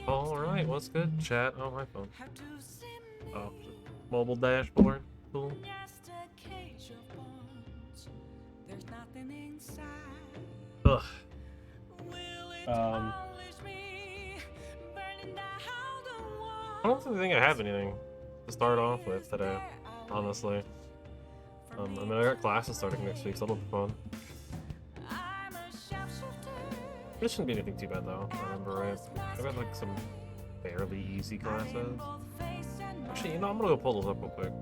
Alright, what's good? Chat on my phone. Oh, mobile dashboard. Cool. Ugh. I don't think I have anything to start off with today, honestly. I mean, I got classes starting next week, so that'll be fun. This shouldn't be anything too bad, though, if I remember right. I've got, like, some fairly easy classes. Actually, you know, I'm gonna go pull those up real quick.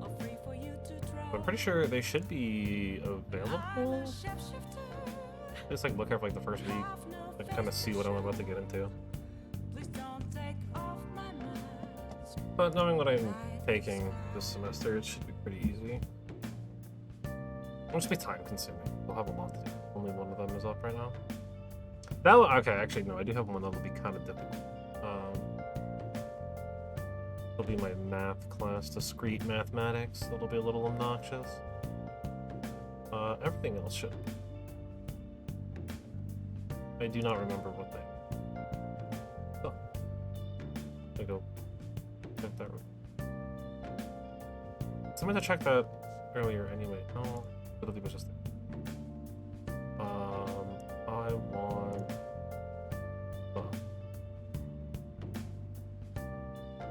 But I'm pretty sure they should be available. Just, like, look at, like, the first week. Like, kind of see what I'm about to get into. But knowing what I'm taking this semester, it should be pretty easy. It'll just be time consuming. We'll have a lot to do. Only one of them is up right now. That one, okay, actually no, I do have one that'll be kind of difficult. It'll be my math class, discrete mathematics. That'll be a little obnoxious. Everything else should be. I do not remember what they. Oh, I go check that. Somebody checked that earlier anyway. No, literally was just there. I want.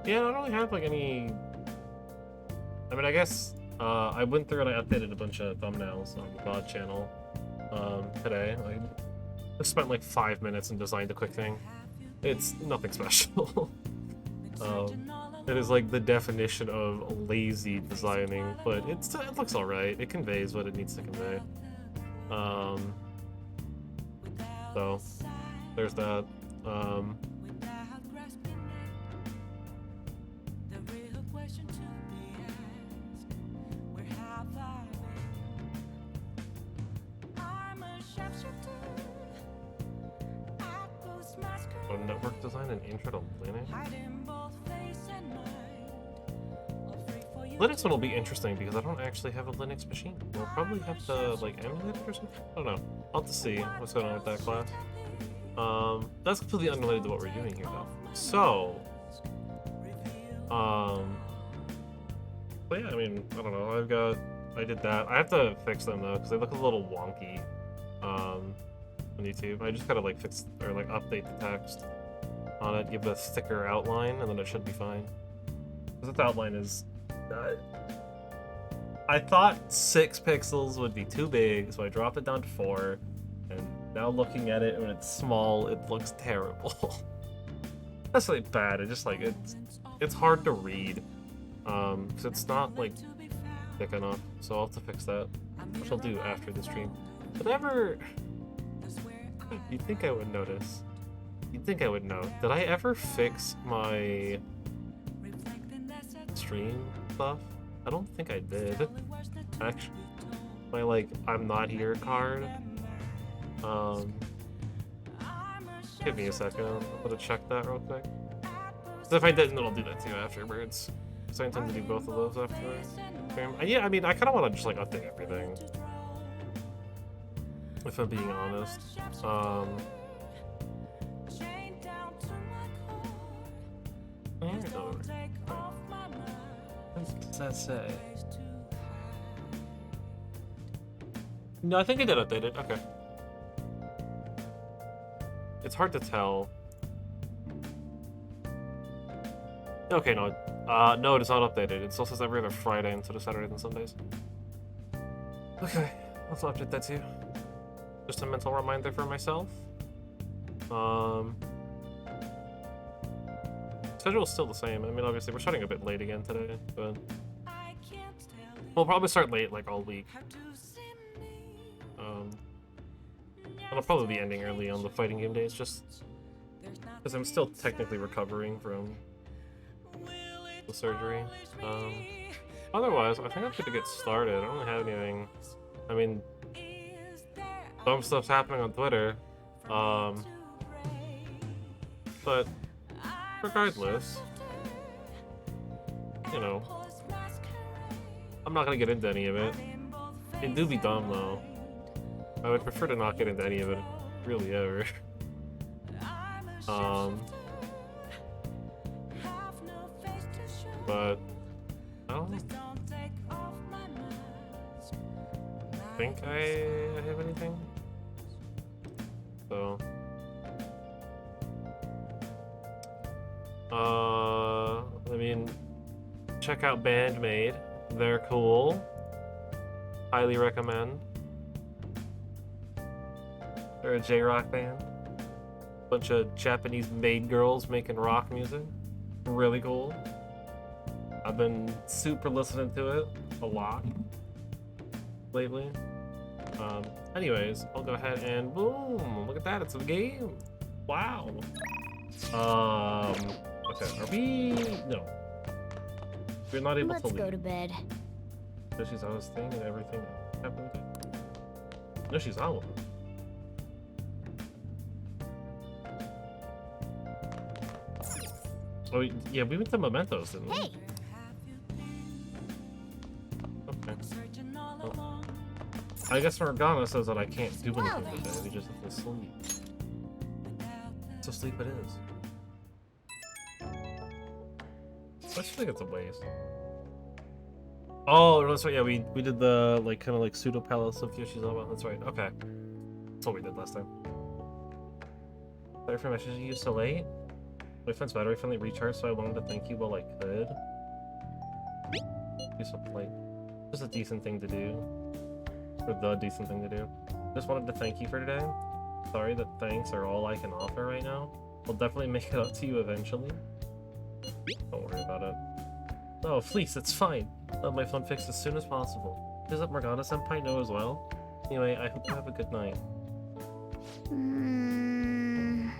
Yeah, I don't really have like any. I mean, I guess I went through and I updated a bunch of thumbnails on the VOD channel today. I spent like 5 minutes and designed a quick thing. It's nothing special. It is like the definition of lazy designing, but it looks alright. It conveys what it needs to convey. So there's that. Oh, network design and intro to Linux. Linux one will be interesting because I don't actually have a Linux machine. We'll probably have to like emulate it or something. I don't know. I'll have to see what's going on with that class. That's completely unrelated to what we're doing here though. So, but yeah, I mean, I don't know. I did that. I have to fix them though because they look a little wonky on YouTube. I just gotta like fix or like update the text on it, give it a thicker outline, and then it should be fine. Because this outline is. I thought 6 pixels would be too big, so I dropped it down to 4. And now looking at it when it's small, it looks terrible. That's like bad. It just like it's hard to read, because it's not like thick enough. So I'll have to fix that, which I'll do after the stream. Whatever. You'd think I would notice. You'd think I would know. Did I ever fix my stream stuff? I don't think I did. Actually, my like I'm not here card. Give me a second. I'm gonna check that real quick. Because if I didn't, then I'll do that too afterwards. Because I intend to do both of those after the stream. Yeah, I mean, I kind of want to just like update everything. If I'm being honest. What does that say? No, I think I did update it. Okay. It's hard to tell. Okay, no. No, it is not updated. It still says every other Friday instead of Saturdays and Sundays. Okay, I'll update that too. Just a mental reminder for myself. Schedule's still the same. I mean, obviously, we're starting a bit late again today, but we'll probably start late, like, all week. It'll probably be ending early on the fighting game days, just because I'm still technically recovering from the surgery. Otherwise, I think I'm good to get started. I don't really have anything. I mean, some stuff's happening on Twitter, but regardless, you know, I'm not gonna get into any of it. It do be dumb though. I would prefer to not get into any of it, really, ever. but I don't think I have anything. So, I mean, check out Bandmade. They're cool. Highly recommend. They're a J-rock band. Bunch of Japanese maid girls making rock music. Really cool. I've been super listening to it a lot lately. Anyways, I'll go ahead and boom! Look at that, it's a game. Wow. Okay, are we? No. We're not able to leave. Let's go to bed. Yoshizawa's thing and everything happened. Yoshizawa. Oh yeah, we went to Mementos, didn't we? Hey. Okay. Well, I guess Morgana says that I can't do anything today. We just have to sleep. So sleep it is. I just think it's a waste. Oh, that's right. Yeah, we did the like kind of like pseudo palace of Yoshizawa. That's right. Okay, that's what we did last time. Sorry for messaging you so late. My friend's battery finally recharged, so I wanted to thank you while I could. Do something like just a decent thing to do, or the decent thing to do. Just wanted to thank you for today. Sorry that thanks are all I can offer right now. I'll definitely make it up to you eventually. Don't worry about it. Oh, Fleece, it's fine. I'll have my phone fixed as soon as possible. Does that Morgana-senpai know as well? Anyway, I hope you have a good night.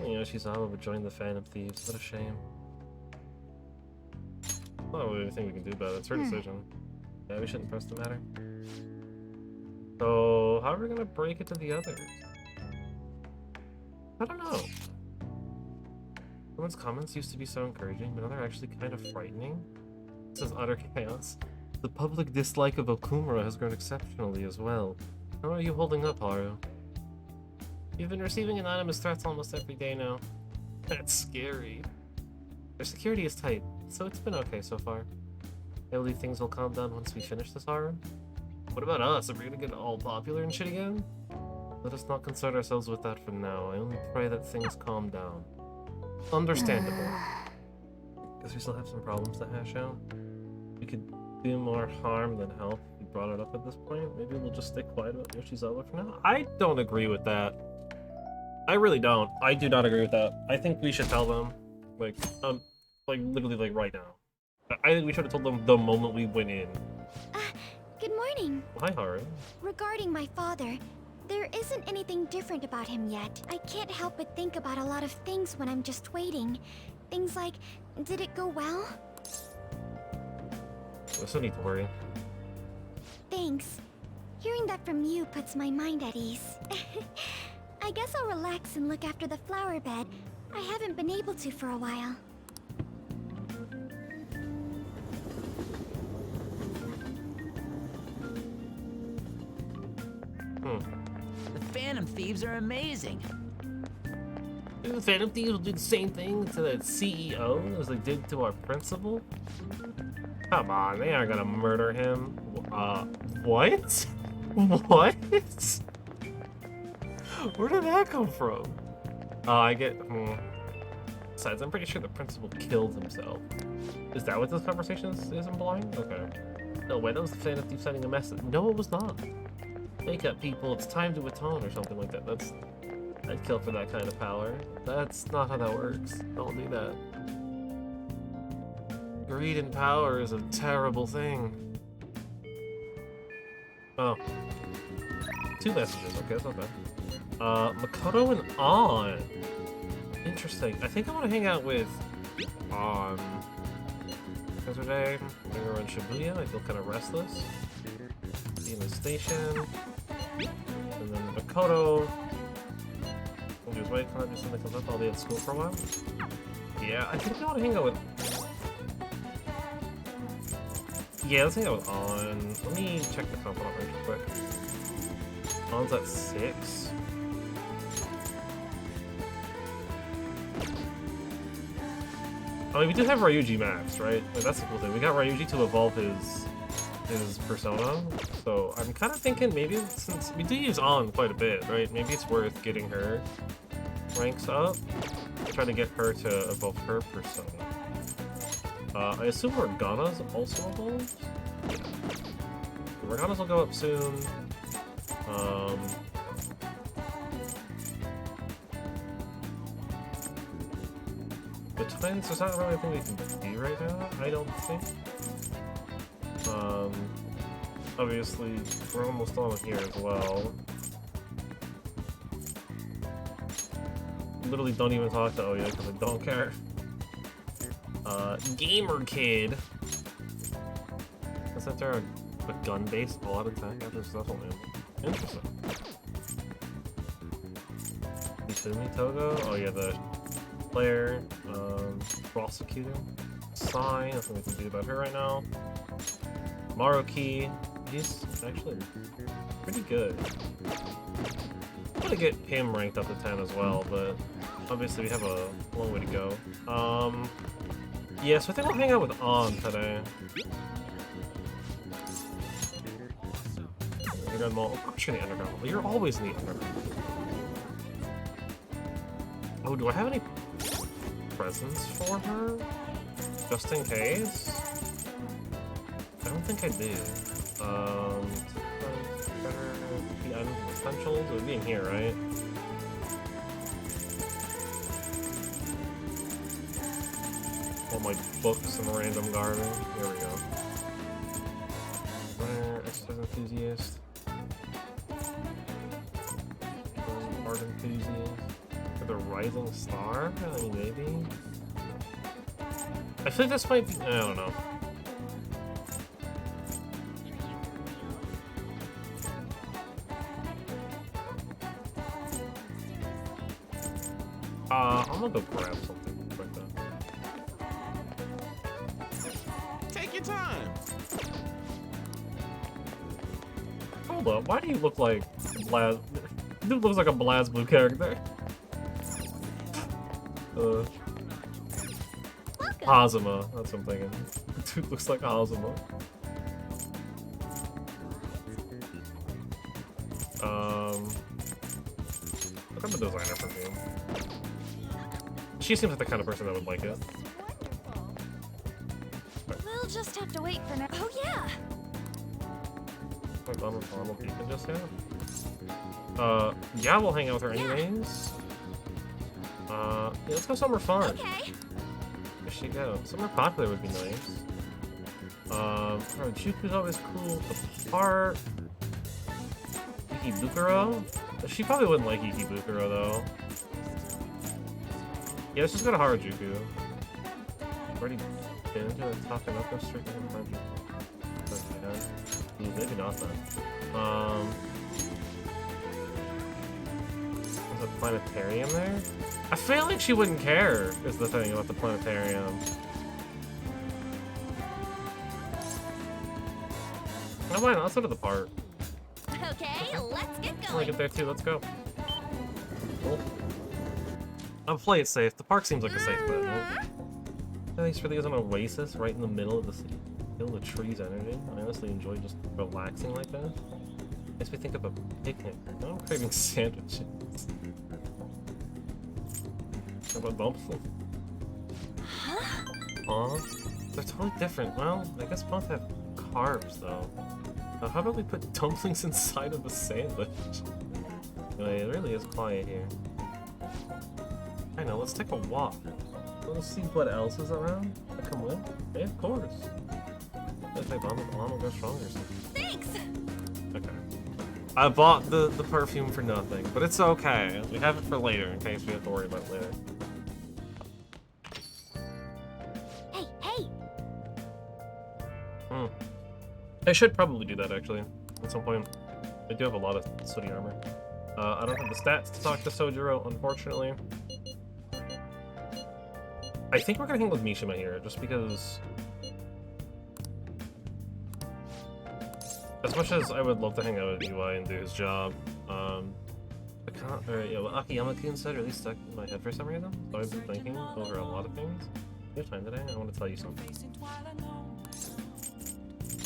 You know, Shizawa would join the Phantom Thieves. What a shame. I don't really anything we can do about it. It's her decision. Yeah, we shouldn't press the matter. So, how are we gonna break it to the others? I don't know. Someone's comments used to be so encouraging, but now they're actually kind of frightening. This is utter chaos. The public dislike of Okumura has grown exceptionally as well. How are you holding up, Haru? You've been receiving anonymous threats almost every day now. That's scary. Their security is tight, so it's been okay so far. I believe things will calm down once we finish this, Haru. What about us? Are we gonna get all popular and shit again? Let us not concern ourselves with that for now. I only pray that things calm down. Understandable. Guess we still have some problems to hash out. We could do more harm than help if we brought it up at this point. Maybe we'll just stay quiet about Yoshizawa for now. I don't agree with that. I really don't. I do not agree with that. I think we should tell them, like literally, like, right now. I think we should have told them the moment we went in. Good morning. Hi, Haru. Regarding my father, there isn't anything different about him yet. I can't help but think about a lot of things when I'm just waiting. Things like, did it go well? There's no need to worry. Thanks. Hearing that from you puts my mind at ease. I guess I'll relax and look after the flower bed. I haven't been able to for a while. The Phantom Thieves are amazing. The Phantom Thieves will do the same thing to the CEO as they did to our principal? Come on, they aren't gonna murder him. What? What? Where did that come from? I get... Besides, I'm pretty sure the principal killed himself. Is that what this conversation is implying? Okay. No, wait, that was the Phantom Thief sending a message. No, it was not. Wake up, people, it's time to atone, or something like that. I'd kill for that kind of power. That's not how that works. Don't do that. Greed and power is a terrible thing. Oh. 2 messages, okay, that's not bad. Makoto and On. Interesting. I think I want to hang out with On. Yesterday, we were in Shibuya. I feel kind of restless. Be in the station. And then Makoto. We'll just wait till something comes up. I'll be at school for a while. Yeah, I think I want to hang out with... Yeah, let's hang out with On. Let me check the comp real quick. On's at 6. I mean, we do have Ryuji Max, right? Like, that's the cool thing. We got Ryuji to evolve his persona, so I'm kind of thinking maybe since we do use On quite a bit, right? Maybe it's worth getting her ranks up, try to get her to evolve her persona. I assume Morgana's also evolved? Yeah. Morgana's will go up soon. The twins, there's not really a thing we can do right now, I don't think. Obviously, we're almost on here as well. Literally don't even talk to Oya because I don't care. Gamer Kid. Let's enter a gun-based blood attack after settlement. Interesting. Izumi Togo? Oh yeah, the player, prosecutor. Sai, nothing we can do about her right now. Maruki, he's actually pretty good. I'm gonna get him ranked up to 10 as well, but obviously we have a long way to go. Yeah, so I think we'll hang out with On today. Underground Mall. Of course you're in the Underground Mall. You're always in the Underground. Oh, do I have any presents for her? Just in case? I don't think I do. The items and essentials? It would be in here, right? All my books and random garbage. Here we go. Runner, exercise enthusiast. Art enthusiast. For the rising star? I mean, maybe. I feel like this might be. I don't know. I'm gonna go grab something like that. Take your time. Hold up, why do you look like Blaz? Dude looks like a BlazBlue character. Hazama, that's what I'm thinking. Dude looks like Hazama. Look at the designer perfume. She seems like the kind of person that would like it. We'll just have to wait for now. Oh yeah. Like on normal beacon just yet? Yeah, we'll hang out with her anyways. Yeah, let's go somewhere fun. Okay. Where should she go? Somewhere popular would be nice. Juku's always cool. The part. Ikebukuro? She probably wouldn't like Ikebukuro though. Yeah, let's just go to Harajuku. Already been to the top and up street in Harajuku. Maybe not then. There's a planetarium there? I feel like she wouldn't care, is the thing about the planetarium. Oh, why not? Let's go to the park. Okay, let's get I want going. to get there too, let's go. Cool. I'll play it safe. The park seems like a safe bet, right? Thanks for these an oasis right in the middle of the city. Feel the trees' energy. I honestly enjoy just relaxing like that. Makes me think of a picnic. Now I'm craving sandwiches. How about dumplings? Huh? They're totally different. Well, I guess both have carbs though. Now, how about we put dumplings inside of a sandwich? Anyway, it really is quiet here. I know, let's take a walk. Let's see what else is around. I come with? Yeah, of course. If my bomb will go stronger or something. Thanks. Okay. I bought the perfume for nothing, but it's okay. We have it for later in case we have to worry about it later. Hey. I should probably do that actually, at some point. I do have a lot of sooty armor. I don't have the stats to talk to Sojiro, unfortunately. I think we're gonna hang with Mishima here, just because... As much as I would love to hang out with UI and do his job, what Akiyama-kun said really stuck in my head for some reason, so I've been thinking over a lot of things. You have time today? I want to tell you something.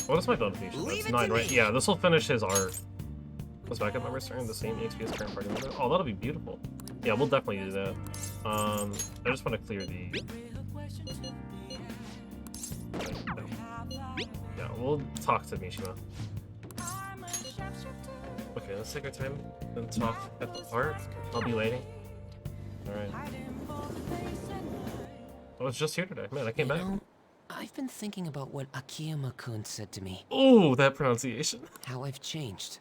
What is my notification? Leave It's it 9, to right? me. Yeah, this will finish his arc. Those backup members are in the same EXP as current party member. Oh, that'll be beautiful. Yeah, we'll definitely do that. I just want to clear the... Yeah, we'll talk to Mishima. Okay, let's take our time and talk at the park. I'll be waiting. Alright. I was just here today. Man, I came back. know, I've been thinking about what Akiyama-kun said to me. Oh, that pronunciation. How I've changed.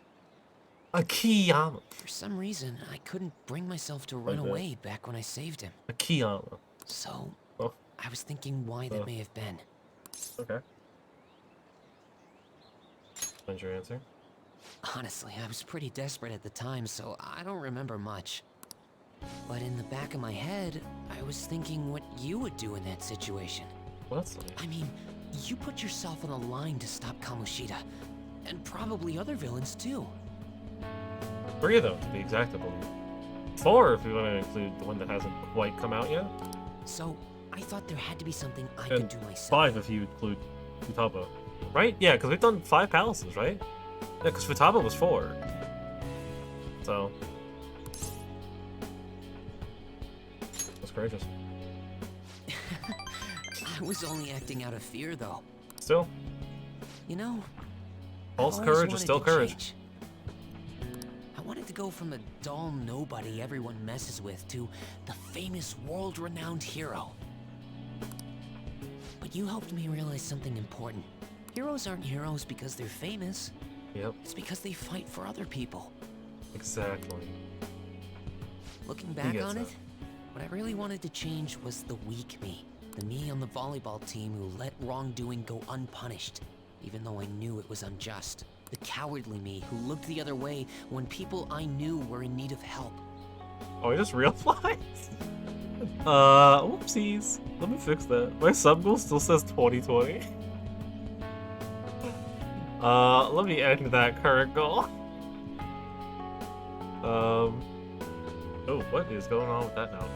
Akiyama. For some reason, I couldn't bring myself to run Like that. away back when I saved him. Akiyama. So, Oh, I was thinking why that may have been. okay. When's your answer? Honestly, I was pretty desperate at the time, so I don't remember much. But in the back of my head, I was thinking what you would do in that situation. Well, that's nice. I mean, you put yourself on the line to stop Kamoshida, and probably other villains too. 3 of them, to be exact, I believe. 4, if we want to include the one that hasn't quite come out yet. So, I thought there had to be something I could And do myself. 5 if you include Futaba. Right? Yeah, because we've done 5 palaces, right? Yeah, because Futaba was 4. So... That's courageous. I was only acting out of fear, though. Still, You know, false I've always courage is wanted still to courage. change. I wanted to go from a dull nobody everyone messes with to the famous world-renowned hero. But you helped me realize something important. Heroes aren't heroes because they're famous. Yep, It's because they fight for other people. exactly. Looking back gets on that. it, what I really wanted to change was the weak me. The me on the volleyball team who let wrongdoing go unpunished, even though I knew it was unjust. The cowardly me who looked the other way when people I knew were in need of help. Oh, I just realized. Whoopsies. Let me fix that. My sub goal still says 2020. Let me end that current goal. Oh, what is going on with that now?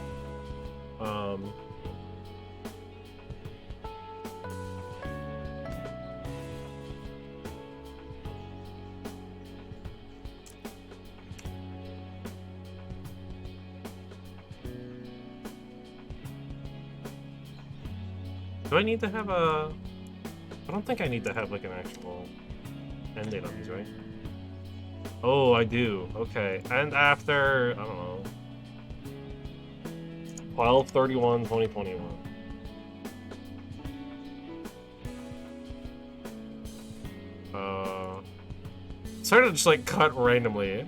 Do I need to have a... I don't think I need to have, like, an actual end date on these, right? Oh, I do. Okay. And after, I don't know, 12/31/2021. Sort of just, like, cut randomly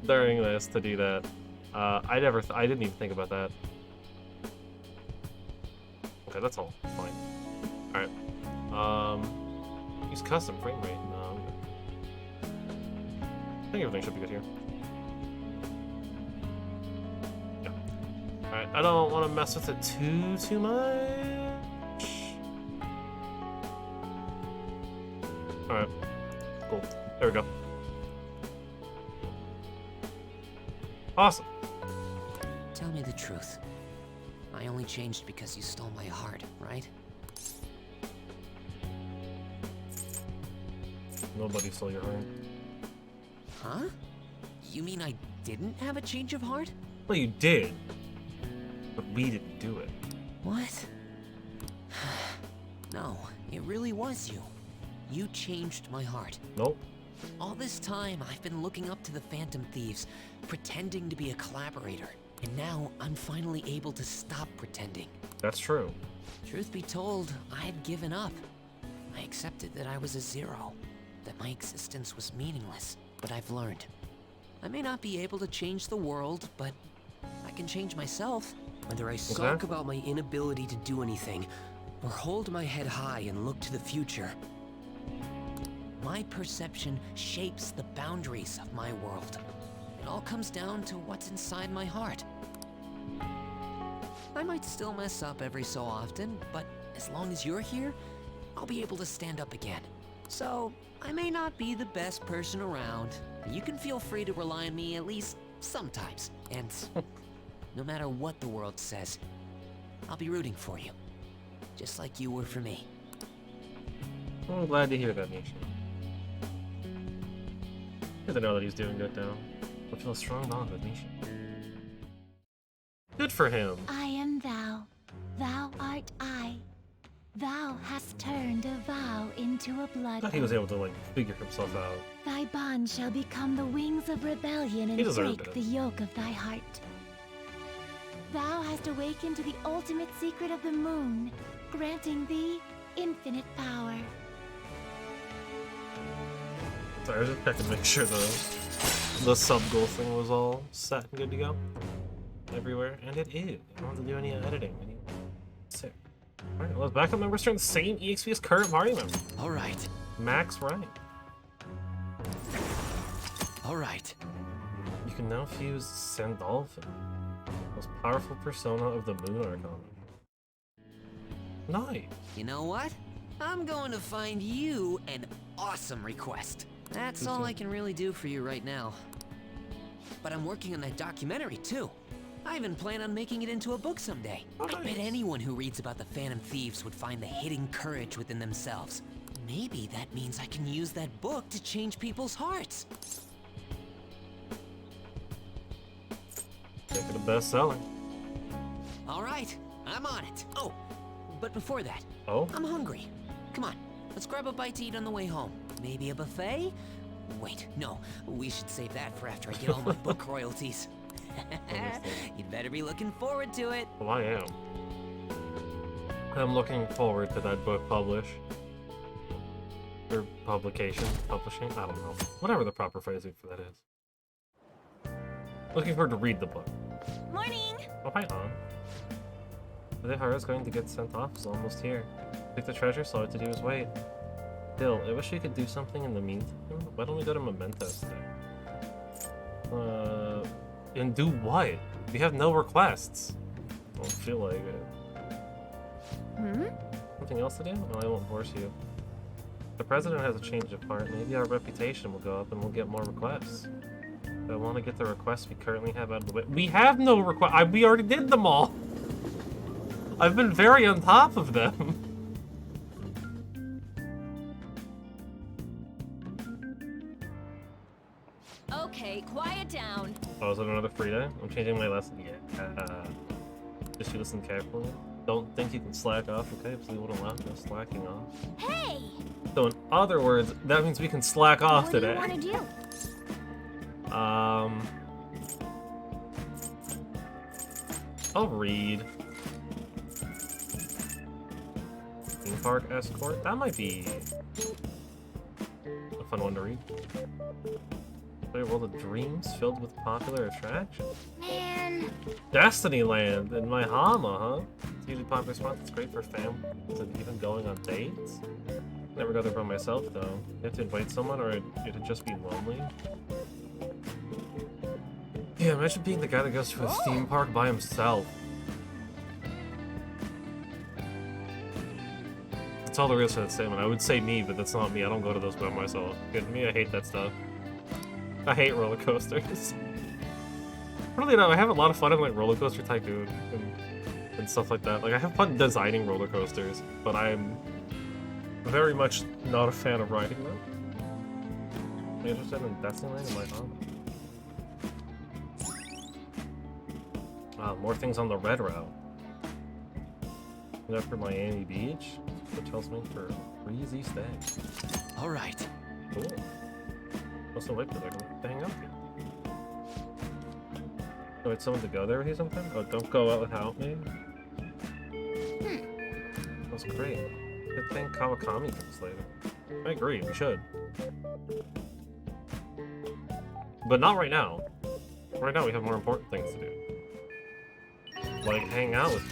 during this to do that. I didn't even think about that. Okay, that's all. Fine. Alright. Use custom frame rate. No, I'm good. I think everything should be good here. Yeah. Alright, I don't want to mess with it too much. Alright. Cool. There we go. Awesome. Tell me the truth. I only changed because you stole my heart, right? Nobody stole your heart. Huh? You mean I didn't have a change of heart? Well, you did. But we didn't do it. What? No, it really was you. You changed my heart. Nope. All this time, I've been looking up to the Phantom Thieves, pretending to be a collaborator. And now, I'm finally able to stop pretending. That's true. Truth be told, I had given up. I accepted that I was a zero, that my existence was meaningless. But I've learned. I may not be able to change the world, but I can change myself. Whether I sulk about my inability to do anything, or hold my head high and look to the future, my perception shapes the boundaries of my world. It all comes down to what's inside my heart. I might still mess up every so often, but as long as you're here, I'll be able to stand up again. So, I may not be the best person around, but you can feel free to rely on me at least sometimes. And no matter what the world says, I'll be rooting for you. Just like you were for me. I'm glad to hear that, Nisha. Good to know that he's doing good now. I feel a strong bond with Nisha. Good for him. I am thou. Thou art I. Thou hast turned a vow into a blood. Thought he was able to like figure himself out. Thy bond shall become the wings of rebellion He and deserved break it. the yoke of thy heart. Thou hast awakened to the ultimate secret of the moon, granting thee infinite power. Sorry, I was just checking to make sure the sub goal thing was all set and good to go. Everywhere, and it is. I don't have to do any editing. Sick. Alright, well, backup members turn the same EXP as current party member. All right. Max right. All right. You can now fuse Sandalphon, most powerful persona of the Moon Arcana. Nice. You know what? I'm going to find you an awesome request. That's all I can really do for you right now. But I'm working on that documentary too. I even plan on making it into a book someday. Oh, I bet nice. anyone who reads about the Phantom Thieves would find the hidden courage within themselves. Maybe that means I can use that book to change people's hearts. Make it a bestseller. All right, I'm on it. Oh, but before that, Oh? I'm hungry. Come on, let's grab a bite to eat on the way home. Maybe a buffet? Wait, no, we should save that for after I get all my book royalties. You'd better be looking forward to it. Well, I am. I'm looking forward to that book publish. Or publication. Publishing? I don't know. Whatever the proper phrasing for that is. Looking forward to read the book. Morning! Oh, hi, On. The day Hara's going to get sent off is almost here. Took the treasure, so all I had to do was wait. Still, I wish we could do something in the meantime. Why don't we go to Mementos today? And do what? We have no requests. I don't feel like it. Something else to do? No, I won't force you. If the president has a change of heart, maybe our reputation will go up and we'll get more requests. I want to get the requests we currently have out of the way. We have no request. We already did them all. I've been very on top of them. Okay, quiet down. Oh, is it another free day? I'm changing my lesson. Yeah. Just you listen carefully. Don't think you can slack off, okay? Please won't allow no slacking off. Hey! So in other words, that means we can slack off What today. do you want to do? I'll read. Theme Park Escort? That might be a fun one to read. Play a world of dreams filled with popular attractions. Man, Destiny Land in my Hama, huh? It's usually popular spot. It's great for families and even going on dates. Never go there by myself though. You have to invite someone or it'd just be lonely. Yeah, imagine being the guy that goes to a theme park by himself. That's all there is to that statement. I would say me, but that's not me. I don't go to those by myself. Kidding me? I hate that stuff. I hate roller coasters. Really, no, I have a lot of fun in like Roller Coaster Tycoon and stuff like that. Like I have fun designing roller coasters, but I'm very much not a fan of riding them. I'm interested in Destiny Land in my home. More things on the red route. Left for Miami Beach, which tells me for a breezy stay. All right. Cool. Also, wait for that. Hang out here. Oh, wait, someone to go there with you sometime? Oh, don't go out without me? That's great. Good thing Kawakami comes later. I agree, we should. But not right now. Right now we have more important things to do. Like, hang out with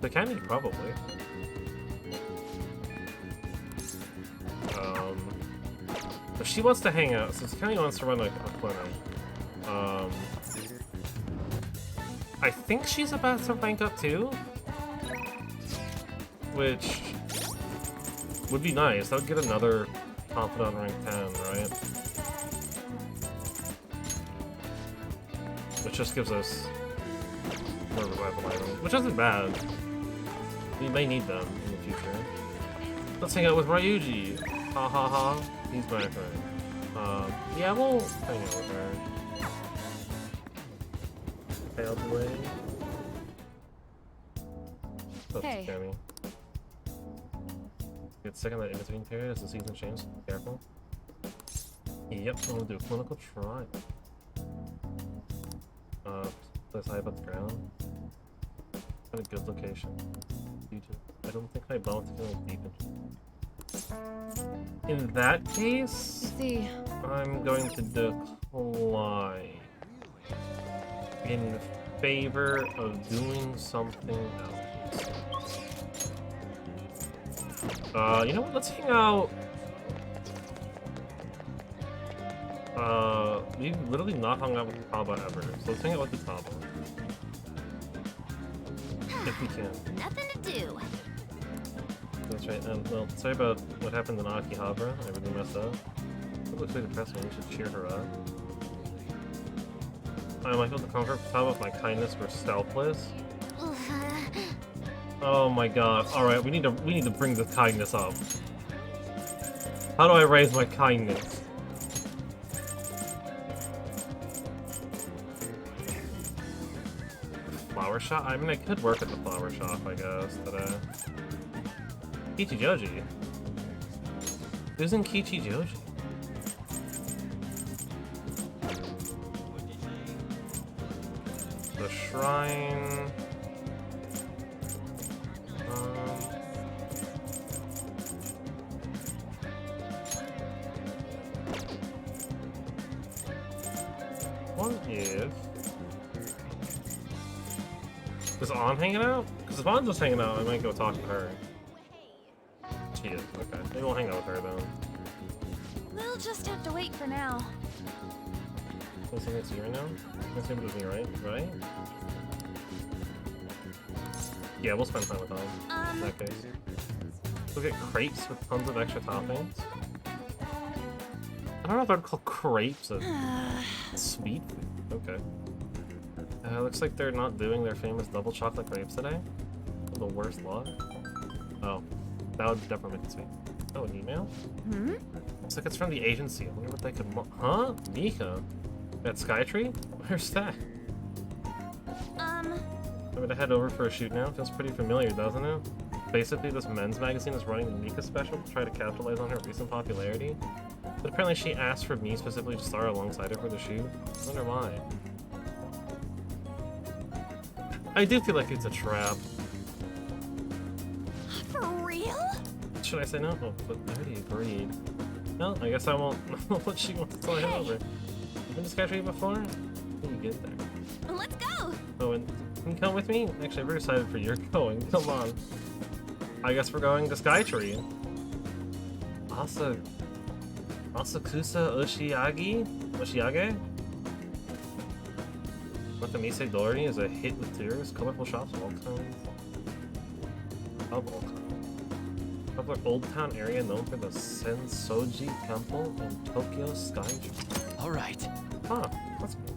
the Kenny, probably. If she wants to hang out, since Kenny wants to run like a clinic, I think she's about to rank up too, which would be nice. That would get another confidant rank 10, right? Which just gives us more revival items, which isn't bad. We may need them in the future. Let's hang out with Ryuji. Ha ha ha. He's back, right? Yeah, we'll hang out with her. Stay out the way. That's Hey. scary. Get sick on that in-between period as the season changes. Careful. Yep, I'm gonna do a clinical trial. Place high above the ground. Got a good location. I don't think my bones can go deep into. In that case, See. I'm going to decline in favor of doing something else. You know what? Let's hang out. We've literally not hung out with the Taba ever, so let's hang out with the Taba. If we can. Nothing to do. That's right. Well, sorry about what happened in Akihabara. I really messed up. It looks like depressing. We should cheer her up. I might feel the comfort Taba with my kindness for selfless. Oh my god. Alright, we need to bring the kindness up. How do I raise my kindness? Flower shop? I mean, I could work at the flower shop, I guess, today. Kichijoji? Who's in Kichijoji? The shrine... What if... Is An hanging out? Because if An's just hanging out, I might go talk to her. She is, okay. Maybe we'll hang out with her then. We'll just have to wait for now. What's the next year now? Next year with me, right? Right? Yeah, we'll spend time with them. In that case. We'll get crepes with tons of extra toppings. I don't know if I'd call crepes a sweet food. Okay. Looks like they're not doing their famous double chocolate crepes today. The worst luck. Oh, that would definitely make it sweet. Oh, an email? Hmm? Looks like it's from the agency. I wonder what they could huh? Nika? At Skytree? Where's that? I'm gonna head over for a shoot now. Feels pretty familiar, doesn't it? Basically, this men's magazine is running the Nika special to try to capitalize on her recent popularity. But apparently she asked for me specifically to star alongside her for the shoot. I wonder why. I do feel like it's a trap. For real? Should I say no? Oh, but I already agreed. Well, I guess I won't know what she wants to head over. You been to Skytree before? When you get there. Let's go! Oh, and can you come with me? Actually, I'm very excited for your going. Come on. I guess we're going to Skytree. Asakusa Oshiage? Watamise Dori is a hit with tourists, colorful shops of all kinds. Of all kinds. Popular Old Town area known for the Sensoji Temple and Tokyo Skytree. Alright. Huh, that's cool.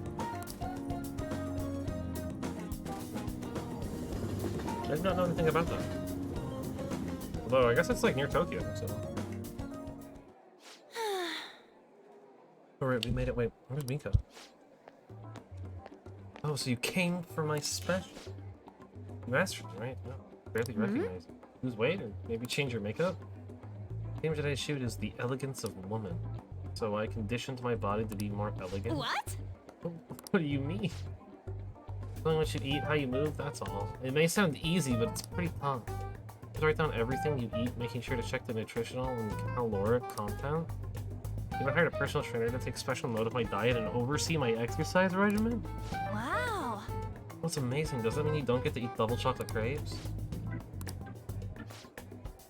I did not know anything about that. Although, I guess it's like near Tokyo, so. Alright, we made it. Wait, where's Mika? Oh, so you came for my special? You asked for me, right? No, barely recognize you. Lose weight or maybe change your makeup? The theme today's shoot is the elegance of woman. So I conditioned my body to be more elegant. What? What do you mean? Knowing what you eat, how you move, that's all. It may sound easy, but it's pretty tough. Just write down everything you eat, making sure to check the nutritional and caloric content. You ever hired a personal trainer to take special note of my diet and oversee my exercise regimen? Wow. That's amazing. Does that mean you don't get to eat double chocolate crepes?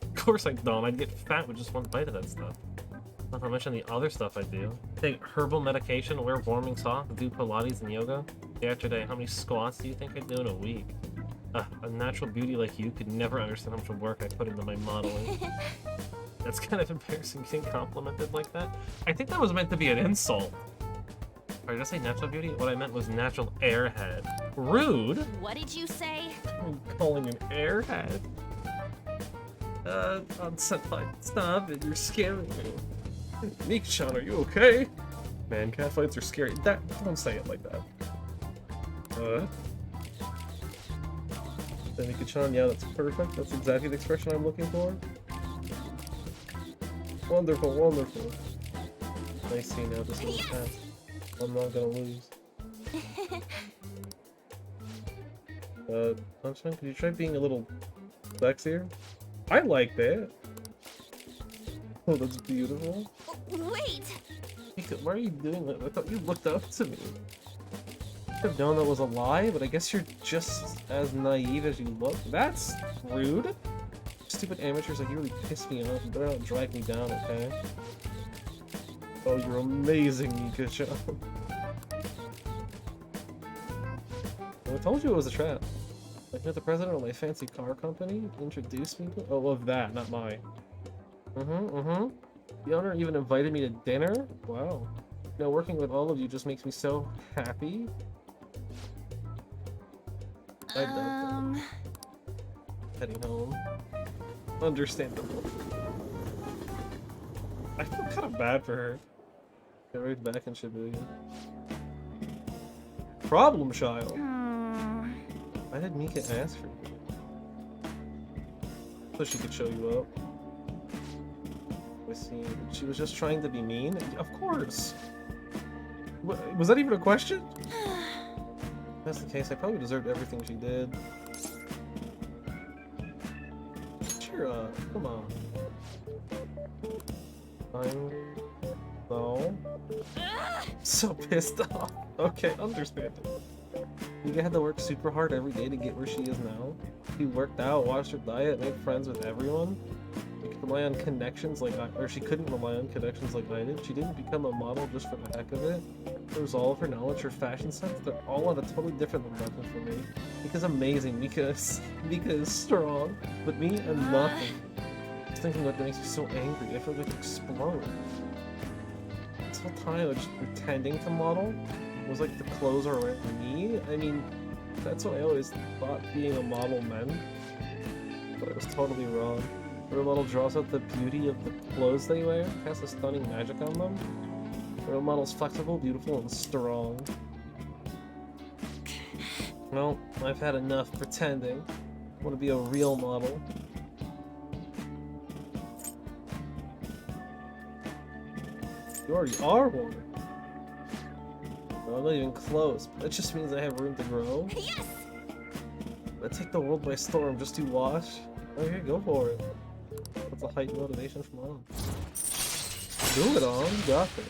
Of course I don't. I'd get fat with just one bite of that stuff. Not to mention the other stuff I do. Take herbal medication, wear warming socks, do Pilates and yoga. Day after day, how many squats do you think I do in a week? A natural beauty like you could never understand how much work I put into my modeling. That's kind of embarrassing getting complimented like that. I think that was meant to be an insult. Sorry, did I say natural beauty? What I meant was natural airhead. Rude? What did you say? I'm calling an airhead. Senpai, stop it, you're scaring me. Mika-chan, are you okay? Man, catfights are scary. Don't say it like that. Mika-chan, yeah, that's perfect. That's exactly the expression I'm looking for. Wonderful, wonderful. Nice seeing now, just a little fast. I'm not gonna lose. Sunshine, could you try being a little sexier? I like that. Oh, that's beautiful. Wait! Mika, why are you doing that? I thought you looked up to me. I could have known that was a lie, but I guess you're just as naive as you look. That's rude. Stupid amateurs, like, you really piss me off. You better not drag me down, okay? Oh, you're amazing, Mika-chan. I told you it was a trap. Like, met the president of my fancy car company introduced me to— oh, of that, not mine. The owner even invited me to dinner? Wow. You know, working with all of you just makes me so happy. I doubt that. Heading home. Understandable. I feel kind of bad for her. Get right back in Shibuya. Problem child. Why did Mika ask for you? So she could show you up. I see. She was just trying to be mean? Of course! Was that even a question? If that's the case, I probably deserved everything she did. Cheer up. Come on. No. So pissed off. Okay, understandable. Mika had to work super hard every day to get where she is now. She worked out, watched her diet, made friends with everyone. She could rely on connections like she couldn't rely on connections like I did. She didn't become a model just for the heck of it. There was all of her knowledge, her fashion sense. They're all on a totally different level for me. Mika's amazing. Mika is strong, but me and nothing. Just thinking about that makes me so angry. I feel like I could explode. This whole time I was just pretending to model. It was like the clothes are around me. I mean, that's what I always thought being a model meant. But I was totally wrong. Real model draws out the beauty of the clothes they wear, casts a stunning magic on them. Real model's flexible, beautiful, and strong. Well, I've had enough pretending. I want to be a real model. You already are one. No, I'm not even close. That just means I have room to grow. Yes! I take the world by storm just to watch. Okay, go for it. That's a heightened motivation from on. Do it on, you got this.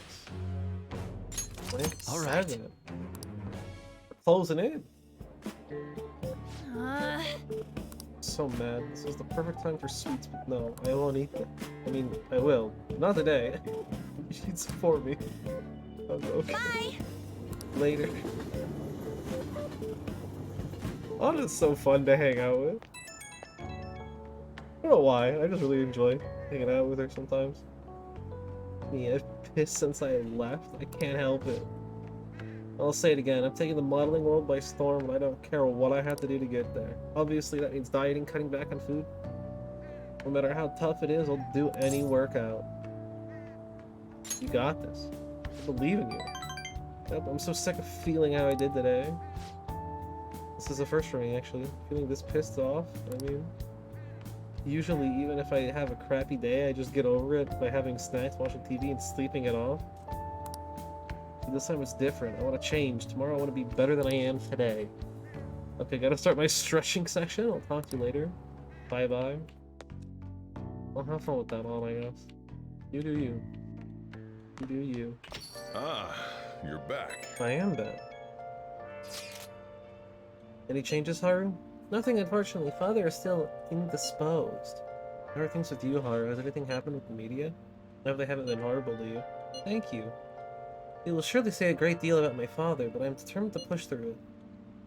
All right. We're closing in. So mad. This is the perfect time for sweets, but no, I won't eat them. I mean, I will. Not today. You should support me. Okay. Bye! Later. Anna's so fun to hang out with. I don't know why, I just really enjoy hanging out with her sometimes. Me, I've pissed since I left. I can't help it. I'll say it again, I'm taking the modeling world by storm and I don't care what I have to do to get there. Obviously that means dieting, cutting back on food. No matter how tough it is, I'll do any workout. You got this. I believe in you. Yep, I'm so sick of feeling how I did today. This is the first for me, actually. Feeling this pissed off, I mean... Usually, even if I have a crappy day, I just get over it by having snacks, watching TV, and sleeping it off. But this time it's different. I want to change. Tomorrow I want to be better than I am today. Okay, gotta start my stretching section. I'll talk to you later. Bye-bye. I'll have fun with that on, I guess. You do you. You do you. Ah, you're back. I am back. Any changes, Haru? Nothing, unfortunately. Father is still indisposed. How are things with you, Haru? Has anything happened with the media? I hope they haven't been horrible to you. Thank you. They will surely say a great deal about my father, but I am determined to push through it.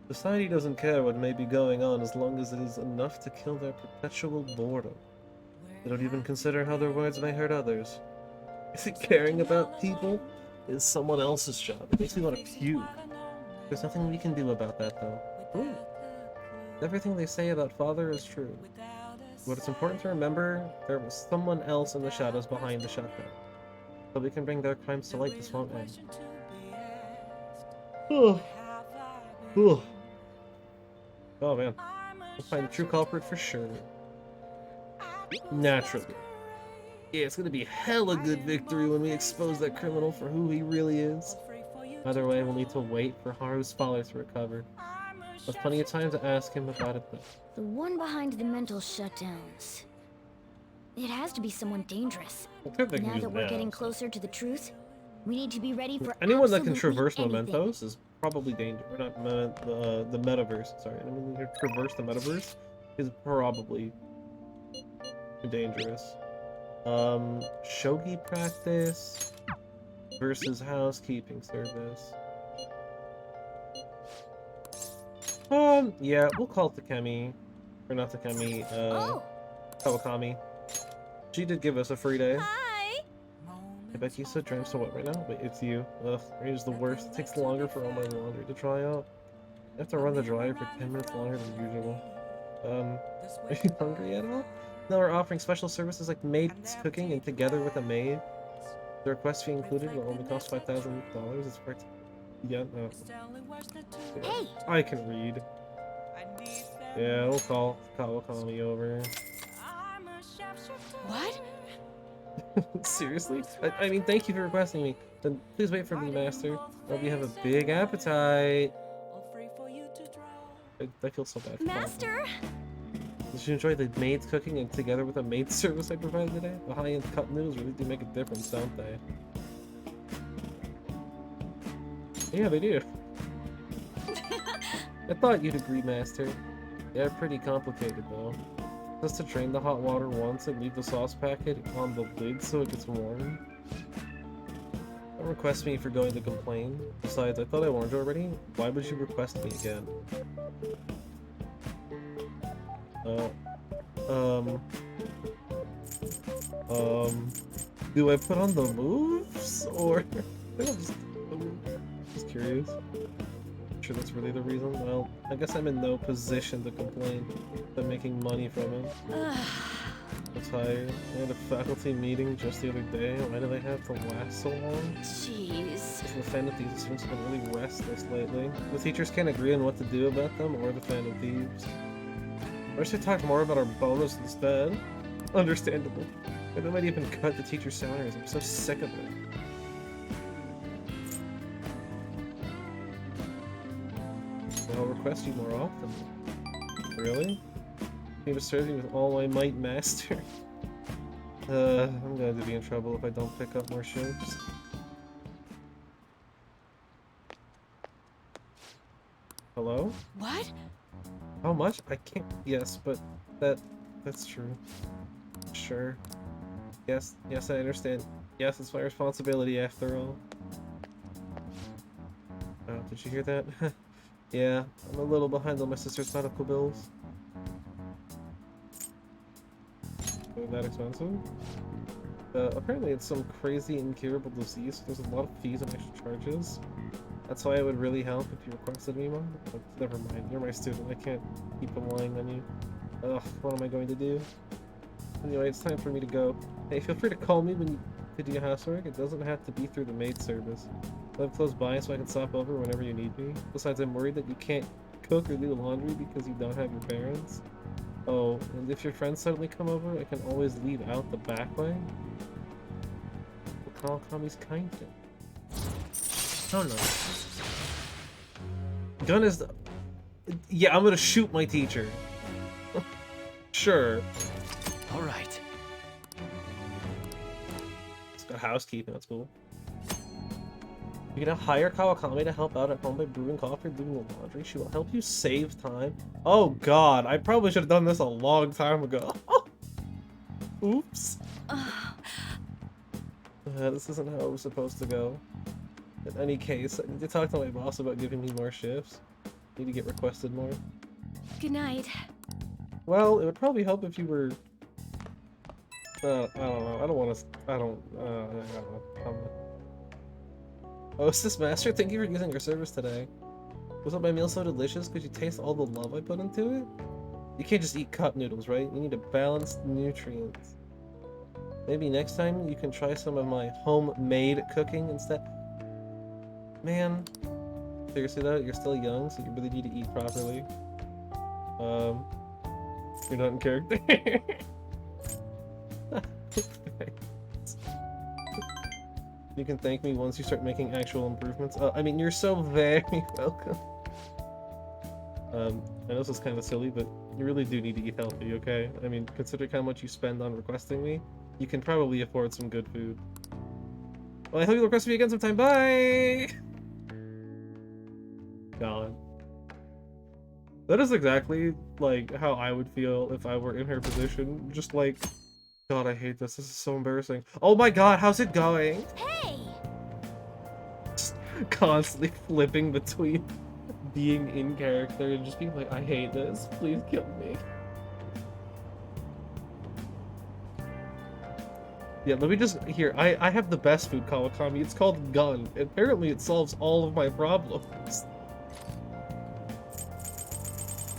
Society doesn't care what may be going on as long as it is enough to kill their perpetual boredom. They don't even consider how their words may hurt others. Is it caring about people is someone else's job. It makes me want to puke. There's nothing we can do about that, though. Ooh. Everything they say about Father is true. But it's important to remember there was someone else in the shadows behind the shutdown. So we can bring their crimes to light, this won't end. Oh. Oh. Oh man. We'll find the true culprit for sure. Naturally. Yeah, it's gonna be hella good victory when we expose that criminal for who he really is. Either way, we'll need to wait for Haru's father to recover. With plenty of time to ask him about it though. The one behind the mental shutdowns. It has to be someone dangerous. Now that we're getting closer to the truth, we need to be ready for anyone that can absolutely traverse anything. mementos is probably dangerous. Or not the metaverse. Sorry, anyone who can traverse the metaverse is probably dangerous. Shogi practice versus housekeeping service. Yeah, we'll call it Takemi. Or not Takemi, Kawakami. She did give us a free day. Hi! Hey Becky, so dreams to what right now? Wait, it's you. Ugh, range is the worst. It takes longer for all my laundry to dry out. I have to run the dryer for 10 minutes longer than usual. Are you hungry at all? No, we're offering special services like maids cooking and together with a maid. The request fee included will only cost $5,000. It's for yeah, no. Hey! I can read. Yeah, we'll call me over. What? Seriously? I mean, thank you for requesting me. Then please wait for me, Master. I hope you have a big appetite. I feel so bad for Master? Did you enjoy the maid's cooking and together with a maid service I provided today? The high-end cut noodles really do make a difference, don't they? Yeah, they do. I thought you'd agree, Master. They're pretty complicated, though. Just to drain the hot water once and leave the sauce packet on the lid so it gets warm. Don't request me for going to complain. Besides, I thought I warned you already. Why would you request me again? Do I put on the moves? Or... I'm just curious. Sure that's really the reason? Well, I guess I'm in no position to complain. I'm making money from it. I'm tired. I had a faculty meeting just the other day. Why do they have to last so long? Jeez. The Phantom Thieves students have been really restless lately. The teachers can't agree on what to do about them or the Phantom Thieves. I wish they talked more about our bonus instead. Understandable. Or they might even cut the teachers' salaries. I'm so sick of it. I'll request you more often. Really? I need to serve you with all my might, Master. I'm going to be in trouble if I don't pick up more shifts. Hello? What? How much? I can't. Yes, but that's true. Sure. Yes, I understand. Yes, it's my responsibility after all. Oh, did you hear that? Yeah, I'm a little behind on my sister's medical bills. They're that expensive? Apparently it's some crazy incurable disease, so there's a lot of fees and extra charges. That's why it would really help if you requested me more. But never mind, you're my student, I can't keep relying on you. Ugh, what am I going to do? Anyway, it's time for me to go. Hey, feel free to call me when you do your housework. It doesn't have to be through the maid service. I live close by so I can stop over whenever you need me. Besides, I'm worried that you can't cook or do laundry because you don't have your parents. Oh, and if your friends suddenly come over, I can always leave out the back way. We'll call Kami's kind thing. Oh no. Gun is... Yeah, I'm gonna shoot my teacher. Sure. Alright. It's got housekeeping, that's cool. You're gonna hire Kawakami to help out at home by brewing coffee or doing the laundry. She will help you save time. Oh god, I probably should have done this a long time ago. Oops. This isn't how it was supposed to go. In any case, I need to talk to my boss about giving me more shifts. Need to get requested more. Good night. Well, it would probably help if you were... I don't know. I don't want to... I don't know. Oh, Sis Master, thank you for using your service today. Was my meal so delicious? Could you taste all the love I put into it? You can't just eat cup noodles, right? You need to balance nutrients. Maybe next time you can try some of my homemade cooking instead. Man, seriously though, you're still young, so you really need to eat properly. You're not in character. You can thank me once you start making actual improvements. I mean, you're so very welcome. I know this is kind of silly, but you really do need to eat healthy, okay? I mean, considering how much you spend on requesting me, you can probably afford some good food. Well, I hope you'll request me again sometime. Bye! God. That is exactly, like, how I would feel if I were in her position. Just like, God, I hate this. This is so embarrassing. Oh my God, how's it going? Hey! Just constantly flipping between being in character and just being like, I hate this. Please kill me. Yeah, let me just... Here, I have the best food, Kawakami. It's called Gun. Apparently it solves all of my problems.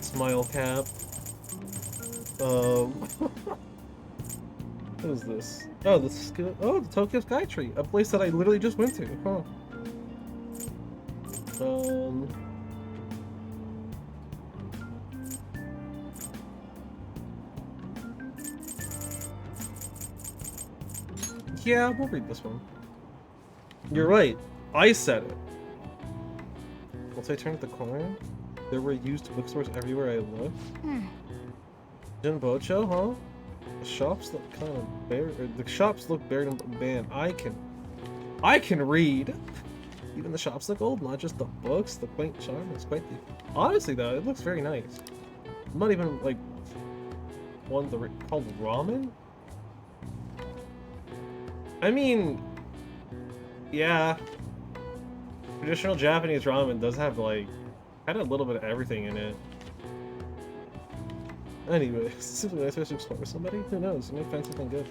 Smile cap. What is this? Oh, the Tokyo Sky Tree, a place that I literally just went to. Huh. Yeah, we'll read this one. You're right. I said it. Once I turned the corner, there were used bookstores everywhere I looked. Jinbocho, huh? The shops look kind of bare. The shops look bare and man, I can read. Even the shops look old, not just the books. The quaint charm is quite the. Honestly, though, it looks very nice. I'm not even like one called ramen. I mean, yeah. Traditional Japanese ramen does have like kind of a little bit of everything in it. Anyway, this is a nice way to explore with somebody. Who knows? You might find something good.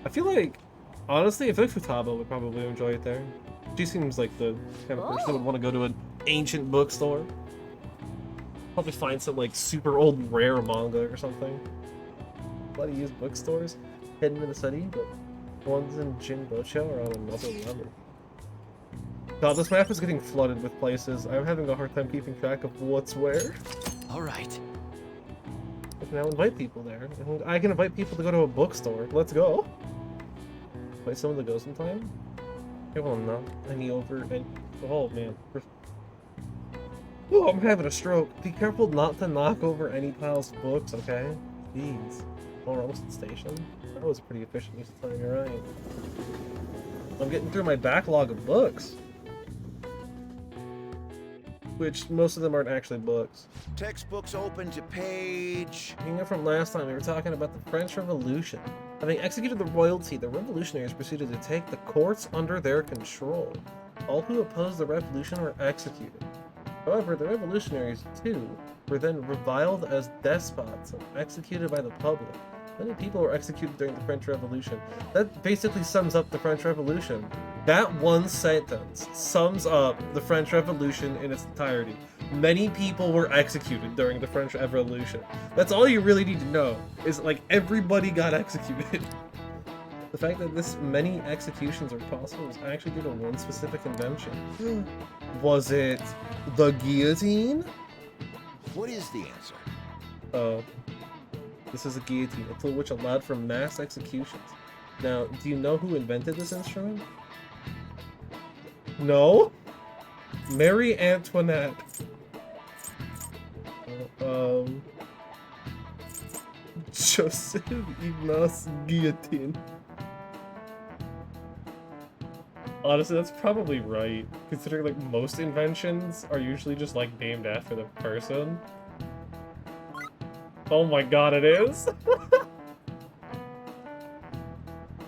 I feel like, honestly, I feel like Futaba would probably enjoy it there. She seems like the kind of person that would want to go to an ancient bookstore. Probably find some like super old rare manga or something. A lot of used bookstores hidden in the city, but ones in Jinbocho are on another level. God, this map is getting flooded with places. I'm having a hard time keeping track of what's where. All right. I can now invite people there. I can invite people to go to a bookstore. Let's go. Wait, someone to go sometime? I will not any over and oh man. Oh, I'm having a stroke. Be careful not to knock over any piles of books, okay? Jeez. Oh, we're almost at the station. That was a pretty efficient use of time, you're right. I'm getting through my backlog of books. Which, most of them aren't actually books. Textbooks open to page... Hanging up from last time, we were talking about the French Revolution. Having executed the royalty, the revolutionaries proceeded to take the courts under their control. All who opposed the revolution were executed. However, the revolutionaries, too, were then reviled as despots and executed by the public. Many people were executed during the French Revolution. That basically sums up the French Revolution. That one sentence sums up the French Revolution in its entirety. Many people were executed during the French Revolution. That's all you really need to know, is like everybody got executed. The fact that this many executions are possible is actually due to one specific invention. Was it the guillotine? What is the answer? This is a guillotine, a tool which allowed for mass executions. Now, do you know who invented this instrument? No? Marie Antoinette. Joseph Ignace Guillotine. Honestly, that's probably right, considering like most inventions are usually just like named after the person. Oh my god, it is!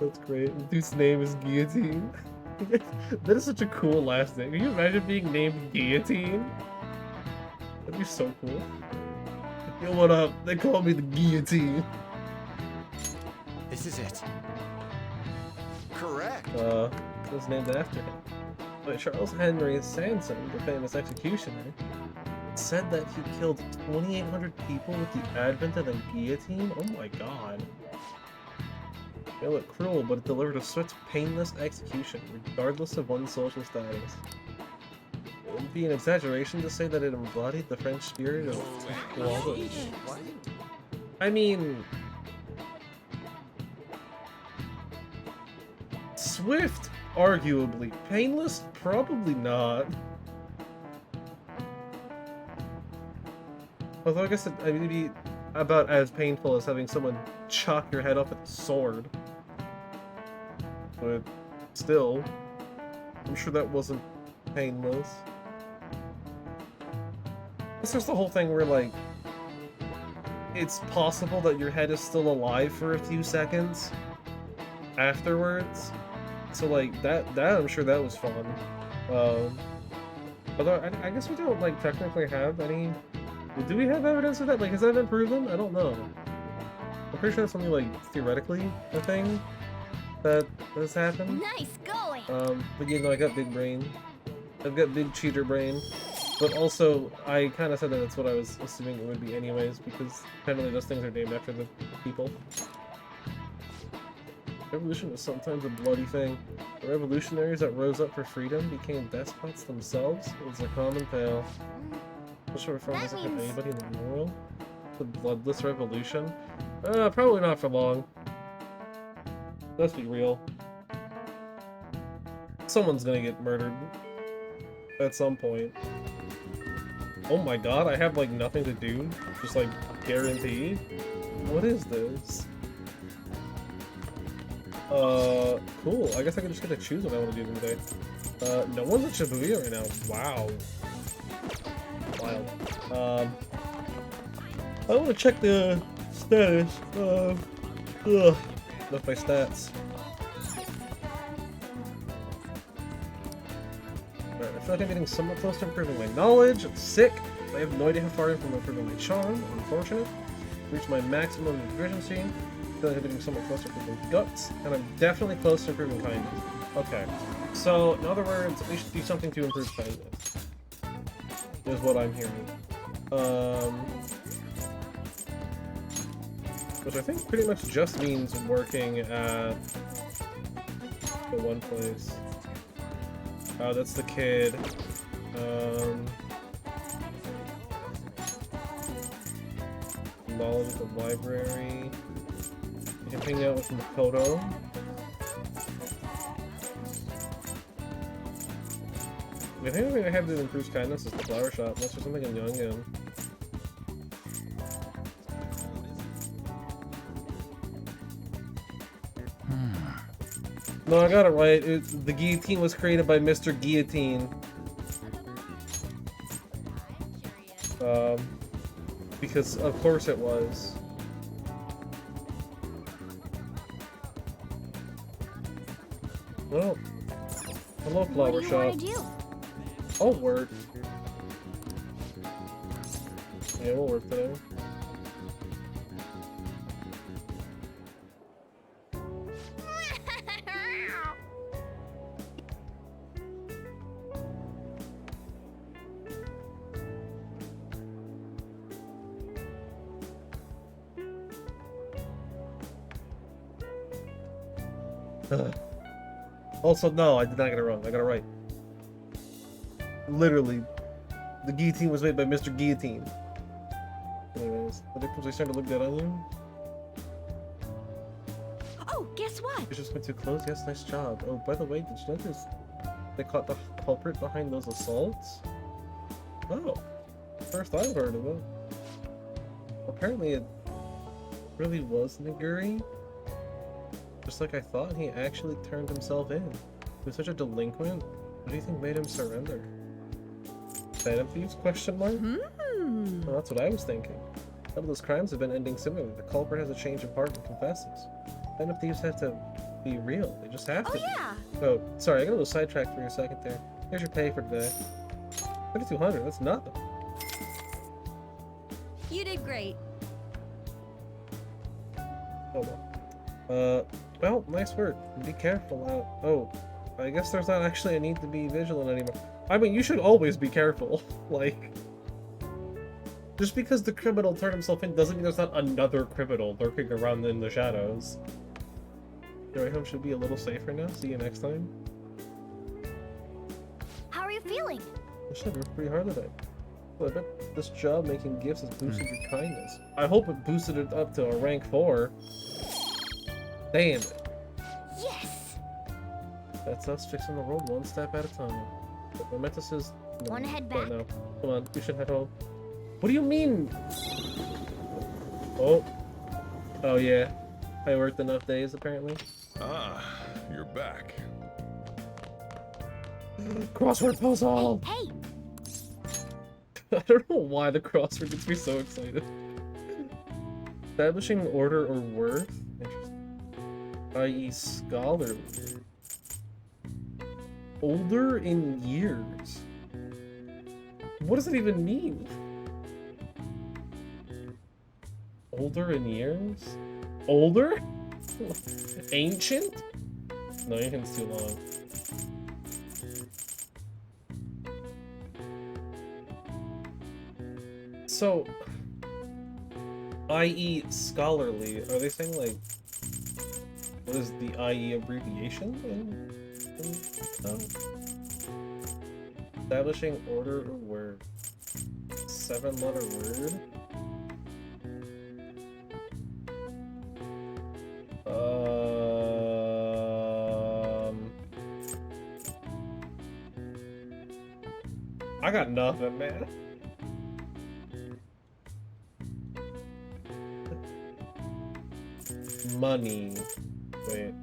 That's great. Dude's name is Guillotine. That is such a cool last name. Can you imagine being named Guillotine? That'd be so cool. Yo, what up? They call me the Guillotine. This is it. Correct. It was named after him. But Charles Henry Sansom, the famous executioner, said that he killed 2,800 people with the advent of the guillotine. Oh my god. It looked cruel, but it delivered a swift, painless execution, regardless of one's social status. It would be an exaggeration to say that it embodied the French spirit of equality. I mean... Swift, arguably. Painless, probably not. Although I guess it would be about as painful as having someone chop your head off with a sword. But still, I'm sure that wasn't painless. This is the whole thing where, like, it's possible that your head is still alive for a few seconds afterwards. So, like, that I'm sure that was fun. Although, I guess we don't, like, technically have any... Do we have evidence of that? Like, has that been proven? I don't know. I'm pretty sure that's something, like, theoretically a thing that has happened. Nice going. But you know, I got big brain. I've got big cheater brain. But also, I kind of said that that's what I was assuming it would be anyways, because apparently those things are named after the people. Revolution was sometimes a bloody thing. The revolutionaries that rose up for freedom became despots themselves. It was a common tale. Social reform doesn't hit anybody in the world. The bloodless revolution? Probably not for long. Let's be real. Someone's gonna get murdered. At some point. Oh my god, I have like nothing to do? Just like guaranteed? What is this? Cool. I guess I can just get to choose what I want to do today. No one's at Shibuya right now. Wow. Wild. I want to check the status of my stats. Alright, I feel like I'm getting somewhat close to improving my knowledge. It's sick. I have no idea how far I am from improving my charm. Unfortunate. Reach my maximum efficiency. I feel like I'm getting somewhat close to improving guts. And I'm definitely close to improving kindness. Okay. So, in other words, we should do something to improve kindness. Is what I'm hearing. Which I think pretty much just means working at the one place. Oh, that's the kid. Knowledge of the library. You can hang out with Makoto. The thing I have to improve kindness is the flower shop. That's just something in Yongan. No, I got it right. The guillotine was created by Mr. Guillotine. Because of course it was. Well, hello, flower What do you shop. want to do? I'll work. Yeah, we'll work today. Also, no, I did not get it wrong. I got it right. Literally, the guillotine was made by Mr. Guillotine. Anyways, the victims are starting to look dead on you. Oh, guess what? You just went too close. Yes, nice job. Oh, by the way, did you notice they caught the culprit behind those assaults? Oh, first I've heard of it. Apparently, it really was Naguri. Just like I thought, he actually turned himself in. He was such a delinquent. What do you think made him surrender? Phantom thieves? Question mark? Well, that's what I was thinking. None of those crimes have been ending similarly. The culprit has a change of heart and confesses. Phantom thieves have to be real. They just have to. Yeah. Oh, sorry, I got a little sidetracked for a second there. Here's your pay for today. 3,200. That's nothing. You did great. Oh well. Well, nice work. Be careful out. Oh, I guess there's not actually a need to be vigilant anymore. I mean, you should always be careful. Like, just because the criminal turned himself in doesn't mean there's not another criminal lurking around in the shadows. Your home should be a little safer now. See you next time. How are you feeling? I should have worked pretty hard today. Well, I bet this job making gifts has boosted your kindness. I hope it boosted it up to a rank 4. Damn it. Yes! That's us fixing the world one step at a time. But Momentous is... Wanna head back? No. Come on, you should head home. What do you mean? Oh. Oh yeah. I worked enough days, apparently. Ah, you're back. Crossword puzzle! Hey! I don't know why the crossword gets me so excited. Establishing order or worth? Interesting. I.e. scholarly. Older in years. What does it even mean? Older in years? Older? Ancient? No, ancient's too long. So, i.e. scholarly, are they saying like, what is the i.e. abbreviation? No. Establishing order or word. 7-letter word? I got nothing, man. Money. Wait.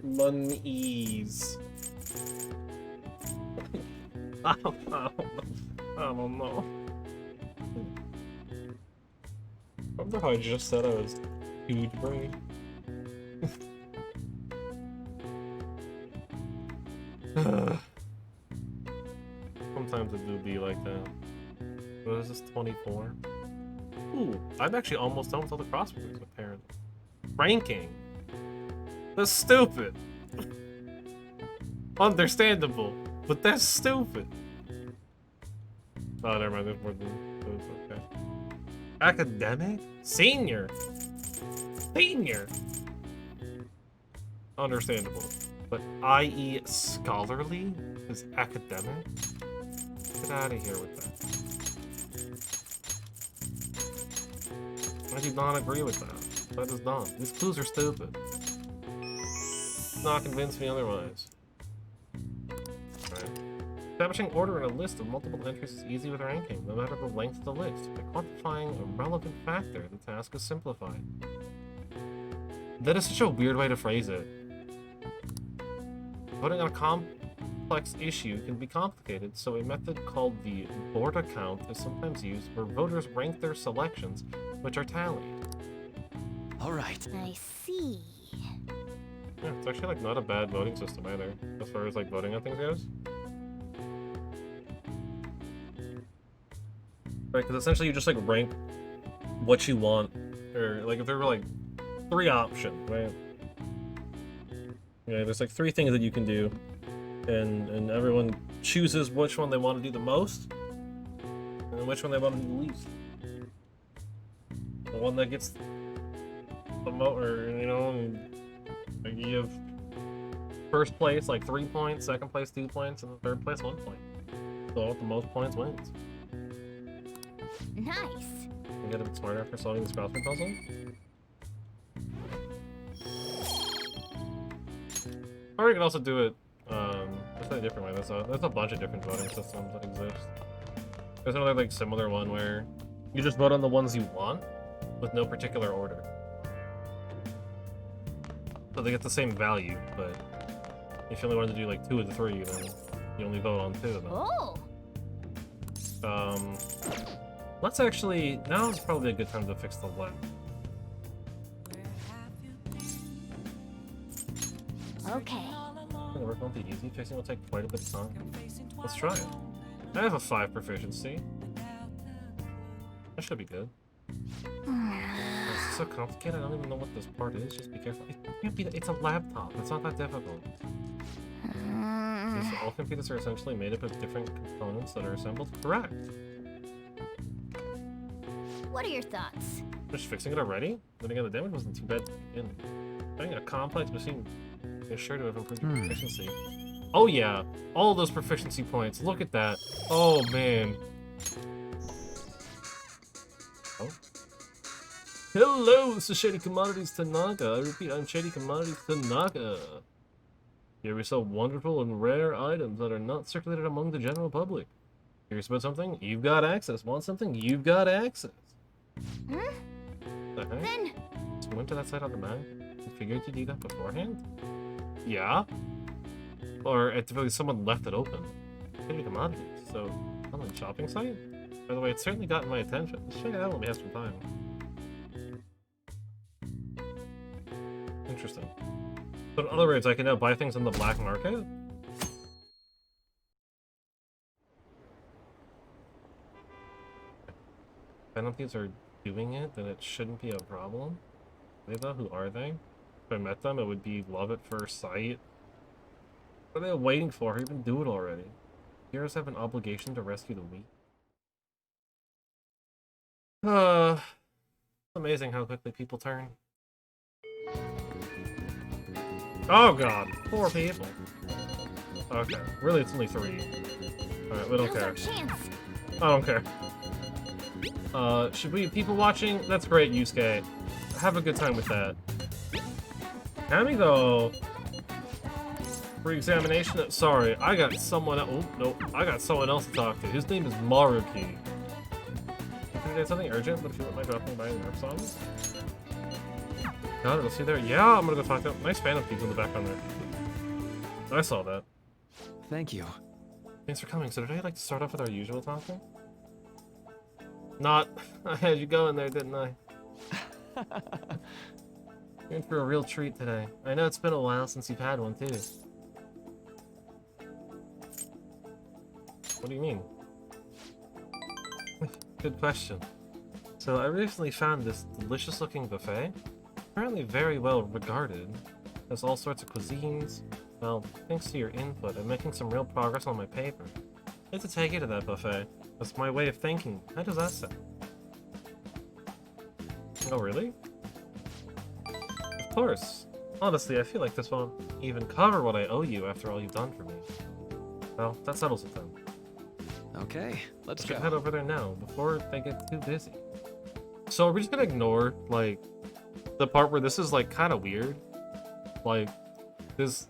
Monies. I don't know. I don't know. I wonder how I just said I was huge brain. Sometimes it do be like that. What is this, 24? Ooh, I'm actually almost done with all the crosswords, apparently. Ranking. That's stupid. Understandable, but that's stupid. Oh, never mind, there's more than those, okay. Academic? Senior. Senior. Understandable. But i.e. scholarly is academic? Get out of here with that. I do not agree with that. That is dumb. These clues are stupid. Do not convince me otherwise. Right. Establishing order in a list of multiple entries is easy with ranking, no matter the length of the list. By quantifying a relevant factor, the task is simplified. That is such a weird way to phrase it. Voting on a complex issue can be complicated, so a method called the board count is sometimes used where voters rank their selections, which are tallied. All right. I see. Yeah, it's actually like not a bad voting system either, as far as like voting on things goes. Right, because essentially you just like rank what you want, or like if there were like 3 options, right? Yeah, there's like 3 things that you can do, and everyone chooses which one they want to do the most, and which one they want to do the least. The one that gets the most, or you know, like you have first place like 3 points, second place 2 points, and third place 1 point. So with the most points wins. Nice. You get a bit smarter after solving this crossword puzzle. Or you can also do it just in a different way. There's a bunch of different voting systems that exist. There's another like similar one where you just vote on the ones you want with no particular order. So they get the same value, but if you only wanted to do like 2 of the 3, then you only vote on 2 of them. Oh. Let's actually, now is probably a good time to fix the left. Okay. Gonna work on the easy. Fixing will take quite a bit of time. Let's try it. I have a 5 proficiency. That should be good. Let's so complicated, I don't even know what this part is. Just be careful. It can't be. It's a laptop. It's not that difficult. So all computers are essentially made up of different components that are assembled. Correct. What are your thoughts? Just fixing it already? Then again, the damage wasn't too bad to begin. Having a complex machine is sure to have improved your proficiency. Oh yeah, all those proficiency points. Look at that. Oh man. Oh. Hello, this is Shady Commodities Tanaka. I repeat, I'm Shady Commodities Tanaka. Here we sell wonderful and rare items that are not circulated among the general public. Curious about something? You've got access. Want something? You've got access. Hmm? The heck? Then... So we went to that site on the map and figured to do that beforehand? Yeah? Or at the very least, someone left it open. Shady Commodities. So, online shopping site? By the way, it's certainly gotten my attention. Let's check it out when we have some time. Interesting. So in other words, I can now buy things on the black market? Penalties are doing it, then it shouldn't be a problem. They though, who are they? If I met them, it would be love at first sight. What are they waiting for? Or even do it already? Heroes have an obligation to rescue the weak. It's amazing how quickly people turn. Oh god, 4 people. Okay, really it's only 3. Alright, we don't care. I don't care. Should we people watching? That's great, Yusuke. Have a good time with that. Cammy though. Re-examination. Sorry, I got someone. Oh nope, I got someone else to talk to. His name is Maruki. Is something urgent? But if you wouldn't mind dropping by and nerf songs. Got it. I'll see you there. Yeah, I'm gonna go talk to. Nice fan of people in the background there. I saw that. Thank you. Thanks for coming. So today I'd like to start off with our usual talking. Not. I had you going there, didn't I? You're in for a real treat today. I know it's been a while since you've had one too. What do you mean? Good question. So I recently found this delicious looking buffet. Apparently very well regarded. Has all sorts of cuisines. Well, thanks to your input, I'm making some real progress on my paper. I'd like to take you to that buffet. That's my way of thinking. How does that sound? Oh, really? Of course. Honestly, I feel like this won't even cover what I owe you after all you've done for me. Well, that settles it then. Okay, let's Should go. head over there now, before they get too busy. So are we just gonna ignore, like, the part where this is, like, kind of weird? Like, this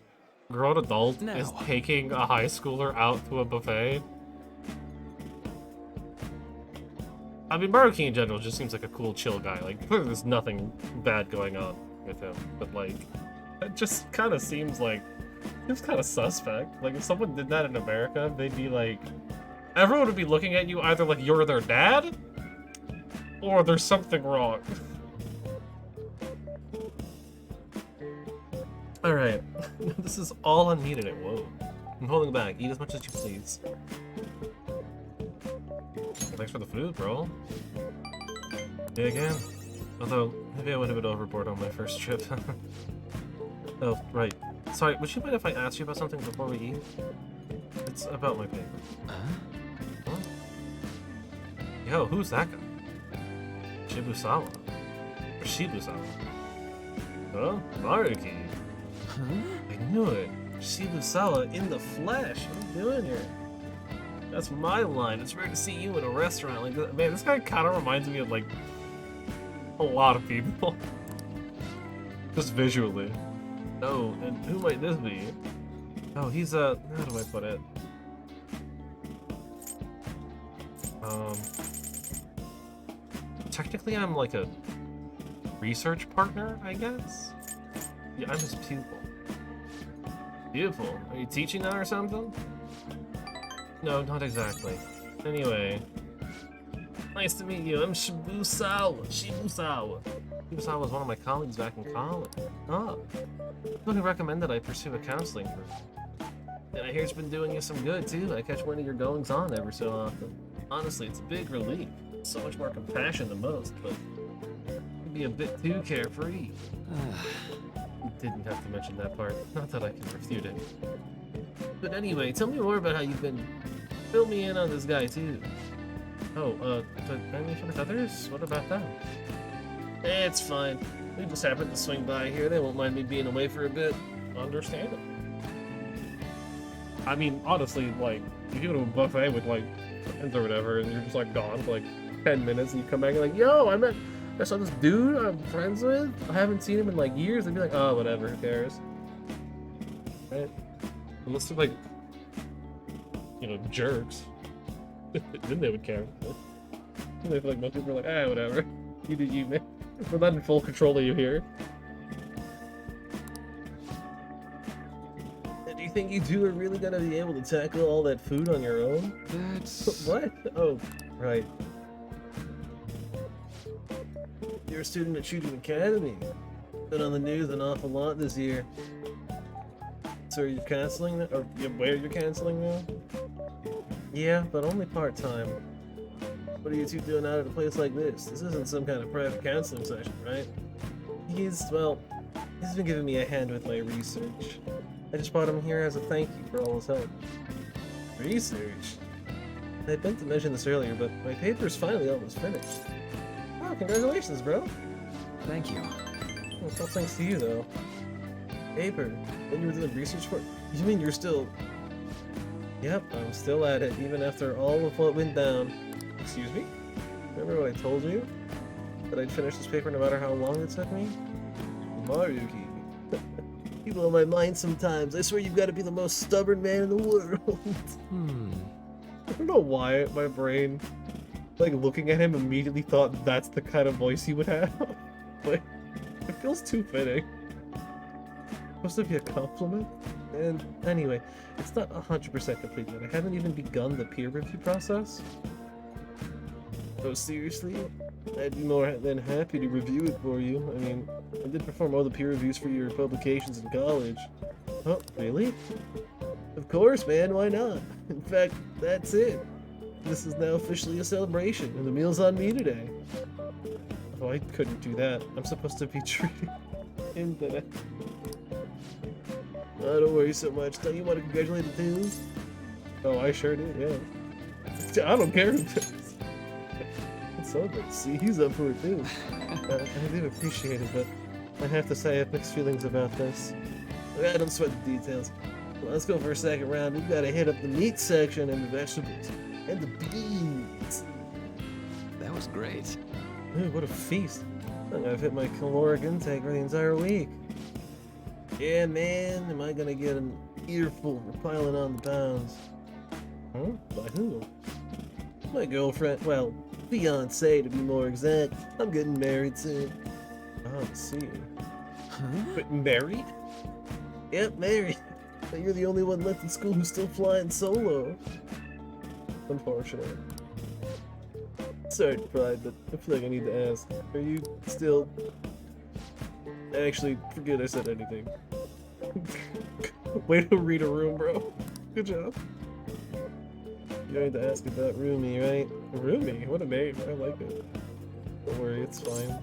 grown adult is taking a high schooler out to a buffet? I mean, Maruki in general just seems like a cool, chill guy. Like, clearly there's nothing bad going on with him. But, like, it just kind of seems like... It's kind of suspect. Like, if someone did that in America, they'd be like... Everyone would be looking at you either like you're their dad, or there's something wrong. Alright. This is all unneeded. Whoa. I'm holding back. Eat as much as you please. Thanks for the food, bro. Yeah, again. Although, maybe I went a bit overboard on my first trip. Oh, right. Sorry, would you mind if I asked you about something before we eat? It's about my paper. Huh? Yo, who's that guy? Shibusawa. Or Shibusawa. Oh, Maruki. Huh? I knew it. Shibusawa in the flesh. What are you doing here? That's my line. It's rare to see you in a restaurant like that. Man, this guy kind of reminds me of, like, a lot of people. Just visually. Oh, and who might this be? Oh, he's how do I put it? Technically I'm like a research partner, I guess? Yeah, I'm his pupil. Beautiful. Are you teaching that or something? No, not exactly. Anyway. Nice to meet you. I'm Shibusawa. Shibusawa was one of my colleagues back in college. Oh. Someone who recommended I pursue a counseling group. And I hear it's been doing you some good, too. I catch one of your goings-on every so often. Honestly, it's a big relief. So much more compassion than most, but... can be a bit too carefree. You didn't have to mention that part. Not that I can refute it. But anyway, tell me more about how you've been. Fill me in on this guy too. Oh, the enemy for the Tues-Thurs? What about them? It's fine. We just happened to swing by here. They won't mind me being away for a bit. Understandable. I mean, honestly, like, you go to a buffet with, like, friends or whatever, and you're just, like, gone for, like, 10 minutes, and you come back and like, yo, I saw this dude I'm friends with. I haven't seen him in, like, years. They'd be like, oh, whatever, who cares? Right? Unless they're, like, you know, jerks. Then they would care. I feel like most people are like, ah, whatever. You do you, man. We're not in full control of you here. Do you think you two are really gonna be able to tackle all that food on your own? That's... What? Oh, right. You're a student at Shooting Academy. Been on the news an awful lot this year. So are you canceling that? Or where you're canceling now? Yeah, but only part-time. What are you two doing out at a place like this? This isn't some kind of private counseling session, right? He's been giving me a hand with my research. I just brought him here as a thank you for all his help. Research? I meant to mention this earlier, but my paper's finally almost finished. Oh, congratulations, bro! Thank you. Well, it's all thanks to you, though. Paper? When you were doing research for it? You mean you're still... Yep, I'm still at it, even after all of what went down. Excuse me? Remember what I told you? That I'd finish this paper no matter how long it took me? Maruki. You blow my mind sometimes. I swear you've got to be the most stubborn man in the world. I don't know why my brain, like, looking at him immediately thought that's the kind of voice he would have. Like, it feels too fitting. Supposed to be a compliment? And anyway, it's not 100% complete yet. I haven't even begun the peer review process. Oh, seriously? I'd be more than happy to review it for you. I mean, I did perform all the peer reviews for your publications in college. Oh, really? Of course, man, why not? In fact, that's it. This is now officially a celebration, and the meal's on me today. Oh, I couldn't do that. I'm supposed to be treating him today. Oh, don't worry so much. Don't you want to congratulate the Tues? Oh, I sure do, yeah. I don't care who does. So good. See, he's up for it too. I do appreciate it, but I have to say I have mixed feelings about this. I don't sweat the details. Well, let's go for a second round. We've got to hit up the meat section and the vegetables. And the beans. That was great. Ooh, what a feast. I've hit my caloric intake for the entire week. Yeah, man, am I gonna get an earful for piling on the pounds? Huh? By who? My girlfriend, well, fiancé to be more exact. I'm getting married soon. Oh, I see. Huh? But married? Yep, married. But you're the only one left in school who's still flying solo. Unfortunately. Sorry to pry, but I feel like I need to ask. Are you still... Actually, forget I said anything. Way to read a room, bro. Good job. You're going to ask about Rumi, right? Rumi? What a name. I like it. Don't worry, it's fine.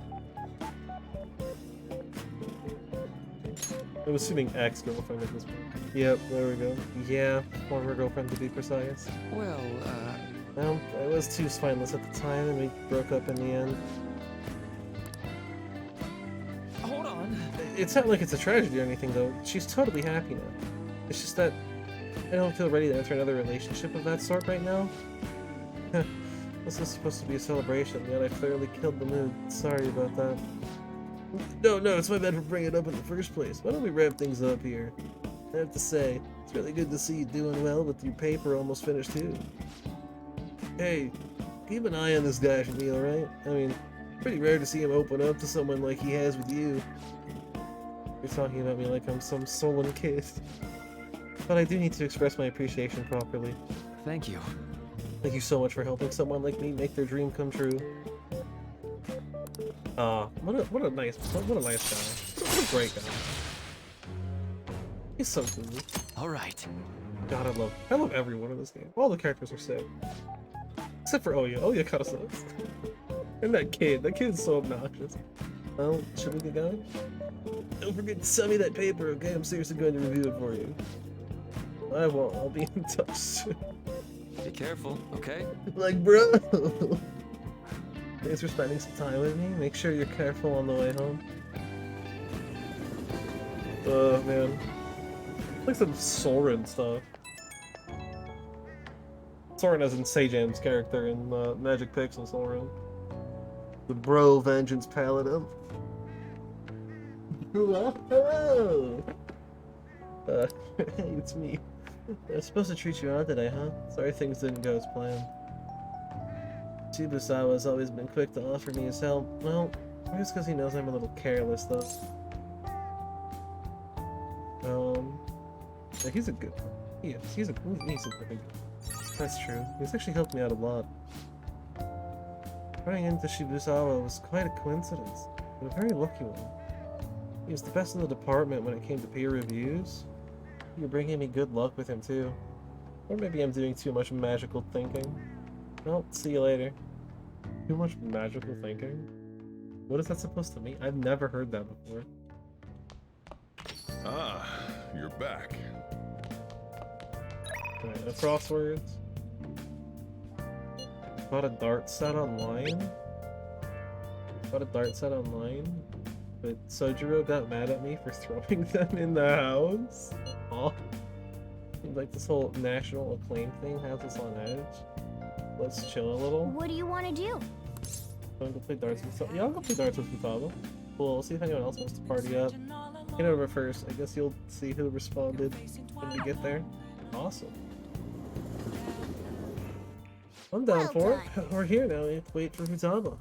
I'm assuming ex-girlfriend at this point. Yep, there we go. Yeah, former girlfriend to be precise. Well, Well, I was too spineless at the time, and we broke up in the end. hold on. It's not like it's a tragedy or anything, though. She's totally happy now. It's just that I don't feel ready to enter another relationship of that sort right now. This is supposed to be a celebration, yet I thoroughly killed the mood. Sorry about that. No, it's my bad for bringing it up in the first place. Why don't we wrap things up here? I have to say, it's really good to see you doing well with your paper almost finished too. Hey, keep an eye on this guy for me, alright? I mean, pretty rare to see him open up to someone like he has with you. You're talking about me like I'm some sullen kid. But I do need to express my appreciation properly. Thank you. Thank you so much for helping someone like me make their dream come true. What a nice guy. What a great guy. He's so cool. All right. God, I love everyone in this game. All the characters are sick. Except for Oya. Oya kinda sucks. And that kid's so obnoxious. Well, should we get going? Don't forget to send me that paper, okay? I'm seriously going to review it for you. I won't. I'll be in touch soon. Be careful, okay? Like, bro! Thanks for spending some time with me. Make sure you're careful on the way home. Oh, man. Like some Soren stuff. Soren as in Sejam's character in Magic Pixel Soren. The bro vengeance paladin. Whoa! Hey, it's me. I was supposed to treat you out today, huh? Sorry things didn't go as planned. Shibusawa's always been quick to offer me his help. Well, maybe it's because he knows I'm a little careless, though. Yeah, he's a good one. He is. He's a very good. That's true. He's actually helped me out a lot. Running into Shibusawa was quite a coincidence, but a very lucky one. He was the best in the department when it came to peer reviews. You're bringing me good luck with him too. Or maybe I'm doing too much magical thinking. Well, see you later. Too much magical thinking? What is that supposed to mean? I've never heard that before. Ah, you're back. Alright, that's crosswords. Bought a dart set online? But Sojiro got mad at me for throwing them in the house? Oh. Like this whole national acclaim thing has us on edge. Let's chill a little. What do you want to do? I'm gonna go play darts with Yeah, I'll go play darts with Futaba. Cool, we'll see if anyone else wants to party up. Get over first. I guess you'll see who responded when we get there. Awesome. I'm down for it. We're here now. We have to wait for Futaba.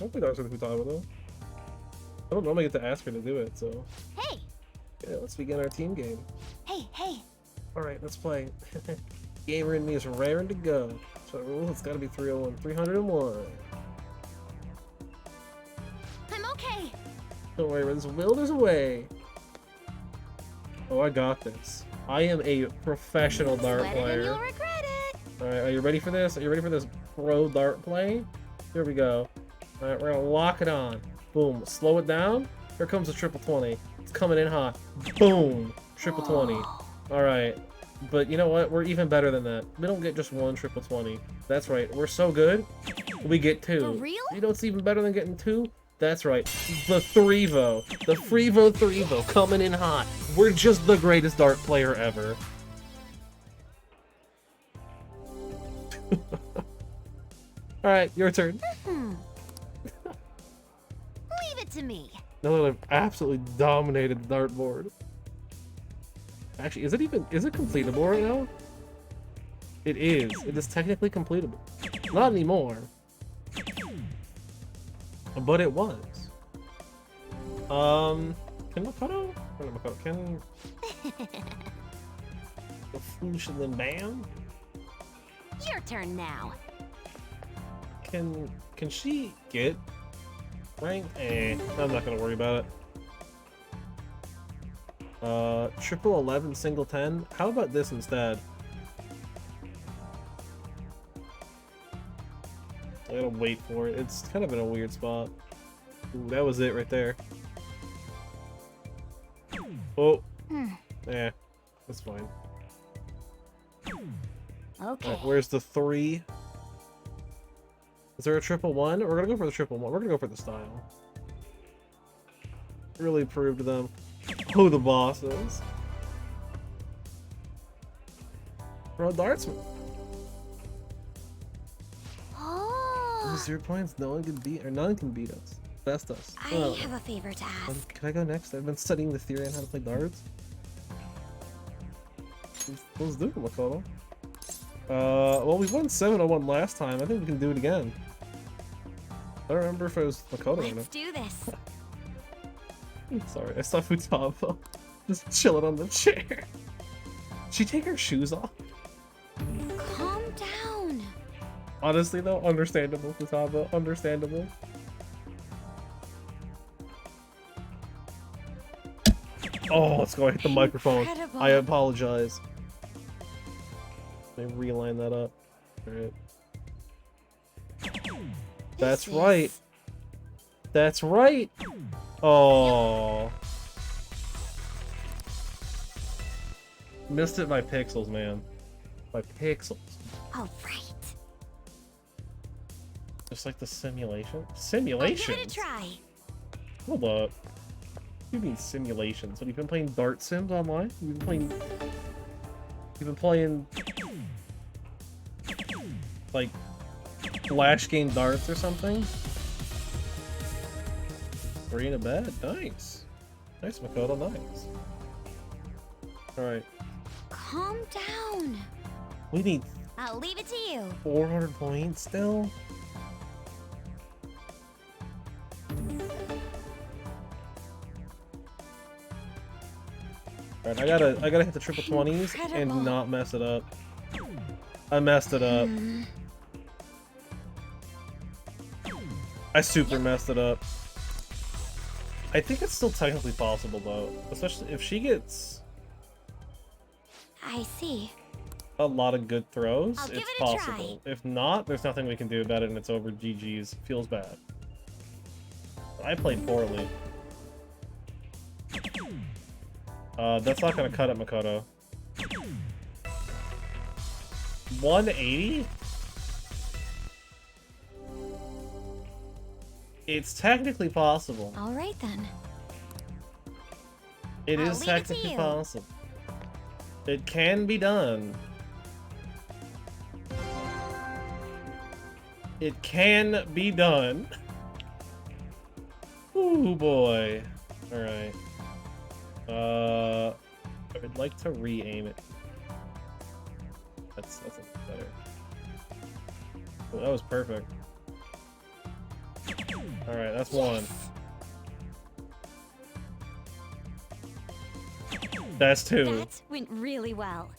I'll play darts with Futaba though. I don't normally get to ask her to do it, so. Hey! Yeah, let's begin our team game. Hey! Alright, let's play. Gamer in me is raring to go. So it's gotta be 301. 301. I'm okay! Don't worry, where there's a will, there's a way. Oh, I got this. I am a professional dart Sweat it and player. you'll regret it! Alright, are you ready for this? Are you ready for this pro dart play? Here we go. Alright, we're gonna lock it on. Boom. Slow it down. Here comes the triple 20. It's coming in hot. Boom. Triple 20. Alright. But you know what? We're even better than that. We don't get just one triple 20. That's right. We're so good. We get two. For real? You know what's even better than getting two? That's right. The Threevo. The Freevo Threevo coming in hot. We're just the greatest dart player ever. Alright, your turn. Leave it to me. Now that I've absolutely dominated the dartboard. Actually, is it completable right now? It is. It is technically completable. Not anymore. But it was. Can Makoto? Or not Makoto, can... The Foosh and then Bam? Your turn now. Can she get rank? I'm not gonna worry about it. Triple 11, single 10. How about this instead? I gotta wait for it. It's kind of in a weird spot. Ooh, that was it right there. Oh. Yeah, that's fine. Okay. Right, where's the 3? Is there a triple 1? We're gonna go for the triple 1. We're gonna go for the style. Really prove to them who the boss is. Pro dartsman. Oh. 0 points. No one can beat, or none can beat us. Best us. I Well, have a favor to ask. can I go next? I've been studying the theory on how to play darts. Let's do it, Makoto. Well, we won 701 last time. I think we can do it again. I don't remember if it was Makoto or Let's not. do this. Sorry, I saw Futaba just chilling on the chair. She take her shoes off? Calm down. Honestly though, understandable, Futaba, understandable. Oh, it's going to hit the microphone. Incredible. I apologize. Let me realign that up. Alright. That's right. That's right. Oh. Missed it by pixels, man. By pixels. All right. Just like the simulation. I'll Simulations? give it a try. Hold up. You mean simulations? What, you've been playing Dart Sims online? You've been playing like Flash game darts or something? Three in a bed. Nice. Nice, Makoto, nice. Alright. Calm down. We need I'll leave it to you. 400 points still? Alright, I gotta hit the triple 20s Incredible. and not mess it up. I messed it up. I super messed it up. I think it's still technically possible though. Especially if she gets I see. a lot of good throws, I'll give it's it a try. possible. If not, there's nothing we can do about it and it's over. GG's. Feels bad. I played poorly. That's not gonna cut it, Makoto. 180? It's technically possible. All right then. It I'll is leave it to technically you. possible. It can be done. It can be done. Ooh boy. Alright. I would like to re-aim it. That's a bit better. Oh, that was perfect. Alright, that's one. That's two. That went really well.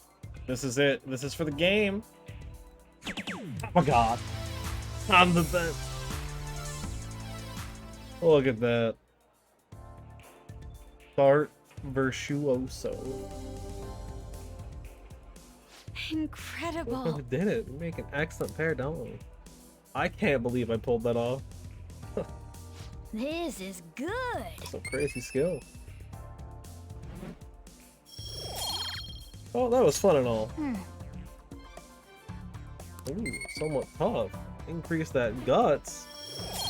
This is it. This is for the game. Oh my god. I'm the best. Look at that. Dart Virtuoso. Incredible. We did it. We make an excellent pair, don't we? I can't believe I pulled that off. This is good. Some crazy skill. Oh, that was fun and all. Ooh, somewhat tough. Increase that guts.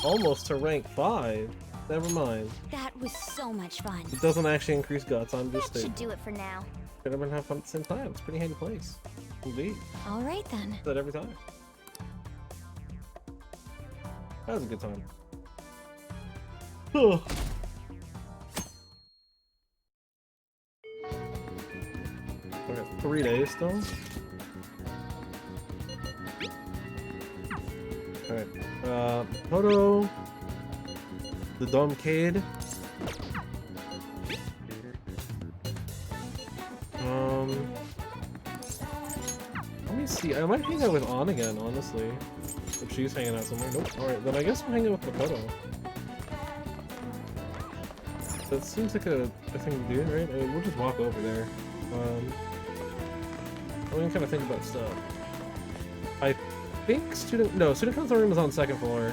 Almost to rank 5. Never mind. That was so much fun. It doesn't actually increase guts, I'm just That saying. should do it for now. Could everyone have fun at the same time? It's a pretty handy place. Indeed. All right then. That every time. That was a good time. Ugh. We got 3 days still. Alright. Toto. The Domcade. Let me see. I might hang out with On again, honestly. If she's hanging out somewhere. Nope. Alright, then I guess I'm hanging with Makoto. That seems like a thing to do, right? I mean, we'll just walk over there. We can kind of think about stuff. I think student council room is on 2nd floor.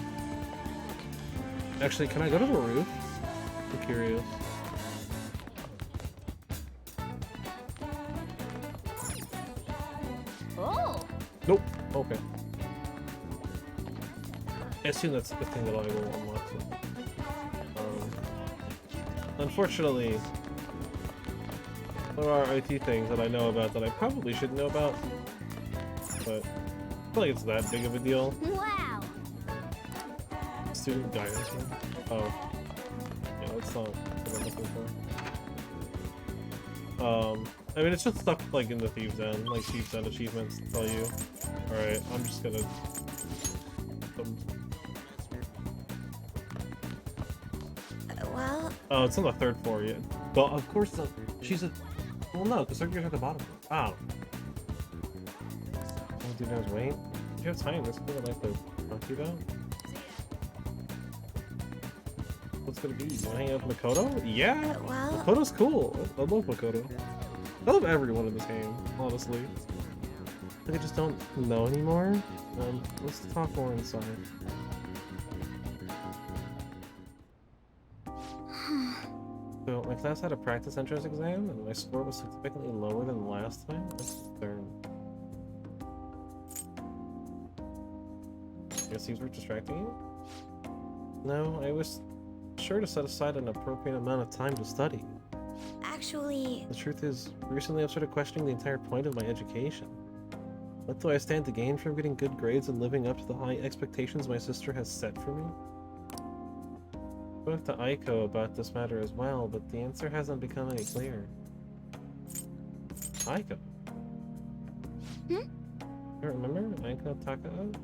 Actually, can I go to the roof? I'm curious. Oh. Nope. Okay. I assume that's the thing that I will unlock. Unfortunately, there are IT things that I know about that I probably shouldn't know about. But I feel like it's that big of a deal. Wow. Student guidance room? Oh. Yeah, that's not what I'm looking for. I mean, it's just stuff like in the Thieves' End, like Thieves' End achievements tell you. Alright, I'm just gonna... Well, Oh, it's on the 3rd floor, yeah. But of course, she's a... Well, no, the circular's at the bottom. Oh. All I do now is wait. Do you have time? There's something I'd like to talk to you about. What's gonna be? You wanna hang out with Makoto? Yeah! well, Makoto's cool. I love Makoto. I love everyone in this game, honestly. I just don't know anymore. Let's talk more inside. class had a practice entrance exam, and my score was significantly lower than the last time. That's a concern. Guess these were distracting you? No, I was sure to set aside an appropriate amount of time to study. Actually, The truth is, recently I've started questioning the entire point of my education. What do I stand to gain from getting good grades and living up to the high expectations my sister has set for me? I spoke to Aiko about this matter as well, but the answer hasn't become any clearer. Aiko? Hmm? You remember Aiko Takao?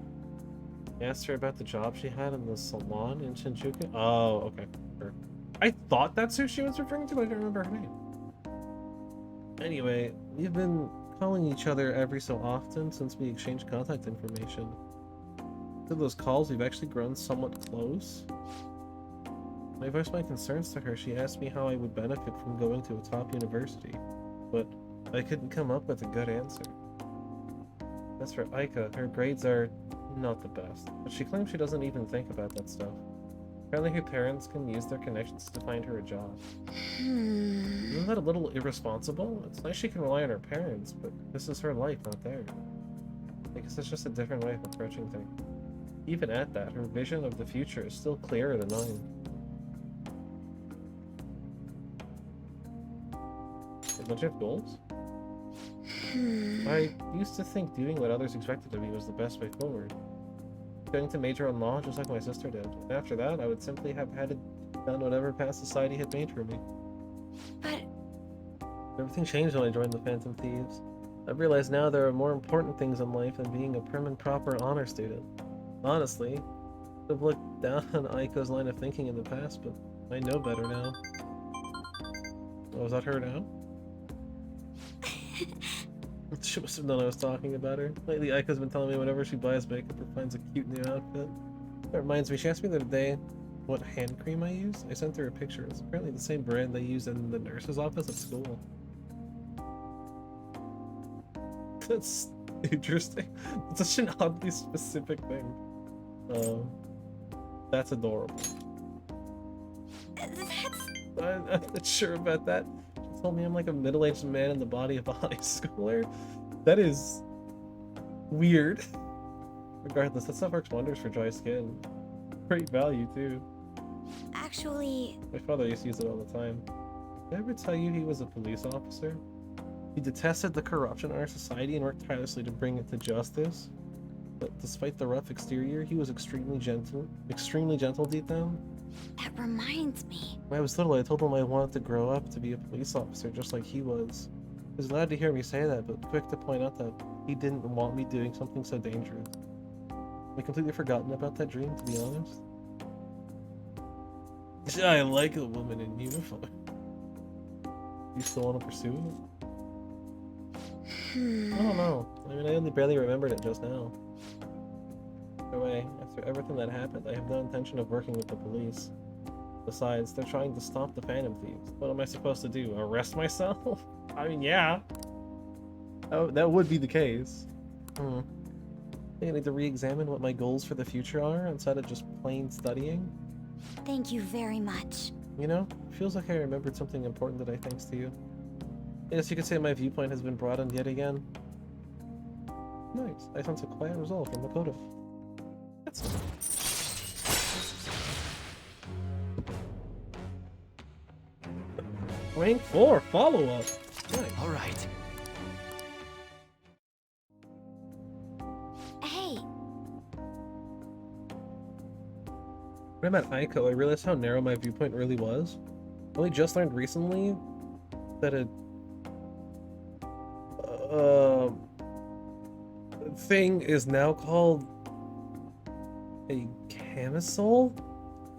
I asked her about the job she had in the salon in Shinjuku. Oh, okay. Sure. I thought that's who she was referring to, but I don't remember her name. Anyway, we've been calling each other every so often since we exchanged contact information. Through those calls, we've actually grown somewhat close. When I voiced my concerns to her, she asked me how I would benefit from going to a top university, but I couldn't come up with a good answer. As for Aika, her grades are not the best, but she claims she doesn't even think about that stuff. Apparently her parents can use their connections to find her a job. Isn't that a little irresponsible? It's nice she can rely on her parents, but this is her life, not theirs. I guess it's just a different way of approaching things. Even at that, her vision of the future is still clearer than mine. Don't you have goals? I used to think doing what others expected of me was the best way forward. Going to major in law just like my sister did. And after that, I would simply have had done whatever path society had made for me. but Everything changed when I joined the Phantom Thieves. I've realized now there are more important things in life than being a prim and proper honor student. Honestly, I've looked down on Aiko's line of thinking in the past, but I know better now. Oh, was that her now? She must have known I was talking about her. Lately, Aiko's been telling me whenever she buys makeup or finds a cute new outfit. That reminds me, she asked me the other day what hand cream I use. I sent her a picture. It's apparently the same brand they use in the nurse's office at school. That's interesting. It's such an oddly specific thing. That's adorable. I'm not sure about that. She told me I'm like a middle-aged man in the body of a high schooler. That is weird. Regardless, that stuff works wonders for dry skin. Great value too. actually, My father used to use it all the time. Did I ever tell you he was a police officer? He detested the corruption in our society and worked tirelessly to bring it to justice. But despite the rough exterior, he was extremely gentle deep down. that reminds me. When I was little, I told him I wanted to grow up to be a police officer just like he was. He was glad to hear me say that, but quick to point out that he didn't want me doing something so dangerous. I completely forgotten about that dream, to be honest. I like a woman in uniform. You still want to pursue it? I don't know. I mean, I only barely remembered it just now. By the way, after everything that happened, I have no intention of working with the police. Besides, they're trying to stop the Phantom Thieves. What am I supposed to do? Arrest myself? I mean, yeah. Oh, that would be the case. I think I need to re-examine what my goals for the future are instead of just plain studying. Thank you very much. You know, it feels like I remembered something important today thanks to you. I guess you could say my viewpoint has been broadened yet again. Nice. I sense a quiet resolve from Makoto. That's Rank 4 follow-up. Nice. All right. Hey, When I met Aiko, I realized how narrow my viewpoint really was. I only just learned recently that a thing is now called a camisole,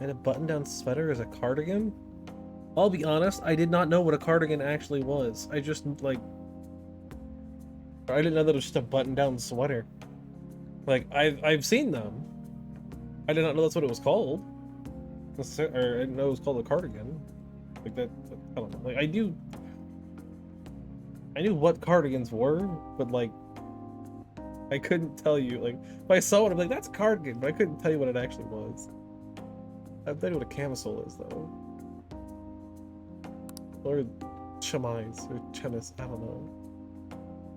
and a button-down sweater is a cardigan. I'll be honest, I did not know what a cardigan actually was. I just, like... I didn't know that it was just a button-down sweater. Like, I've seen them. I did not know that's what it was called. Or I didn't know it was called a cardigan. Like that, I don't know. Like I knew what cardigans were, but like I couldn't tell you. Like if I saw it, I'm like, that's a cardigan, but I couldn't tell you what it actually was. I'll tell you what a camisole is, though. Or chemise, or chemis, I don't know.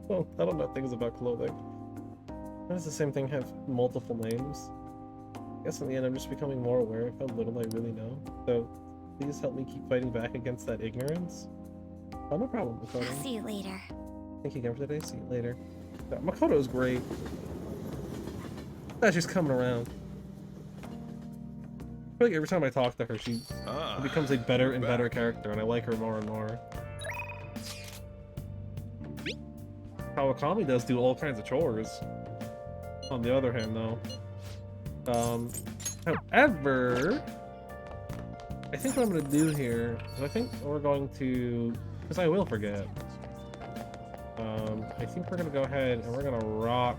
Well, I don't know things about clothing. Why does the same thing have multiple names? I guess in the end I'm just becoming more aware of how little I really know. So, please help me keep fighting back against that ignorance. Oh, no problem, Makoto. I'll see you later. Thank you again for today. See you later. Yeah, Makoto is great. That's just coming around. I feel like every time I talk to her, she becomes a better and better character, and I like her more and more. Kawakami does do all kinds of chores. On the other hand, though. However, I think what I'm going to do here is I think we're going to, because I will forget. I think we're going to go ahead and we're going to rock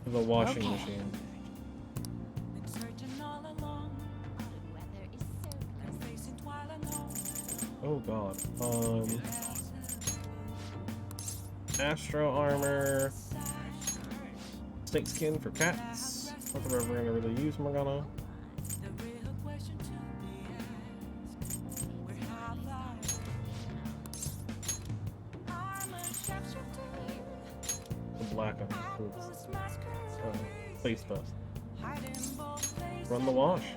the washing machine. Oh god. Astro armor. Snake skin for cats. Not that we're ever gonna really use Morgana. The black one. Face dust. Run the wash.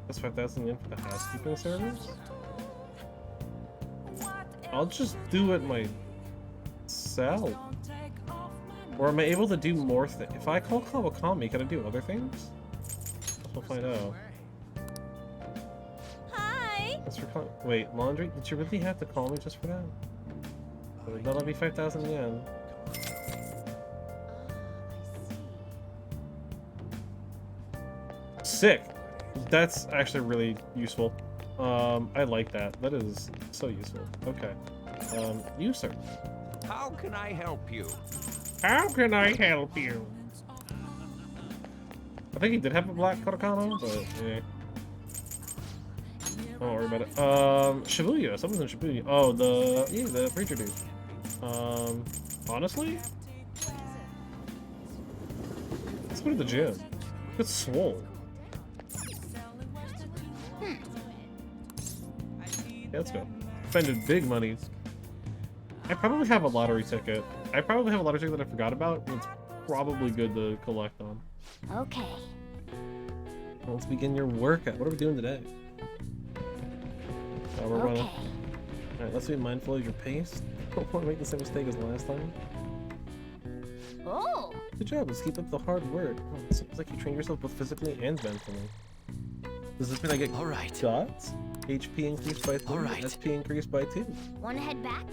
That's 5,000 yen for the housekeeping service? I'll just do it myself. Or am I able to do more things? If I call Kawakami, can I do other things? We'll find out. Hi! That's for wait, laundry? Did you really have to call me just for that? That'll be 5,000 yen. Sick! That's actually really useful. I like that. That is so useful. Okay. You, sir. How can I help you? How can I help you? I think he did have a black katakana, but yeah. Don't worry about it. Shibuya. Someone's in Shibuya. Oh, the preacher dude. Honestly? Let's go to the gym. It's swole. Yeah, let's go. Spending big money. I probably have a lottery ticket. I probably have a lottery ticket that I forgot about, and it's probably good to collect on. Okay. Well, let's begin your workout. What are we doing today? We're running. Alright, let's be mindful of your pace. Don't want to make the same mistake as last time. Oh! Good job, let's keep up the hard work. Oh, it seems like you train yourself both physically and mentally. Does this mean I get dots? HP increased by 3, SP increased by 2. Wanna head back?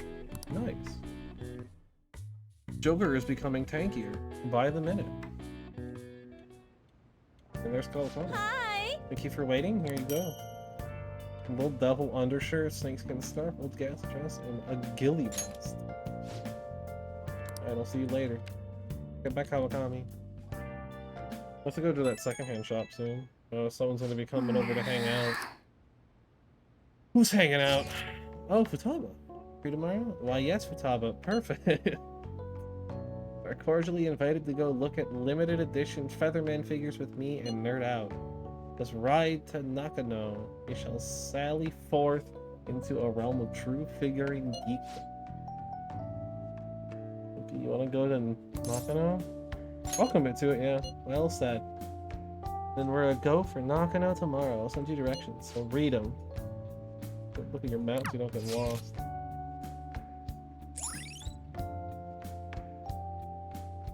Nice. Joker is becoming tankier by the minute. And there's Kawakami. Hi! Thank you for waiting. Here you go. A little devil undershirt, snakeskin scarf, old gas dress, and a ghillie vest. Alright, I'll see you later. Get back, Kawakami. I have to go to that secondhand shop soon. Oh, someone's gonna be coming over to hang out. Who's hanging out? Oh, Futaba. Free tomorrow? Why, yes, Futaba. Perfect. Are cordially invited to go look at limited edition Featherman figures with me and nerd out. Let's ride to Nakano. We shall sally forth into a realm of true figurine geekdom. Do you want to go to Nakano? I'll commit to it, yeah. Well said. Then we're a go for Nakano tomorrow. I'll send you directions, so read them. Look at your map so you don't get lost.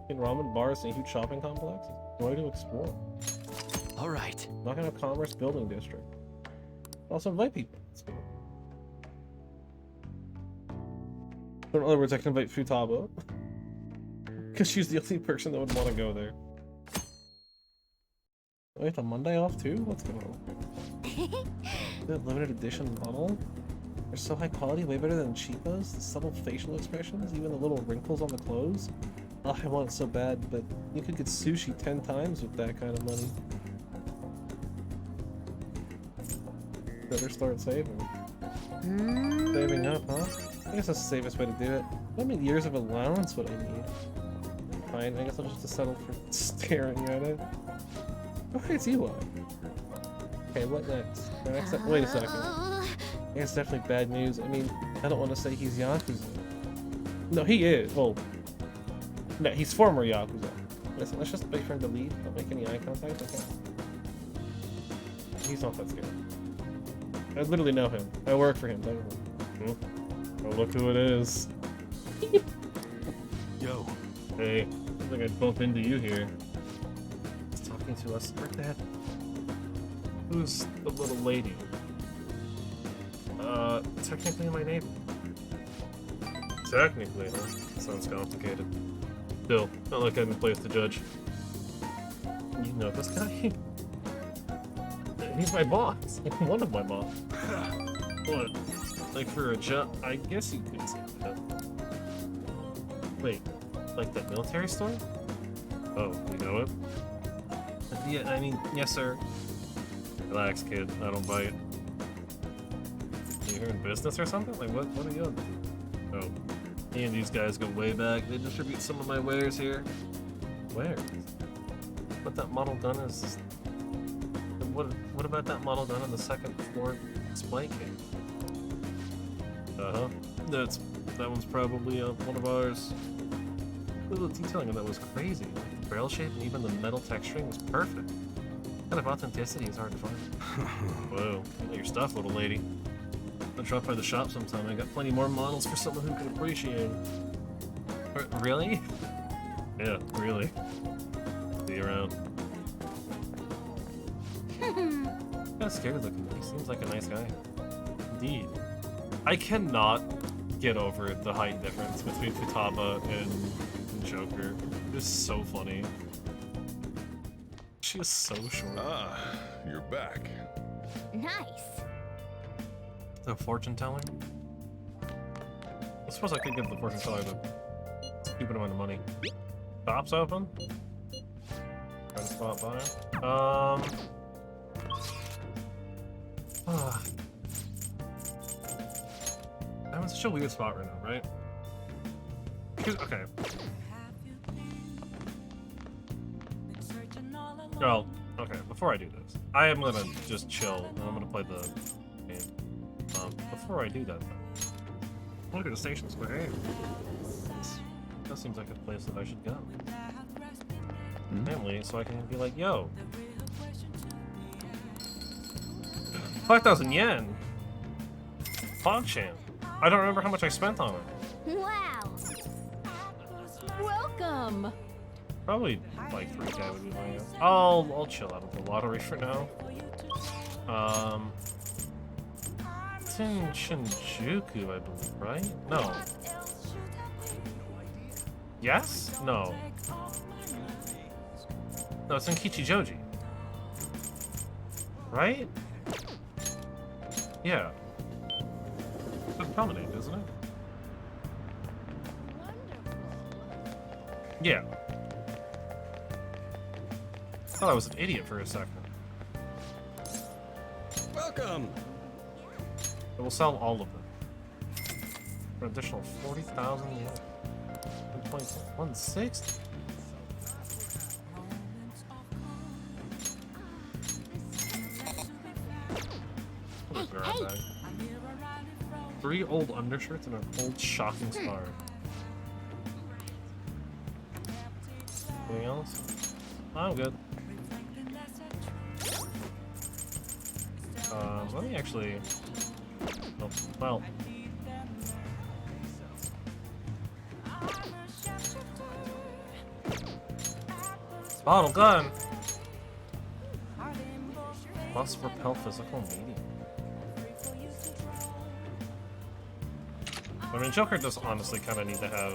In ramen bars and a huge shopping complex. Joy to explore. Alright. Nakano Commerce Building District. Also invite people. So in other words, I can invite Futaba. Because she's the only person that would want to go there. Wait, a Monday off too? Let's go. The limited edition model? They're so high quality, way better than cheapos. The subtle facial expressions, even the little wrinkles on the clothes. Oh, I want it so bad, but you could get sushi 10 times with that kind of money. Better start saving. Saving up, huh? I guess that's the safest way to do it. How many years of allowance would I need? Fine, I guess I'll just settle for staring at it. Okay, it's Eli. Okay, what next? Wait a second. It's definitely bad news. I mean, I don't want to say he's Yakuza. No, he is. Well, no, he's former Yakuza. Let's just wait for him to leave. Don't make any eye contact. Okay. He's not that scared. I literally know him. I work for him. Oh, look who it is. Yo. Hey, I think I'd bump into you here. He's talking to us. Where's that? Who's the little lady? Technically my neighbor. Technically, huh? Sounds complicated. Still, not like I'm in place to judge. You know this guy? He's my boss. One of my boss. What? Like for a job? I guess you could say that. Wait, like that military store? Oh, you know it? Yeah, I mean, yes, sir. Relax, kid. I don't bite. You here in business or something? Like, what are you up to? Oh, me and these guys go way back. They distribute some of my wares here. Wares? But that model gun is... What about that model gun on the second floor display case? Uh-huh. That one's probably one of ours. The detailing of that was crazy. Like, the barrel shape and even the metal texturing was perfect. Kind of authenticity is hard to find. Whoa, you know your stuff, little lady. I'll drop by the shop sometime. I got plenty more models for someone who can appreciate it. Really? Yeah, really. See you around. Kind of scary looking. He seems like a nice guy. Indeed. I cannot get over the height difference between Futaba and Joker. It's so funny. She is so short. Ah, you're back. Nice. The fortune teller? I suppose I could give the fortune teller the stupid amount of money. Shop's open? Trying to spot by. I'm in such a weird spot right now, right? Okay. Well, okay, before I do this, I am gonna just chill, and I'm gonna play the game. Before I do that, though, look at the station square. That seems like a place that I should go. Family, so I can be like, yo. 5,000 yen! PogChamp. I don't remember how much I spent on it. Wow. Welcome. Probably like 3K would be my guess. I'll chill out of the lottery for now. It's in Shinjuku, I believe, right? No. Yes? No. No, it's in Kichijoji. Right? Yeah. It's promenade, isn't it? Yeah. I thought I was an idiot for a second. Welcome. I will sell all of them. For an additional 40,000 yen. 160. Hey. 3 old undershirts and an old shocking scarf. Anything else? I'm good. Let me actually... Oh, well... Bottle gun! Must repel physical medium. I mean, Joker does honestly kind of need to have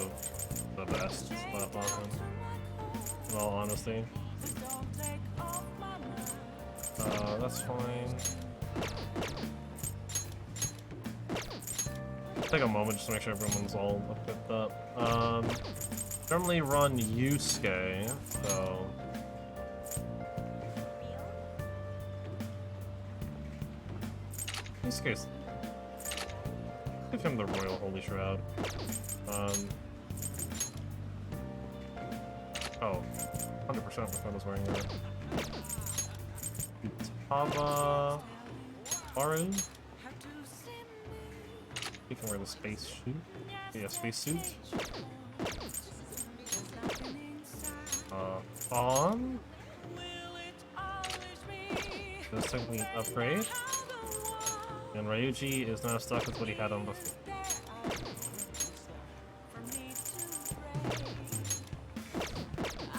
the best slap on him. In all honesty. That's fine. Take a moment just to make sure everyone's all equipped up. Normally run Yusuke, so... Yusuke's... Give him the Royal Holy Shroud. Oh, 100% the phone was wearing that. Futaba Maru. You can wear the space suit. Yeah, space suit. On. This technically an upgrade. And Ryuji is now stuck with what he had on before.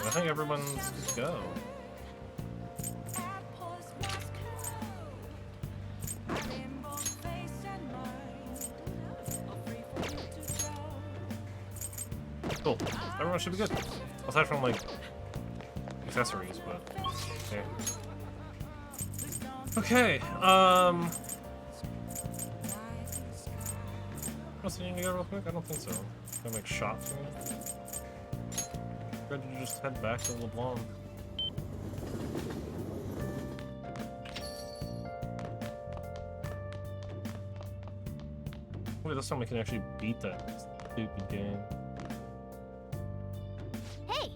I think everyone's good to go. Cool. Everyone should be good. Aside from, like, accessories, but... Okay. Okay, What's the to go real quick? I don't think so. Can I make shots from it? Ready to just head back to LeBlanc. Wait, this time we can actually beat that stupid game. Hey!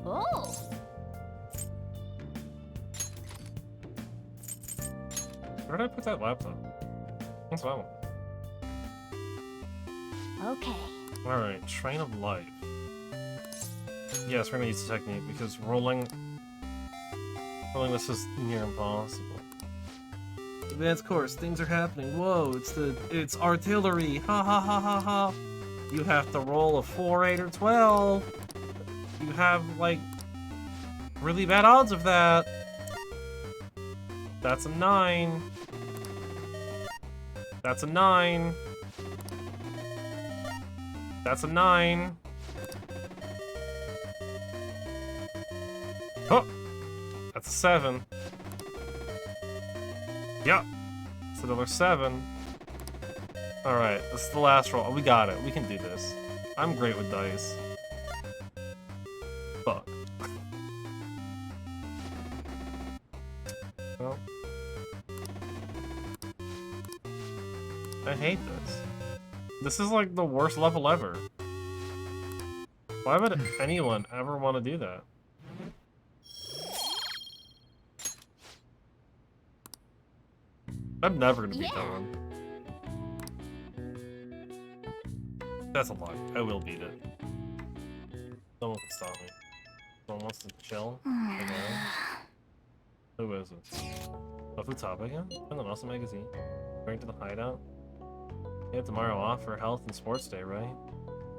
Oh! Where did I put that laptop? What's that one? Okay. Alright, Train of Life. Yes, we're gonna use the technique because rolling this is near impossible. Advanced course, things are happening. Whoa, it's artillery. Ha ha ha ha ha. You have to roll a 4, 8, or 12. You have like really bad odds of that. That's a 9. That's a 9. That's a 9. Oh! That's a 7. Yep. It's another 7. Alright, this is the last roll. We got it. We can do this. I'm great with dice. Fuck. Well. I hate this. This is like the worst level ever. Why would anyone ever want to do that? I'm never gonna beat that one. That's a lie. I will beat it. No one can stop me. Someone wants to chill. Who is it? Oh, Futaba again? From the Muscle Magazine. Going to the hideout. You have tomorrow off for health and sports day, right?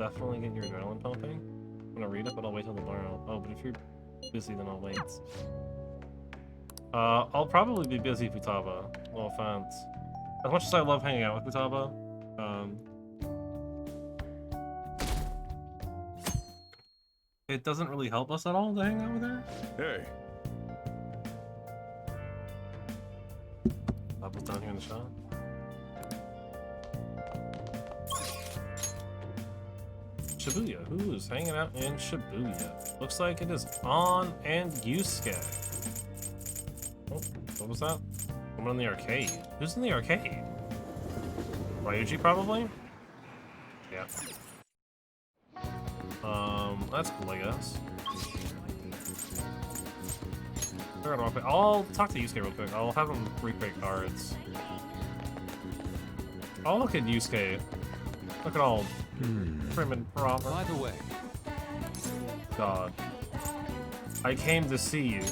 Definitely get your adrenaline pumping. I'm gonna read it, but I'll wait till tomorrow. Oh, but if you're busy, then I'll wait. I'll probably be busy, Futaba. No offense. As much as I love hanging out with Futaba, it doesn't really help us at all to hang out with her. Hey. Futaba's down here in the shop. Shibuya. Who's hanging out in Shibuya? Looks like it is On and Yusuke. Oh, what was that? Someone in the arcade. Who's in the arcade? Ryuji, probably? Yeah. That's cool, I guess. I'll talk to Yusuke real quick. I'll have him recreate cards. I'll look at Yusuke. Look at all prim and proper. By the way, God. I came to see you.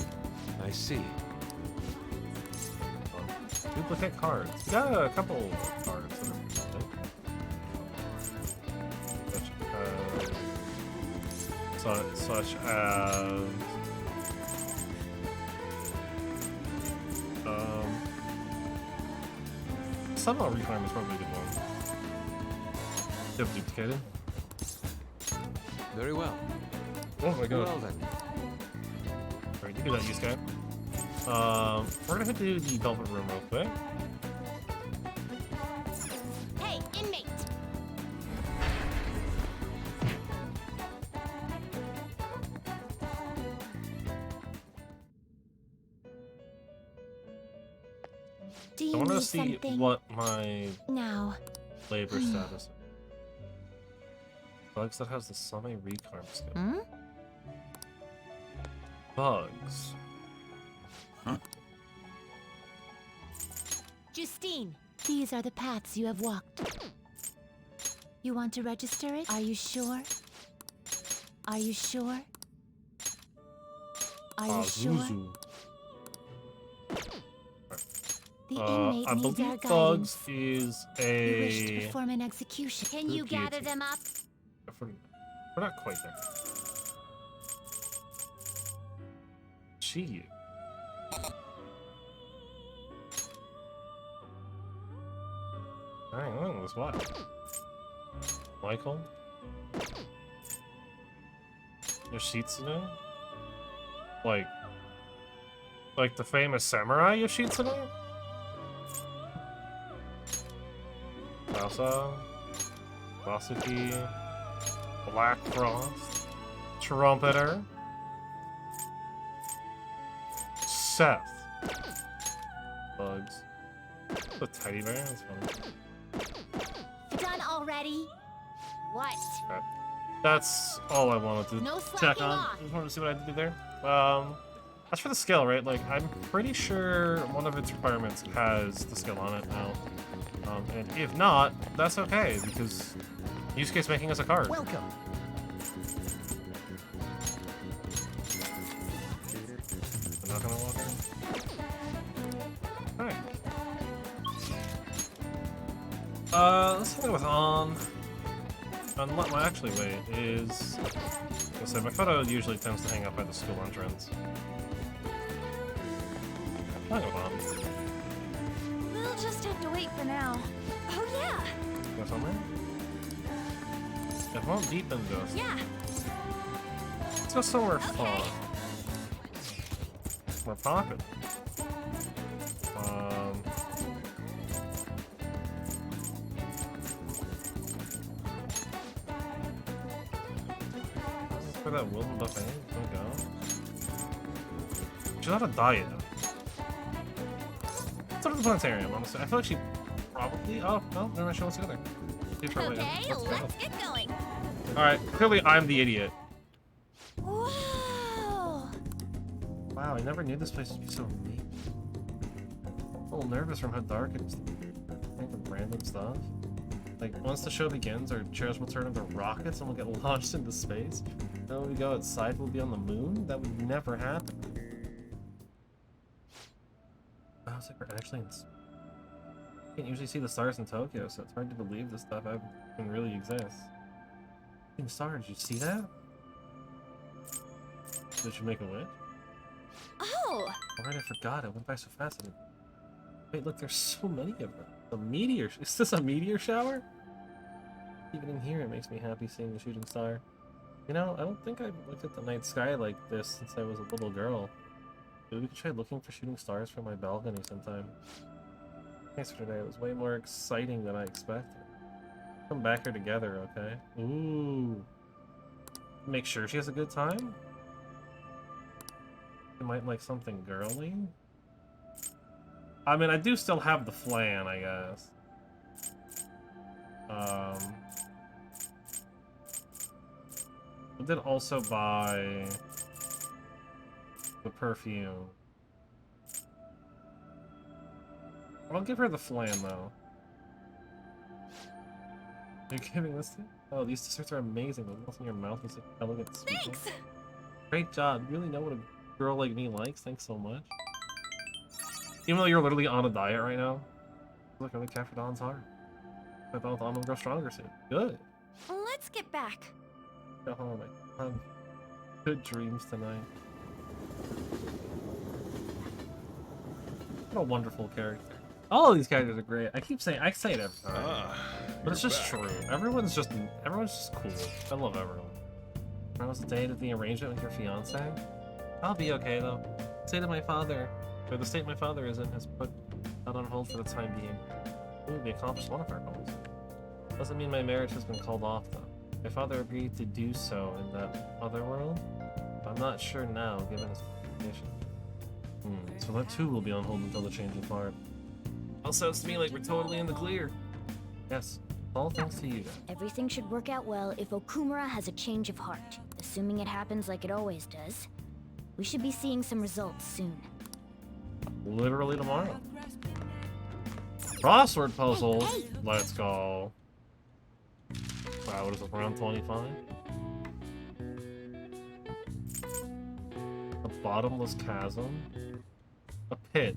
I see. Duplicate cards. You got a couple of cards. Such as Sunlight Reclaim is probably a good one. You have duplicated? Very well. Oh my god. Well then. Alright, you do that, Yusuke. We're gonna hit to the Velvet Room real quick. Hey, inmate! Do I you want to need see something what my now? labor status is. Bugs that has the Same Recarm skill. Hmm? Bugs. Justine, these are the paths you have walked. You want to register it? Are you sure? Are you sure? Are you sure? Zuzu. The inmate I needs our believe guidance. Bugs is You wish to a... perform an execution. Can you Spooky gather them up? We're not quite there. You. Hang on, this what? Michael? Yoshitsune? Like the famous samurai Yoshitsune? Sasa? Vasuki? Black Frost? Trumpeter? Seth. Bugs. The teddy bear? That's funny. Done already? What? Okay. That's all I wanted to No check slacking on. off. I just wanted to see what I had to do there. As for the skill, right? Like, I'm pretty sure one of its requirements has the skill on it now. And if not, that's okay, because Yusuke's making us a card. Welcome. I'm not gonna walk in. Alright. Let's go with on. Actually, wait, is... I said, my photo usually tends to hang up by the school entrance. I'll go with on. We'll just have to wait for now. Oh yeah! Go somewhere? It won't deepen just. Yeah! Let's go somewhere far. More pocket. For that Wilton buffet, don't go. She's not a diet. Sort of the planetarium, honestly. I feel like she probably. Oh, no, never mind. She wants to go there. Okay, let's get going. Alright, clearly I'm the idiot. Whoa! Wow, I never knew this place would be so neat. A little nervous from how dark it is. Think of random stuff. Like, once the show begins, our chairs will turn into rockets and we'll get launched into space. Then when we go outside, we'll be on the moon? That would never happen. Wow, it's like we're actually in space. You can't usually see the stars in Tokyo, so it's hard to believe this stuff can really exist. Stars, did you see that? Did you make a wish? Oh! Alright, I forgot. It went by so fast. Wait, look, there's so many of them. A meteor. Is this a meteor shower? Even in here, it makes me happy seeing the shooting star. You know, I don't think I've looked at the night sky like this since I was a little girl. Maybe we could try looking for shooting stars from my balcony sometime. Thanks for today. It was way more exciting than I expected. Come back here together, okay? Ooh. Make sure she has a good time? You might like something girly? I mean, I do still have the flan, I guess. I did also buy the perfume. I'll give her the flan, though. You're giving this to? Oh, these desserts are amazing. The melt in your mouth is like elegant sweetness. Thanks! Great job. You really know what a girl like me likes. Thanks so much. Even though you're literally on a diet right now. Look, I really care for Don's heart. I thought Don will grow stronger soon. Good. Let's get back. Go home. I have good dreams tonight. What a wonderful character. All of these characters are great. I say it every time. But it's just true. Everyone's just cool. I love everyone. When was the date of the arrangement with your fiance? I'll be okay though. Say to my father, or the state my father is in has put that on hold for the time being. Ooh, we accomplished one of our goals. Doesn't mean my marriage has been called off though. My father agreed to do so in that other world. I'm not sure now, given his condition. So that too will be on hold until the change of heart. All sounds to me like we're totally in the clear. Yes, all thanks to you. Everything should work out well if Okumura has a change of heart, assuming it happens like it always does. We should be seeing some results soon. Literally tomorrow. Crossword puzzle. Hey, hey. Let's go. Wow, what is it, around 25? A bottomless chasm. A pit.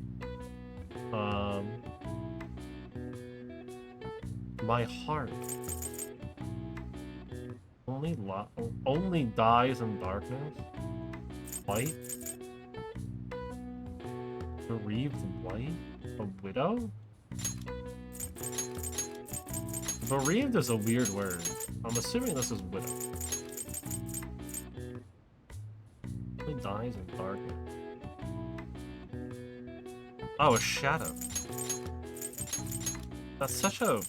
My heart. Only dies in darkness. White. Bereaved white? A widow? Bereaved is a weird word. I'm assuming this is widow. Only dies in darkness. Oh, a shadow. That's such a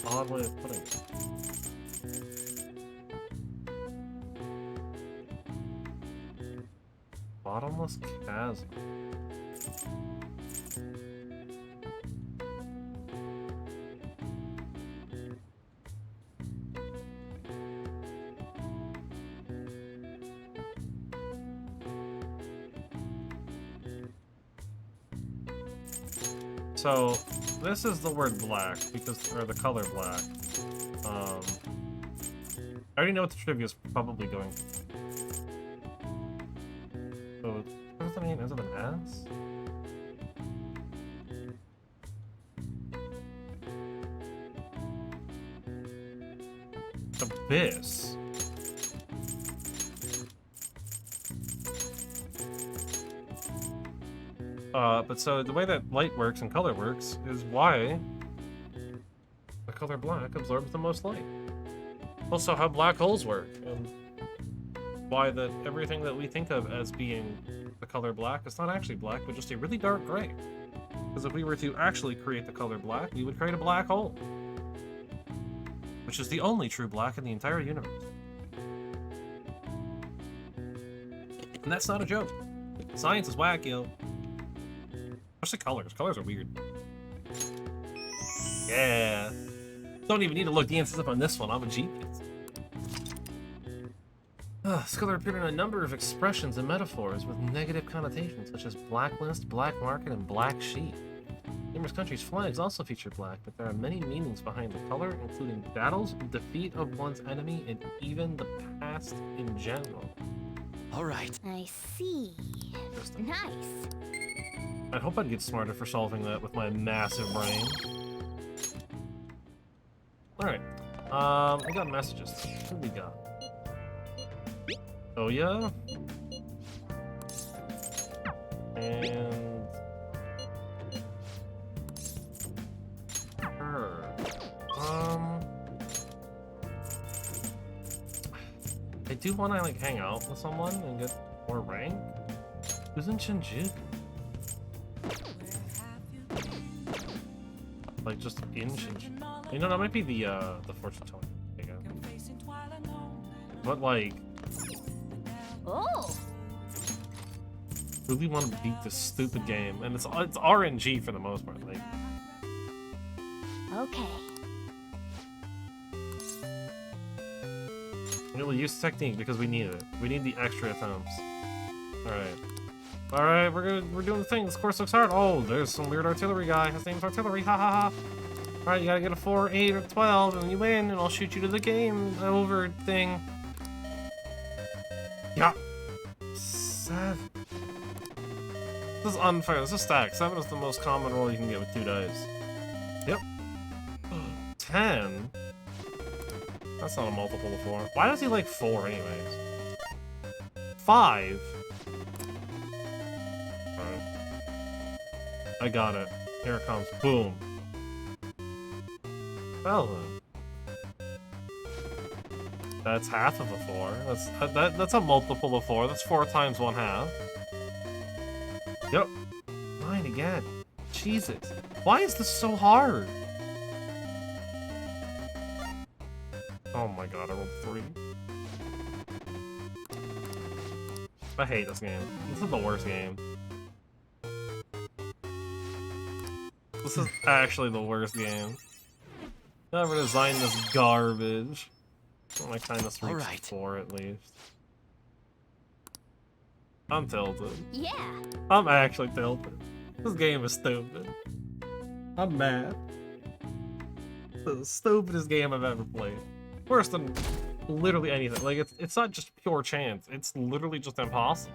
odd way of putting it. Bottomless chasm. So, this is the word black, because, or the color black. I already know what the trivia is probably going to. So, what does that mean? Is it an S? Abyss. But so the way that light works and color works is why the color black absorbs the most light. Also, how black holes work, and why that everything that we think of as being the color black is not actually black, but just a really dark gray. Because if we were to actually create the color black, we would create a black hole, which is the only true black in the entire universe. And that's not a joke. Science is whack, yo. Especially colors. Colors are weird. Yeah. Don't even need to look the answers up on this one. I'm a genius. This color appeared in a number of expressions and metaphors with negative connotations, such as blacklist, black market, and black sheep. Numerous countries' flags also feature black, but there are many meanings behind the color, including battles, defeat of one's enemy, and even the past in general. All right. I see. Nice. I hope I'd get smarter for solving that with my massive brain. Alright. We got messages. What do we got? Oh yeah? And... her. I do want to, like, hang out with someone and get more rank. Who's in Shinjuku? Like, just in Shinjuku. You know, that might be the fortune telling. But, like... Oh! really want to beat this stupid game, and it's RNG for the most part. Like, okay. we'll use technique because we need it. We need the extra attempts. All right, we're doing the thing. This course looks hard. Oh, there's some weird artillery guy. His name's Artillery. Ha ha ha. All right, you gotta get a 4, 8, or 12, and you win, and I'll shoot you to the game over thing. Yeah. 7. This is unfair. This is stacked. 7 is the most common roll you can get with 2 dice. Yep. 10. That's not a multiple of 4. Why does he like 4 anyways? 5. Alright. I got it. Here it comes. Boom. Well then. That's half of a 4. That's a multiple of 4. That's 4 times 1/2. Yep. 9 again. Jesus. Why is this so hard? Oh my god, I rolled 3. I hate this game. This is the worst game. This is actually the worst game. Never designed this garbage. Well, my kindness reached 4 at least. I'm tilted. Yeah. I'm actually tilted. This game is stupid. I'm mad. The stupidest game I've ever played. Worse than literally anything. Like, it's not just pure chance. It's literally just impossible.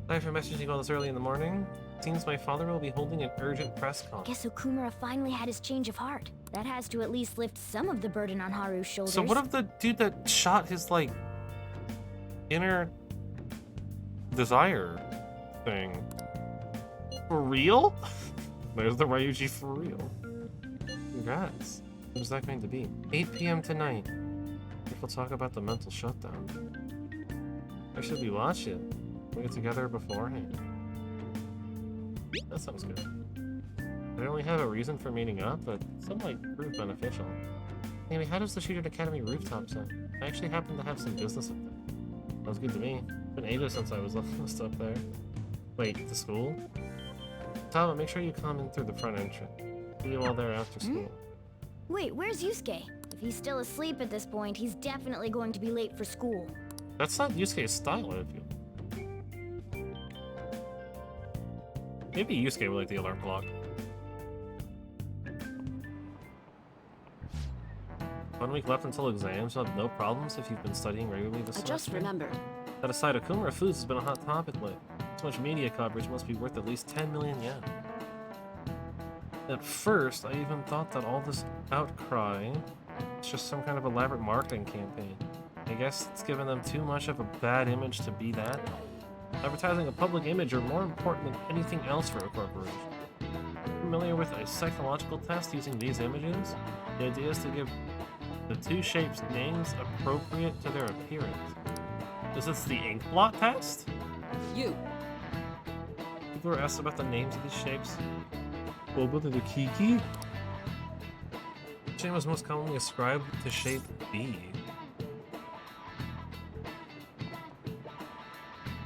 Sorry for messaging all this early in the morning. Seems my father will be holding an urgent press call. Guess Okumura finally had his change of heart. That has to at least lift some of the burden on Haru's shoulders. So what of the dude that shot his, like, inner desire thing? For real? There's the Ryuji for real. Congrats. Who's that going to be? 8 p.m. tonight. We'll talk about the mental shutdown. I should be watching. We'll get together beforehand. That sounds good. I don't really have a reason for meeting up, but some might prove beneficial. Anyway, how does the Shooter Academy rooftop sound? I actually happen to have some business up there. Sounds good to me. It's been ages since I was last up there. Wait, to school? Tama, make sure you come in through the front entrance. See you all there after school. Wait, where's Yusuke? If he's still asleep at this point, he's definitely going to be late for school. That's not Yusuke's style, I feel. Maybe Yusuke will like the alarm clock. 1 week left until exams. You'll have no problems if you've been studying regularly this semester. I just remembered. That aside, Okumura Foods has been a hot topic lately. So much media coverage must be worth at least 10 million yen. At first, I even thought that all this outcry is just some kind of elaborate marketing campaign. I guess it's given them too much of a bad image to be that. Advertising a public image are more important than anything else for a corporation. Familiar with a psychological test using these images? The idea is to give the two shapes names appropriate to their appearance. Is this the ink blot test? You. People are asked about the names of these shapes. Boba to the Kiki? Which name was most commonly ascribed to shape B?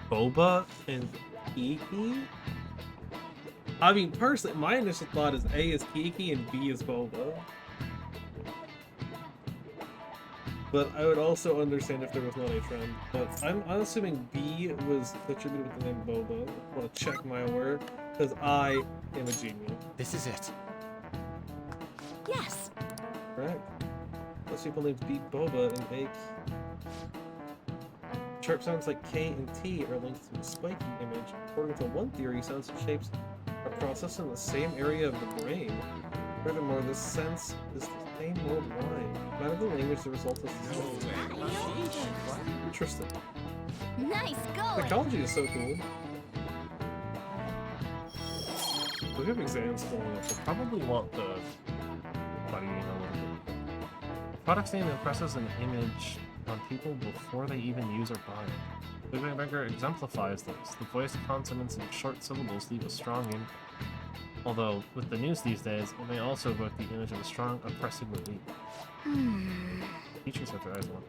Boba and Kiki? I mean, personally, my initial thought is A is Kiki and B is Boba. But I would also understand if there was not a trend. But I'm assuming B was attributed with the name Boba. I want to check my work, because I am a genius. This is it. Yes. Right. Most people named B Boba and A. Sharp sounds like K and T are linked to a spiky image. According to one theory, sounds and shapes are processed in the same area of the brain. Furthermore, this sense is the same worldwide. No matter the language, the result is the same. Interesting. Nice going. Psychology is so cool. We have exams going up. We'll probably want the buddy a little bit. The product's name impresses an image on people before they even use or buy it. The Reader exemplifies this. The voice consonants and short syllables leave a strong imprint. Although, with the news these days, it may also evoke the image of a strong, oppressive relief. Teachers have their eyes on.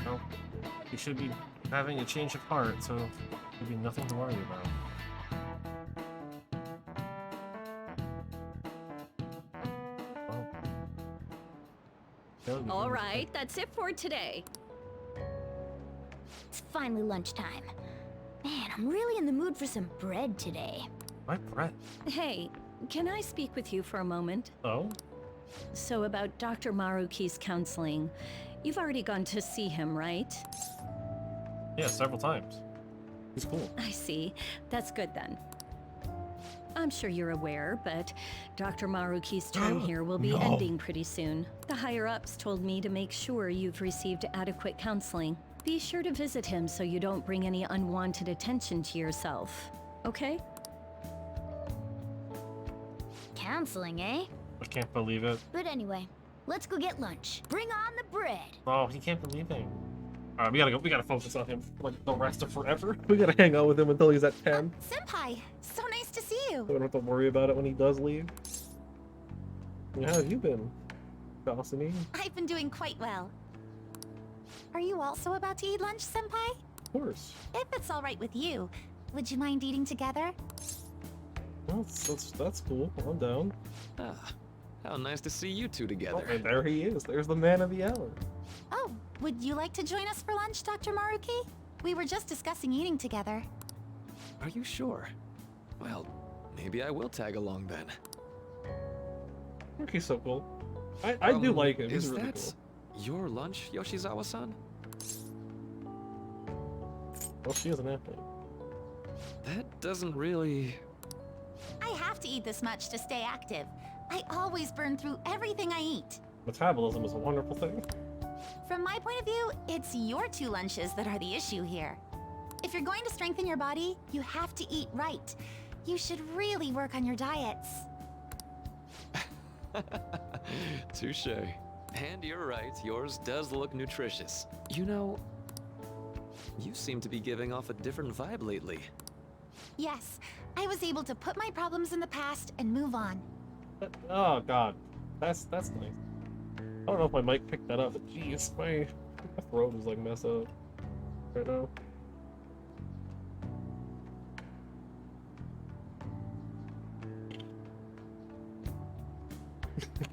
Well, you should be having a change of heart, so there'll be nothing to worry about. All right, that's it for today. It's finally lunchtime. Man, I'm really in the mood for some bread today. My bread. Hey, can I speak with you for a moment? Oh? So about Dr. Maruki's counseling, you've already gone to see him, right? Yeah, several times. He's cool. I see. That's good then. I'm sure you're aware, but Dr. Maruki's term here will be ending pretty soon. The higher-ups told me to make sure you've received adequate counseling. Be sure to visit him so you don't bring any unwanted attention to yourself, okay? Counseling, eh? I can't believe it. But anyway, let's go get lunch. Bring on the bread. Oh, he can't believe it. Alright, we gotta go. We gotta focus on him like the rest of forever. We gotta hang out with him until he's at 10. Senpai, so nice to see you. We don't have to worry about it when he does leave. Yeah, how have you been, Dawsony? I've been doing quite well. Are you also about to eat lunch, Senpai? Of course. If it's all right with you, would you mind eating together? Well, that's cool. I'm down. Ah, how nice to see you two Oh, together. and there he is. There's the man of the hour. Oh, Would you like to join us for lunch, Dr. Maruki? We were just discussing eating together. Are you sure? Well, maybe I will tag along then. He's so cool. I do like him. He's Is really that cool. your lunch, Yoshizawa-san? Oh, she is an athlete. That doesn't really... I have to eat this much to stay active. I always burn through everything I eat. Metabolism is a wonderful thing. From my point of view, it's your 2 lunches that are the issue here. If you're going to strengthen your body, you have to eat right. You should really work on your diets. Touche. And you're right, yours does look nutritious. You know, you seem to be giving off a different vibe lately. Yes, I was able to put my problems in the past and move on. Oh god, that's nice. I don't know if my mic picked that up, but jeez, my throat is like messed up right now.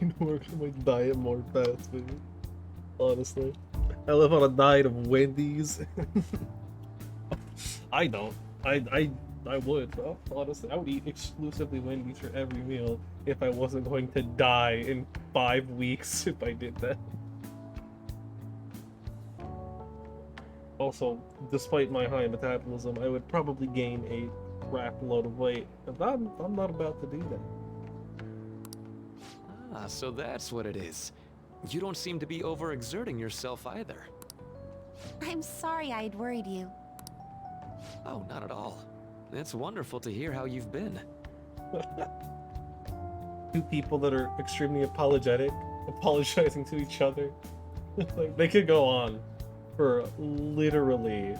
I know we're gonna diet more fast food. Honestly, I live on a diet of Wendy's. I don't. I would, though. Honestly, I would eat exclusively Wendy's for every meal if I wasn't going to die in 5 weeks if I did that. Also, despite my high metabolism, I would probably gain a crap load of weight, and I'm not about to do that. Ah, so that's what it is. You don't seem to be overexerting yourself either. I'm sorry I'd worried you. Oh, not at all. It's wonderful to hear how you've been. 2 people that are extremely apologetic, apologizing to each other. Like, they could go on for literally,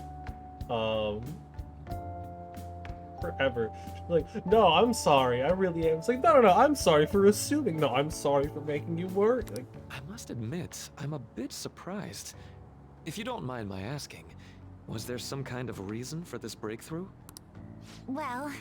forever. Like, no, I'm sorry, I really am. It's like, no, I'm sorry for assuming. No, I'm sorry for making you work. Like, I must admit, I'm a bit surprised. If you don't mind my asking, was there some kind of reason for this breakthrough? Well,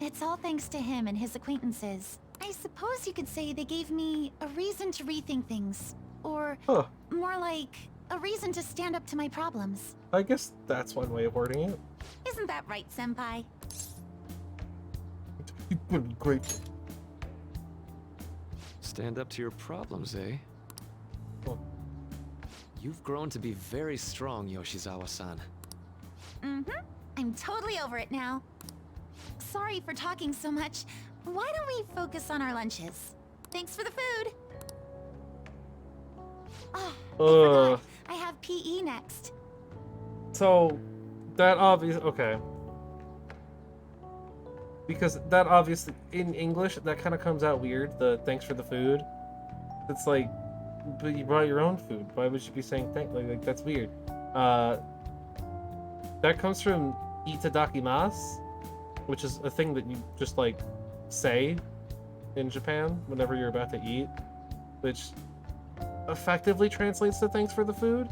it's all thanks to him and his acquaintances. I suppose you could say they gave me a reason to rethink things. Or huh. more like a reason to stand up to my problems. I guess that's one way of wording it. Isn't that right, Senpai? Great. Stand up to your problems, eh? Oh. You've grown to be very strong, Yoshizawa-san. Mm-hmm. I'm totally over it now. Sorry for talking so much. Why don't we focus on our lunches? Thanks for the food. Oh, I forgot. I have PE next. So, that okay. Because that obviously, in English, that kind of comes out weird, the thanks for the food. It's like, but you brought your own food. Why would you be saying thank? Like that's weird. That comes from itadakimasu, which is a thing that you just like say in Japan whenever you're about to eat, which effectively translates to thanks for the food.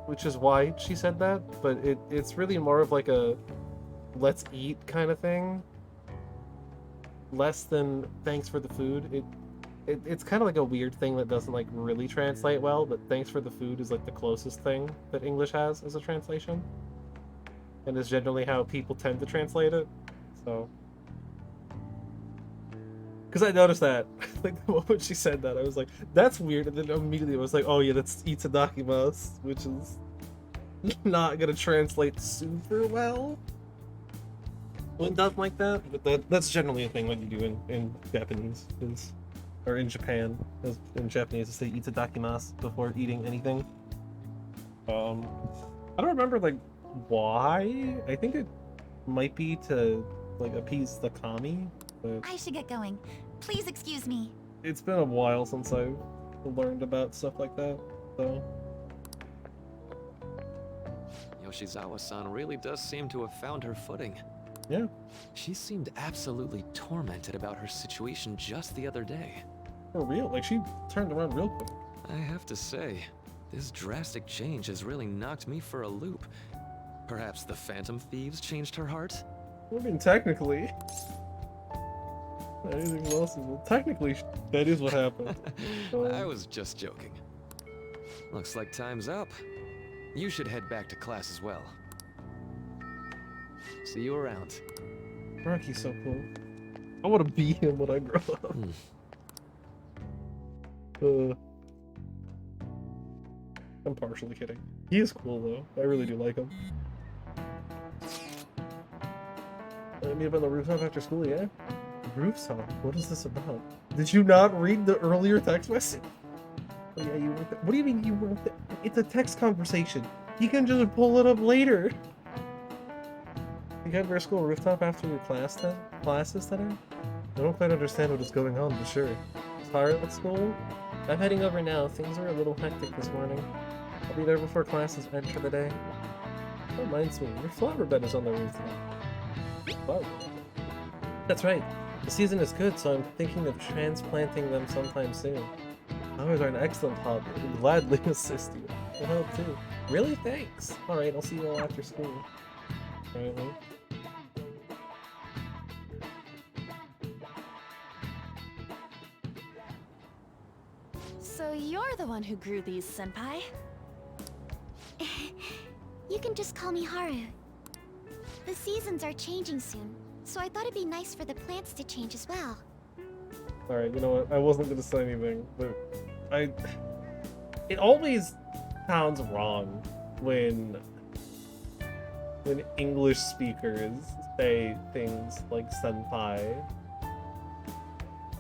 Which is why she said that, but it's really more of like a let's eat kind of thing, less than thanks for the food. It's kind of like a weird thing that doesn't like really translate well, but thanks for the food is like the closest thing that English has as a translation, and is generally how people tend to translate it. So, because I noticed that, like the moment she said that, I was like, that's weird, and then immediately I was like, oh yeah, that's itadakimasu, which is not gonna translate super well when done like that, but that's generally a thing what you do in Japanese, or in Japan, as in Japanese to say itadakimasu before eating anything. I don't remember like why. I think it might be to like appease the kami, but I should get going. Please excuse me. it's been a while since I've learned about stuff like that, so. Yoshizawa-san really does seem to have found her footing. Yeah. She seemed absolutely tormented about her situation just the other day. For real, like she turned around real quick. I have to say, this drastic change has really knocked me for a loop. Perhaps the Phantom Thieves changed her heart? I mean, technically. Anything else? Well, technically, that is what happened. I was just joking. Looks like time's up. You should head back to class as well. See you around. Rocky's so cool. I want to be him when I grow up. I'm partially kidding. He is cool though. I really do like him. Meet up on the rooftop after school, yeah? Rooftop? What is this about? Did you not read the earlier text message? Oh yeah, you wrote that. What do you mean you wrote that? It's a text conversation. You can just pull it up later. You head to our school rooftop after your classes today? I don't quite understand what is going on, but sure. Is Haru at school? I'm heading over now. Things are a little hectic this morning. I'll be there before classes end for the day. That reminds me, your flower bed is on the rooftop. Flower bed? That's right. The season is good, so I'm thinking of transplanting them sometime soon. Flowers are an excellent hobby. I would gladly assist you. I'll help too. Really? Thanks. Alright, I'll see you all after school. Apparently. So you're the one who grew these, Senpai? You can just call me Haru. The seasons are changing soon, so I thought it'd be nice for the plants to change as well. Alright, you know what? I wasn't gonna say anything, but it always sounds wrong when English speakers say things like senpai.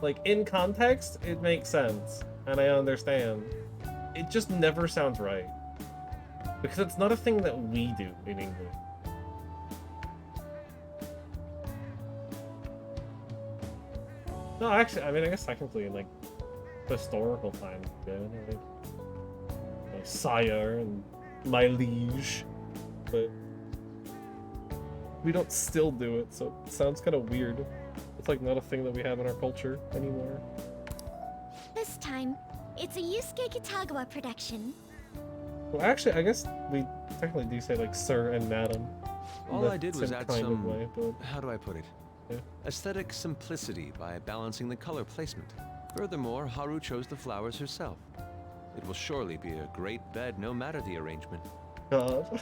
Like, in context, it makes sense, and I understand. It just never sounds right. Because it's not a thing that we do in English. No, actually, I mean, I guess technically in, like, historical times, yeah, like, sire and my liege, but we don't still do it, so it sounds kind of weird. It's, like, not a thing that we have in our culture anymore. This time, it's a Yusuke Kitagawa production. Well, actually, I guess we technically do say, like, sir and madam. All I did was Same add kind of some, way, but how do I put it? Yeah. Aesthetic simplicity by balancing the color placement. Furthermore, Haru chose the flowers herself. It will surely be a great bed no matter the arrangement. God.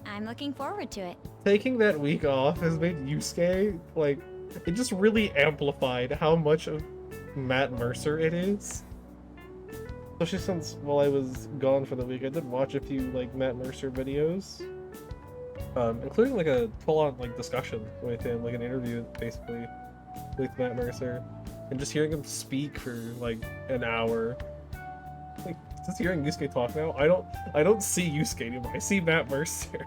I'm looking forward to it. Taking that week off has made Yusuke, like, it just really amplified how much of Matt Mercer it is. Especially since while I was gone for the week, I did watch a few, like, Matt Mercer videos. Including, like, a full-on, like, discussion with him, like, an interview, basically, with Matt Mercer. And just hearing him speak for, like, an hour. Like, just hearing Yusuke talk now, I don't see Yusuke anymore. I see Matt Mercer.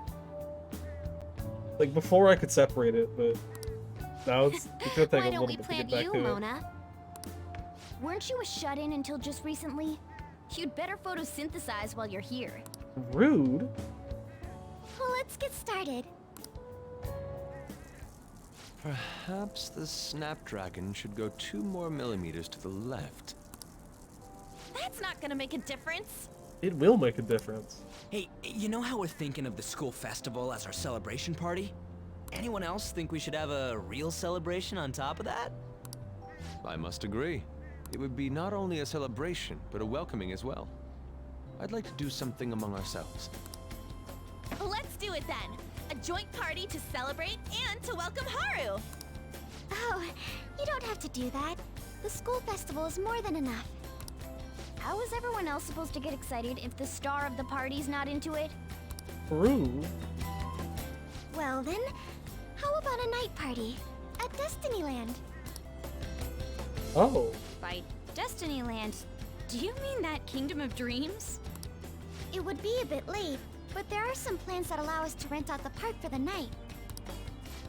Like, before I could separate it, but now it's gonna take Why a don't little we bit to plant get back you, to it. Mona? Weren't you a shut-in until just recently? You'd better photosynthesize while you're here. Rude? Well, let's get started. Perhaps the Snapdragon should go 2 more millimeters to the left. That's not gonna make a difference. It will make a difference. Hey, you know how we're thinking of the school festival as our celebration party? Anyone else think we should have a real celebration on top of that? I must agree. It would be not only a celebration, but a welcoming as well. I'd like to do something among ourselves. Let's do it then. A joint party to celebrate and to welcome Haru. Oh, you don't have to do that. The school festival is more than enough. How is everyone else supposed to get excited if the star of the party's not into it? Rude? Well then, how about a night party at Destinyland? Oh. By Destinyland, do you mean that Kingdom of Dreams? It would be a bit late, but there are some plans that allow us to rent out the park for the night.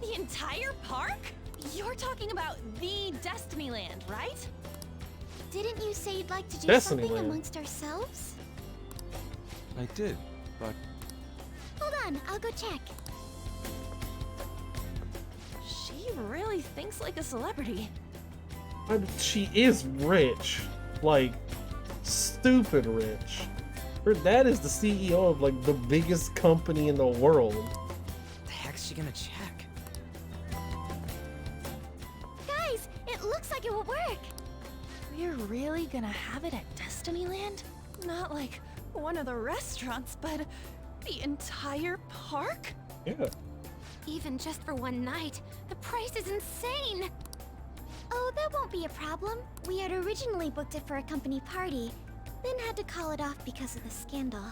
The entire park? You're talking about the Destinyland, right? Didn't you say you'd like to do Destinyland. something amongst ourselves? I did, but Hold on, I'll go check. She really thinks like a celebrity. And she is rich. Like, stupid rich. Her dad is the CEO of, like, the biggest company in the world. The heck's she gonna check? Guys, it looks like it will work. We're really gonna have it at Destinyland? Not like one of the restaurants, but the entire park? Yeah. Even just for one night, the price is insane! Oh, that won't be a problem. We had originally booked it for a company party, then had to call it off because of the scandal.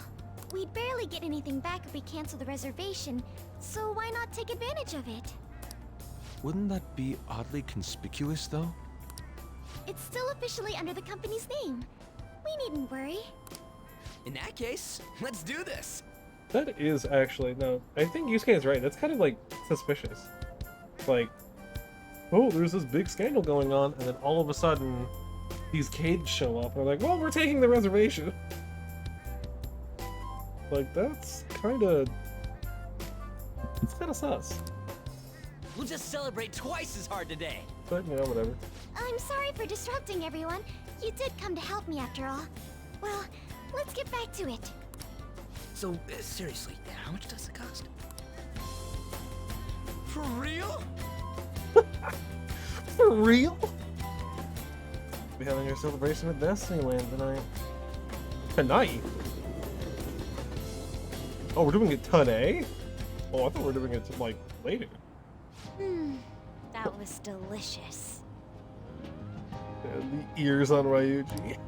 We'd barely get anything back if we cancel the reservation, so why not take advantage of it? Wouldn't that be oddly conspicuous, though? It's still officially under the company's name. We needn't worry. In that case, let's do this. That is actually, no, I think Yusuke is right. That's kind of like suspicious. Like, oh, there's this big scandal going on, and then all of a sudden, these kids show up, and they're like, well, we're taking the reservation. Like, that's kind of, it's kind of sus. We'll just celebrate twice as hard today. But, you know, whatever. I'm sorry for disrupting everyone. You did come to help me after all. Well, let's get back to it. So, seriously, how much does it cost? For real? For real? We're having your celebration at Destinyland tonight. Tonight? Oh, we're doing it today? Oh, I thought we were doing it, like, later. That was delicious. Yeah, the ears on Ryuji.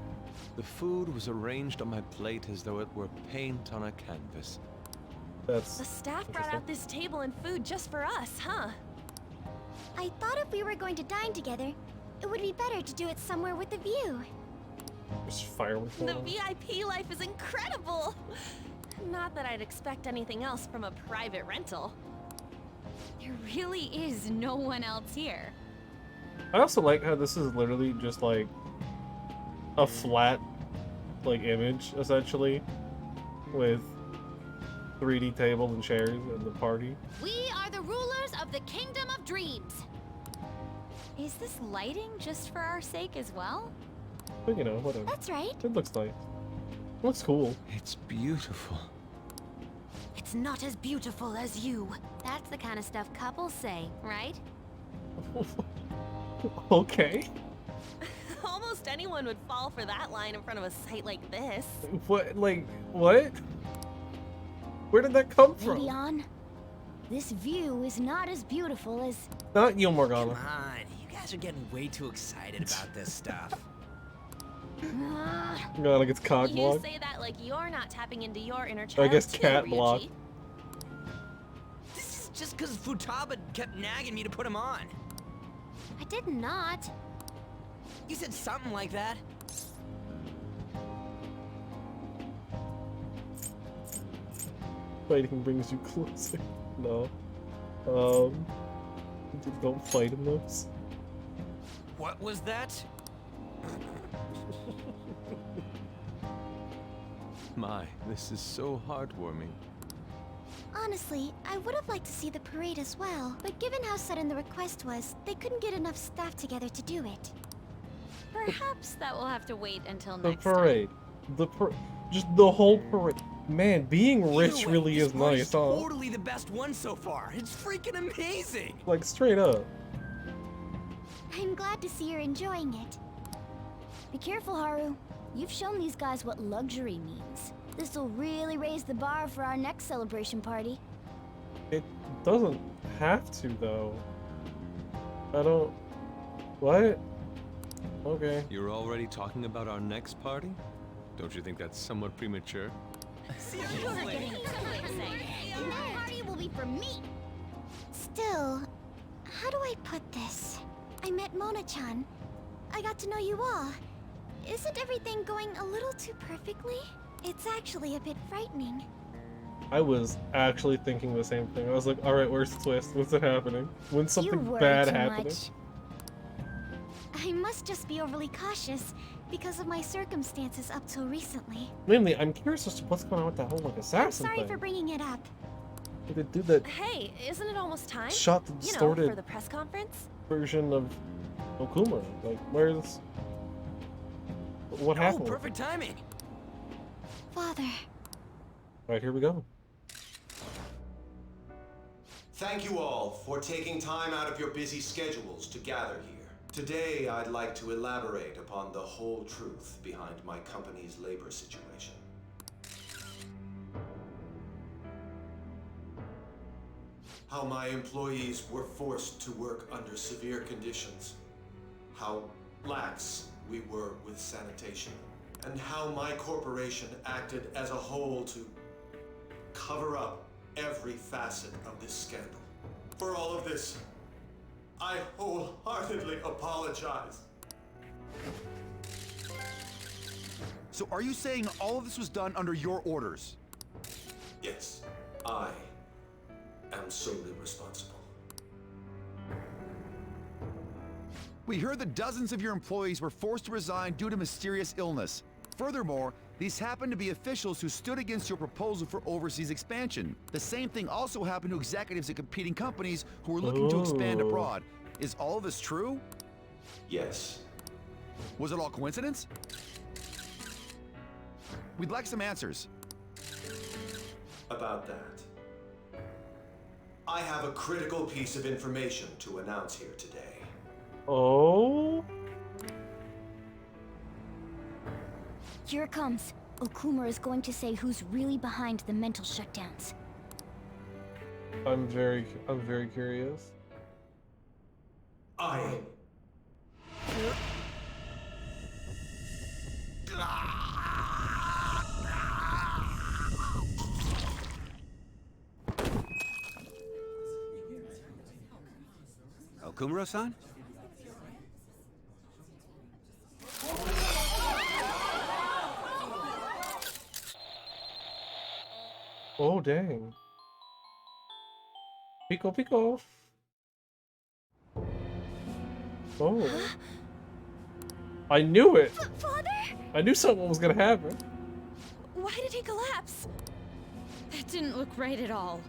The food was arranged on my plate as though it were paint on a canvas. That's The staff brought out this table and food just for us, huh? I thought if we were going to dine together, it would be better to do it somewhere with a view. There's fireworks The going on. VIP life is incredible! Not that I'd expect anything else from a private rental. There really is no one else here. I also like how this is literally just like a flat like image essentially with 3D tables and chairs and the party. We are the rulers of the Kingdom of Dreams. Is this lighting just for our sake as well? But you know, whatever. That's right. It looks nice. Looks cool. It's beautiful. It's not as beautiful as you. That's the kind of stuff couples say, right? Okay. Almost anyone would fall for that line in front of a site like this. What? Like, what? Where did that come from? Gideon, this view is not as beautiful as... Not Yo Come Morgana. on, you guys are getting way too excited about this stuff. No, like it's cock You block. say that like you're not tapping into your inner I child guess too, cat Ryuji. block. This is just because Futaba kept nagging me to put him on. I did not. You said something like that. Fighting brings you closer. No. Don't fight him, those. What was that? My, this is so heartwarming. Honestly, I would have liked to see the parade as well, but given how sudden the request was, they couldn't get enough staff together to do it. Perhaps that will have to wait until The next parade. Just the whole parade. Man, being Either rich way, really this is party's nice, huh? Totally the best one so far. It's freaking amazing. Like, straight up. I'm glad to see you're enjoying it. Be careful, Haru. You've shown these guys what luxury means. This'll really raise the bar for our next celebration party. It doesn't have to, though. I don't... What? Okay. You're already talking about our next party? Don't you think that's somewhat premature? Seriously. That party will be for me! Still, how do I put this? I met Mona-chan. I got to know you all. Isn't everything going a little too perfectly? It's actually a bit frightening. I was actually thinking the same thing. I was like, alright, where's the twist? What's it happening? When's You something worry bad too happening? much. I must just be overly cautious because of my circumstances up till recently. Mainly, I'm curious as to what's going on with that whole, like, I'm assassin sorry thing. for bringing it up. The dude that Hey, isn't it almost time? shot the You know, distorted for the press conference? version of Okuma. Like, where's... What Oh, happened? perfect timing. Father. Alright, here we go. Thank you all for taking time out of your busy schedules to gather here. Today, I'd like to elaborate upon the whole truth behind my company's labor situation. how my employees were forced to work under severe conditions, how lax we were with sanitation, and how my corporation acted as a whole to cover up every facet of this scandal. For all of this, I wholeheartedly apologize. So are you saying all of this was done under your orders? Yes, I am solely responsible. We heard that dozens of your employees were forced to resign due to mysterious illness. Furthermore, these happened to be officials who stood against your proposal for overseas expansion. The same thing also happened to executives at competing companies who were looking to expand abroad. Is all of this true? Yes. Was it all coincidence? We'd like some answers. About that, I have a critical piece of information to announce here today. Oh? Here it comes. Okumura is going to say who's really behind the mental shutdowns. I'm very curious. I... Okumura-san? Oh, dang. Pico, pico. Oh. I knew it! Father? I knew something was gonna happen. Why did he collapse? That didn't look right at all.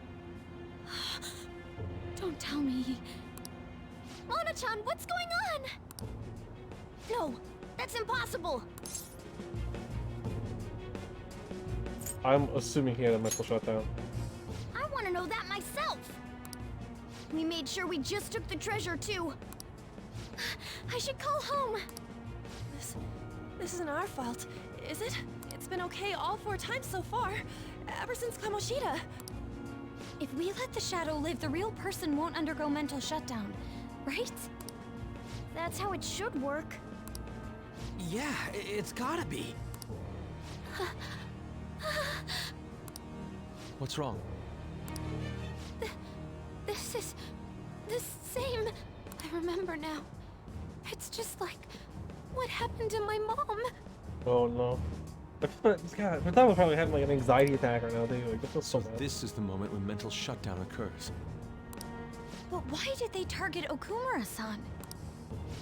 Don't tell me. Mona-chan, what's going on? No, that's impossible. I'm assuming he had a mental shutdown. I want to know that myself. We made sure we just took the treasure, too. I should call home. This isn't our fault, is it? It's been okay all 4 times so far, ever since Kamoshida. If we let the shadow live, the real person won't undergo mental shutdown, right? That's how it should work. Yeah, it's gotta be. What's wrong? This is the same. I remember now. It's just like what happened to my mom. Oh no. God, I thought we probably having like an anxiety attack right now, dude. Like, I feel so bad. This is the moment when mental shutdown occurs. But why did they target Okumura-san?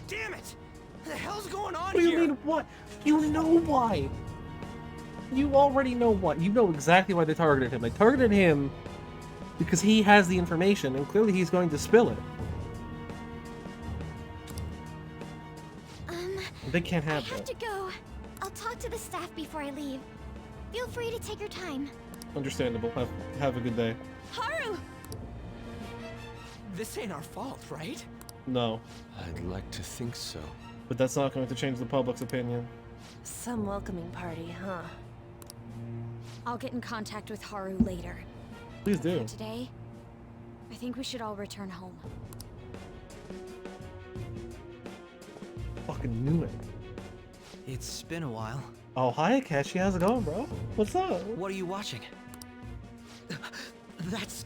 Damn it! What the hell's going on What do here? you mean what? You know why. You already know what. You know exactly why they targeted him. They targeted him because he has the information, and clearly he's going to spill it. They can't have I that. have to go. I'll talk to the staff before I leave. Feel free to take your time. Understandable. Have a good day. Haru! This ain't our fault, right? No. I'd like to think so. But that's not going to change the public's opinion. Some welcoming party, huh? I'll get in contact with Haru later. Please do. For today, I think we should all return home. Fucking knew it. It's been a while. Oh, hi, Akechi. How's it going, bro? What's up? What are you watching? That's...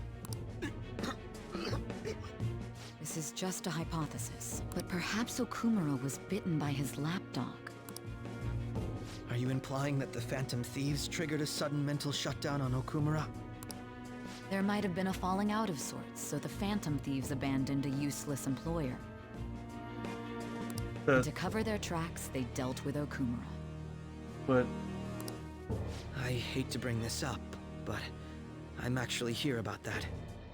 This is just a hypothesis, but perhaps Okumura was bitten by his lapdog. Are you implying that the Phantom Thieves triggered a sudden mental shutdown on Okumura? There might have been a falling out of sorts, so the Phantom Thieves abandoned a useless employer. And to cover their tracks, they dealt with Okumura. But I hate to bring this up, but I'm actually here about that.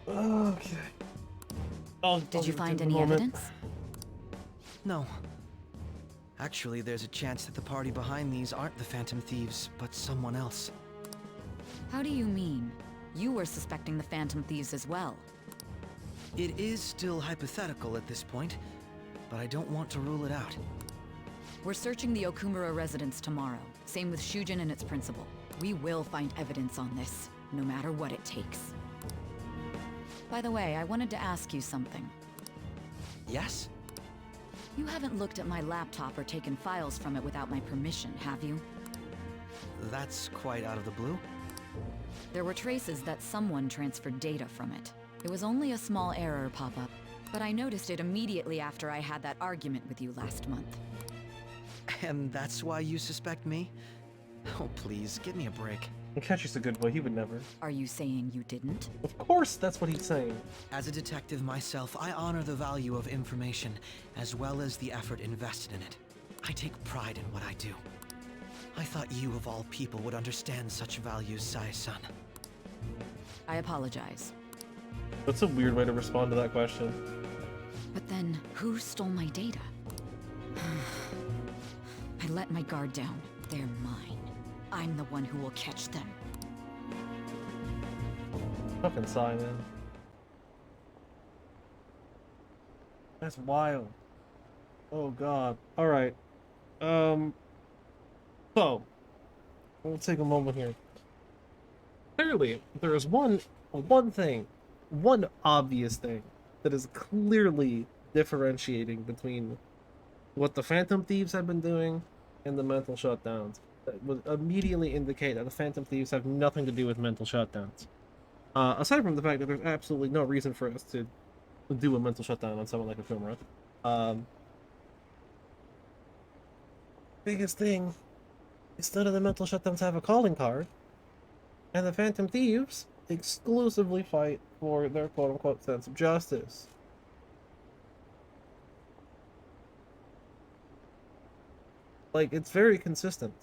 okay. Did you find any evidence? No. Actually, there's a chance that the party behind these aren't the Phantom Thieves, but someone else. How do you mean? You were suspecting the Phantom Thieves as well. It is still hypothetical at this point, but I don't want to rule it out. We're searching the Okumura residence tomorrow. Same with Shujin and its principal. We will find evidence on this, no matter what it takes. By the way, I wanted to ask you something. Yes? You haven't looked at my laptop or taken files from it without my permission, have you? That's quite out of the blue. There were traces that someone transferred data from it. It was only a small error pop-up, but I noticed it immediately after I had that argument with you last month. And that's why you suspect me? Oh, please, give me a break. Catchy's a good boy, he would never. Are you saying you didn't? Of course, that's what he's saying. As a detective myself, I honor the value of information, as well as the effort invested in it. I take pride in what I do. I thought you, of all people, would understand such values, Sai-san. I apologize. That's a weird way to respond to that question. But then, who stole my data? I let my guard down. They're mine. I'm the one who will catch them. Fucking Sai, man. That's wild. Oh god. Alright. So, we'll take a moment here. Clearly, there is one obvious thing that is clearly differentiating between what the Phantom Thieves have been doing and the mental shutdowns. That would immediately indicate that the Phantom Thieves have nothing to do with mental shutdowns. Aside from the fact that there's absolutely no reason for us to do a mental shutdown on someone like Akumura. Biggest thing is none of the mental shutdowns have a calling card, and the Phantom Thieves exclusively fight for their quote-unquote sense of justice. Like, it's very consistent.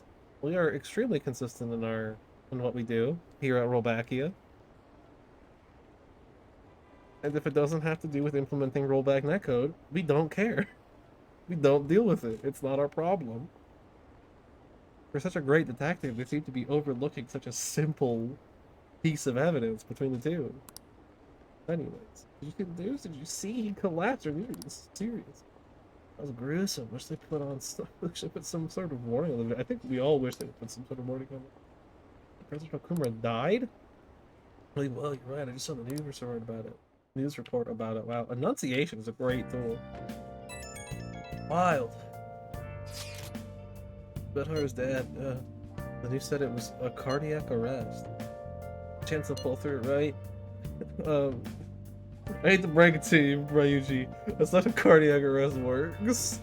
We are extremely consistent in what we do here at Rollbackia. And if it doesn't have to do with implementing rollback netcode, we don't care. We don't deal with it. It's not our problem. For such a great detective, they seem to be overlooking such a simple piece of evidence between the two. Anyways, did you see the news? Did you see he collapsed? Or this is serious. That was gruesome. Wish they put on should put some sort of warning on it. I think we all wish they put some sort of warning on it. President Akumura died? Well, you're right. I just saw the news report about it. Wow, Annunciation is a great tool. Wild. Bedhar's dad. The news said it was a cardiac arrest. Chance to pull through it, right? I hate to break it to you, Ryuji. That's not a cardiac arrest works.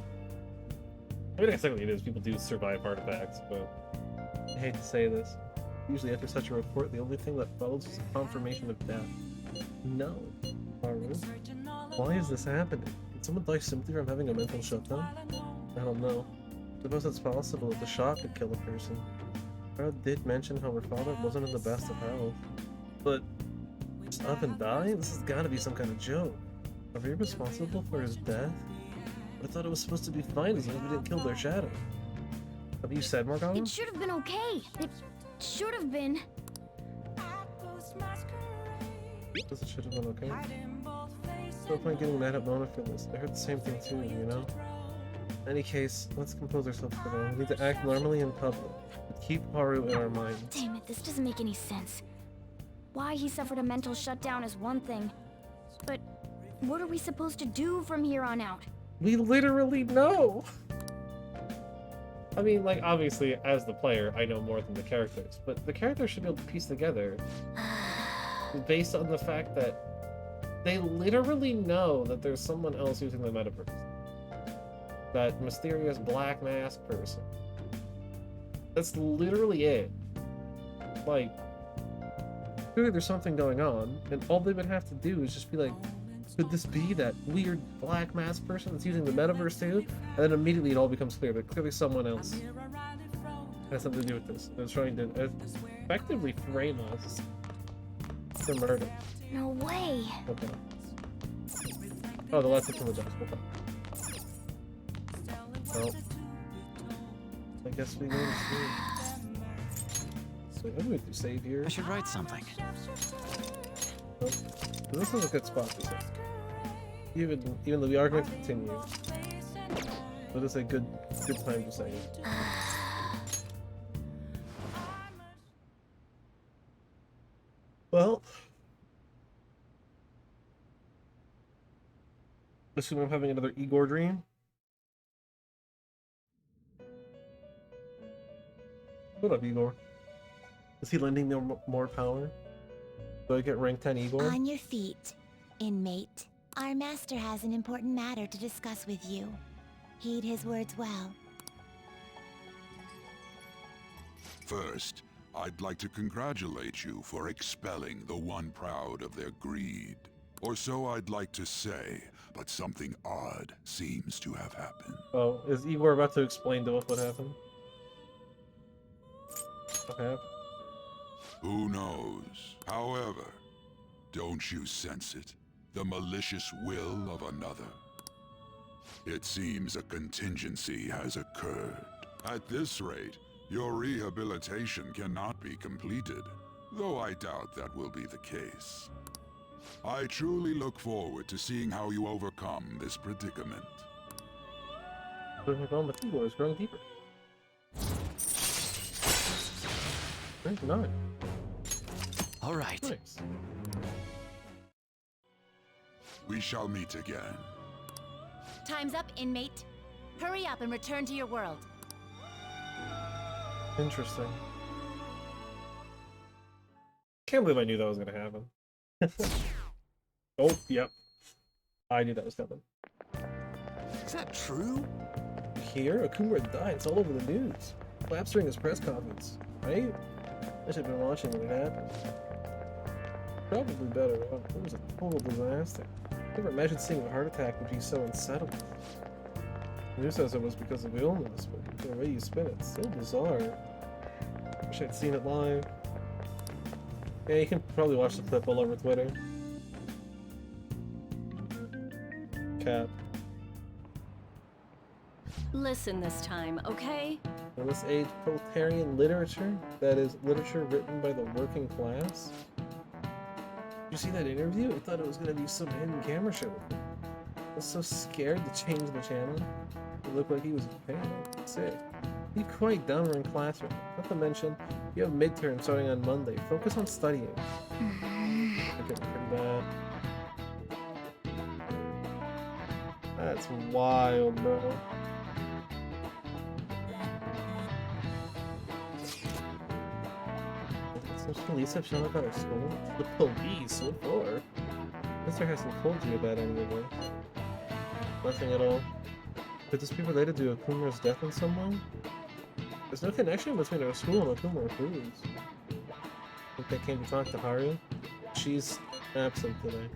I mean, technically it is. People do survive heart attacks, but I hate to say this. Usually after such a report, the only thing that follows is a confirmation of death. No. Haru, why is this happening? Did someone die simply from having a mental shutdown? I don't know. Suppose it's possible that the shock could kill a person. Haru did mention how her father wasn't in the best of health. But just up and die? This has gotta be some kind of joke. Are we responsible for his death? I thought it was supposed to be fine as long as we didn't kill their shadow. Have you said, Morgana? It should have been okay. It should have been. Because it should have been okay. No point getting mad at Mona for this. I heard the same thing too, you know? In any case, let's compose ourselves for now. We need to act normally in public. Keep Haru in our minds. Damn it, this doesn't make any sense. Why he suffered a mental shutdown is one thing, but what are we supposed to do from here on out? We literally know! I mean, like, obviously, as the player, I know more than the characters, but the characters should be able to piece together based on the fact that they literally know that there's someone else using the metaverse. That mysterious black mask person. That's literally it. Like, clearly there's something going on, and all they would have to do is just be like, could this be that weird black mask person that's using the metaverse too? And then immediately it all becomes clear that clearly someone else has something to do with this. They're trying to effectively frame us for murder. No way. Okay. Oh, the last one was okay. Well, I guess we go to sleep. So I'm going to save here. I should write something. Oh, this is a good spot to save. Even though we are going to continue, but it's a good time to save. Well, Assume I'm having another Igor dream. What up, Igor? Is he lending me more power? Do I get rank 10 Igor? On your feet, inmate. Our master has an important matter to discuss with you. Heed his words well. First, I'd like to congratulate you for expelling the one proud of their greed. Or so I'd like to say, but something odd seems to have happened. Oh, is Igor about to explain to us what happened? What happened? Who knows? However, don't you sense it? The malicious will of another? It seems a contingency has occurred. At this rate, your rehabilitation cannot be completed, though I doubt that will be the case. I truly look forward to seeing how you overcome this predicament. Igor is growing deeper. Rank 9. All right. Nice. We shall meet again. Time's up, inmate. Hurry up and return to your world. Interesting. Can't believe I knew that was gonna happen. Oh, yep. I knew that was coming. Is that true? Here, Akuma died. It's all over the news. Flaps during his press conference, right? I should have been watching when it happened. Probably better. It was a total disaster. Never imagined seeing a heart attack would be so unsettling. The news says it was because of illness, but the way you spin it, it's so bizarre. Wish I'd seen it live. Yeah, you can probably watch the clip all over Twitter. Cap. Listen this time, okay? In this age, proletarian literature, that is, literature written by the working class. Did you see that interview? I thought it was going to be some hidden camera show. I was so scared to change the channel. It looked like he was in pain. Sick. Be quite down in classroom. Not to mention, you have midterms starting on Monday. Focus on studying. It's getting pretty bad. That's wild, bro. Does police have shown up at our school? The police? What for? Mister hasn't told you about any of this. Nothing at all. Could this be related to Akuma's death in some way? There's no connection between our school and Akuma Cruz. Think they came to talk to Haru? She's absent today.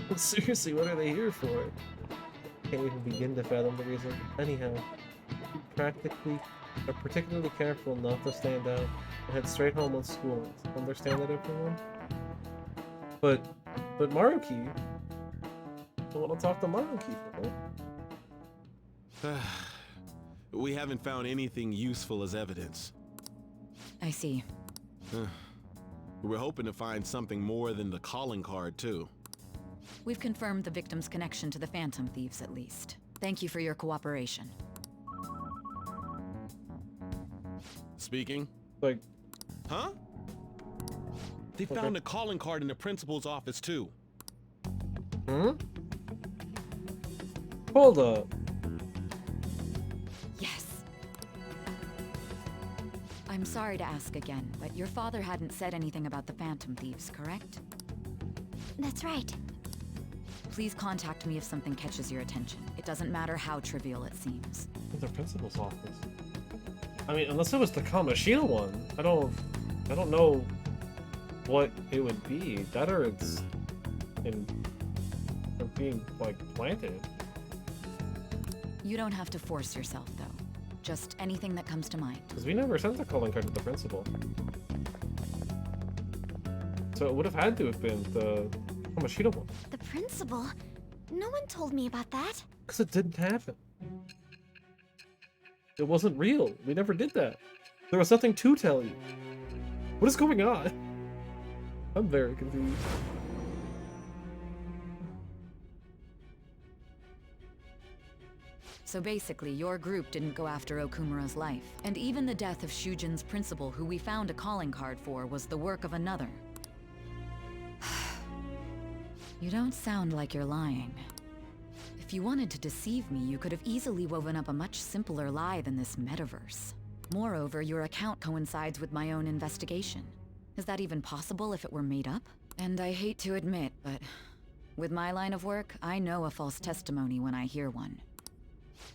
But seriously, what are they here for? Can't even begin to fathom the reason. Anyhow, be particularly careful not to stand out and head straight home with school. Understand that, everyone? But Maruki? I want to talk to Maruki for it. We haven't found anything useful as evidence. I see. We're hoping to find something more than the calling card, too. We've confirmed the victim's connection to the Phantom Thieves, at least. Thank you for your cooperation. Speaking? Like... Huh? They found a calling card in the principal's office, too. Hmm? Hold up. Yes. I'm sorry to ask again, but your father hadn't said anything about the Phantom Thieves, correct? That's right. Please contact me if something catches your attention. It doesn't matter how trivial it seems. The principal's office. I mean, unless it was the Kamoshida one, I don't know what it would be. That or it's being like planted. You don't have to force yourself, though. Just anything that comes to mind. Because we never sent a calling card to the principal. So it would have had to have been the Kamoshida one. The principal? No one told me about that. Because it didn't happen. It wasn't real. We never did that. There was nothing to tell you. What is going on? I'm very confused. So basically, your group didn't go after Okumura's life. And even the death of Shujin's principal, who we found a calling card for, was the work of another. You don't sound like you're lying. If If you wanted to deceive me, you could have easily woven up a much simpler lie than this metaverse. Moreover, your account coincides with my own investigation. Is that even possible if it were made up? And I hate to admit, but with my line of work, I know a false testimony when I hear one.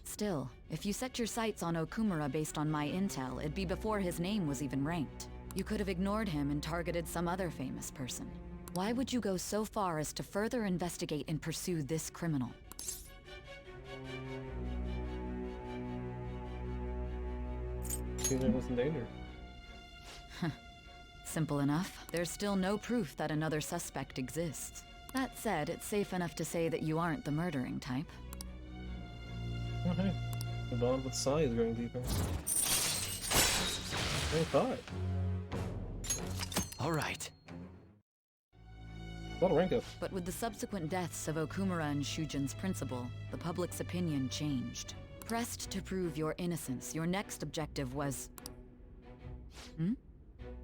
Still, if you set your sights on Okumura based on my intel, it'd be before his name was even ranked. You could have ignored him and targeted some other famous person. Why would you go so far as to further investigate and pursue this criminal? I was in danger. Simple enough. There's still no proof that another suspect exists. That said, it's safe enough to say that you aren't the murdering type. Oh, hey. The bond with Sai is growing deeper. I thought. Alright. A lot of rank up. But with the subsequent deaths of Okumura and Shujin's principal, the public's opinion changed. Pressed to prove your innocence, your next objective was...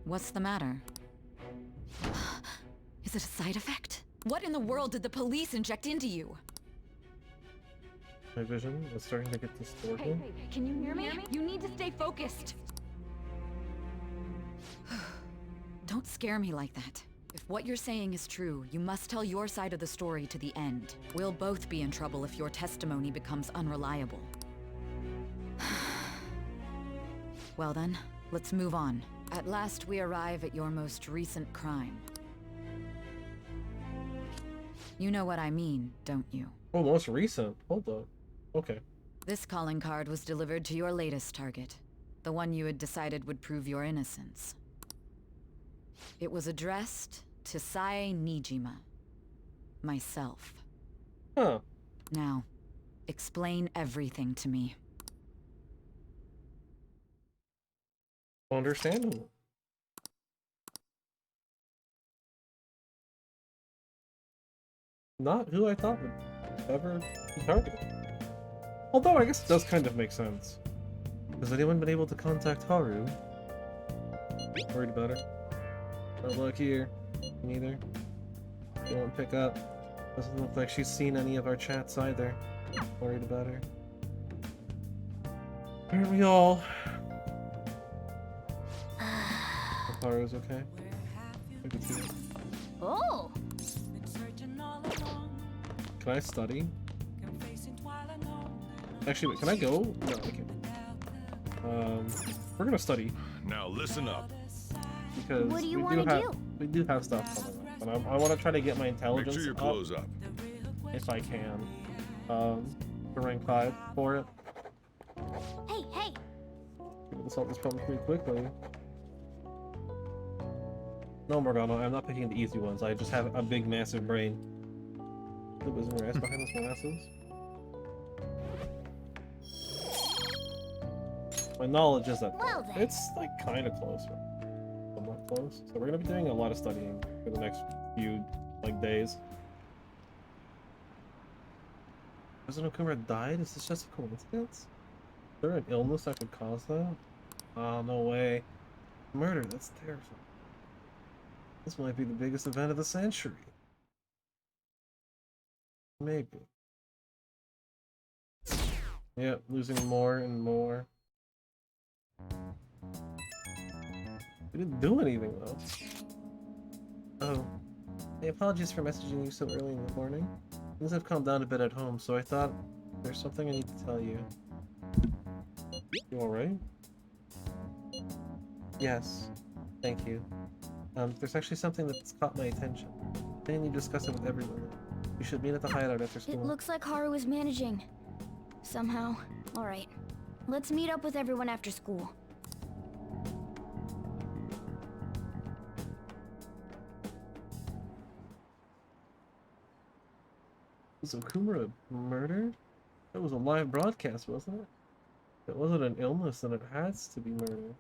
What's the matter? Is it a side effect? What in the world did the police inject into you? My vision is starting to get distorted. Hey, can you hear me? You need to stay focused. Don't scare me like that. If what you're saying is true, you must tell your side of the story to the end. We'll both be in trouble if your testimony becomes unreliable. Well then, let's move on. At last we arrive at your most recent crime. You know what I mean, don't you? Oh, most recent? Hold up. Okay. This calling card was delivered to your latest target. The one you had decided would prove your innocence. It was addressed to Sae Nijima. Myself. Huh. Now, explain everything to me. Understandable. Not who I thought would ever be targeted. Although I guess it does kind of make sense. Has anyone been able to contact Haru? Worried about her? Oh, look here. Neither. She won't pick up. Doesn't look like she's seen any of our chats either. Worried about her. Aren't we all? Hope Haru's okay. I can see it. Oh! Can I study? Actually, wait, can I go? No, I can't. We're gonna study. Now listen up. Because what do you want to do? We do have stuff coming up, and I want to try to get my intelligence Make sure your clothes up. if I can. For rank 5 for it. Hey, hey! We'll solve this problem pretty quickly. No, Morgana, I'm not picking the easy ones. I just have a big, massive brain. The wizard ass behind those molasses. My knowledge is that it's like kind of close, somewhat close. So we're gonna be doing a lot of studying for the next few days. President Okumura died? Is this just a coincidence? Is there an illness that could cause that? Oh, no way. Murder, that's terrifying. This might be the biggest event of the century. Maybe. Yep, losing more and more. We didn't do anything though. Oh. Hey, apologies for messaging you so early in the morning. Things have calmed down a bit at home, so I thought there's something I need to tell you. You alright? Yes. Thank you. There's actually something that's caught my attention. I need to discuss it with everyone. We should meet at the hideout after school. It looks like Haru is managing. Somehow. Alright. Let's meet up with everyone after school. Was Okumura murdered? That was a live broadcast, wasn't it? If it wasn't an illness, then it has to be murder.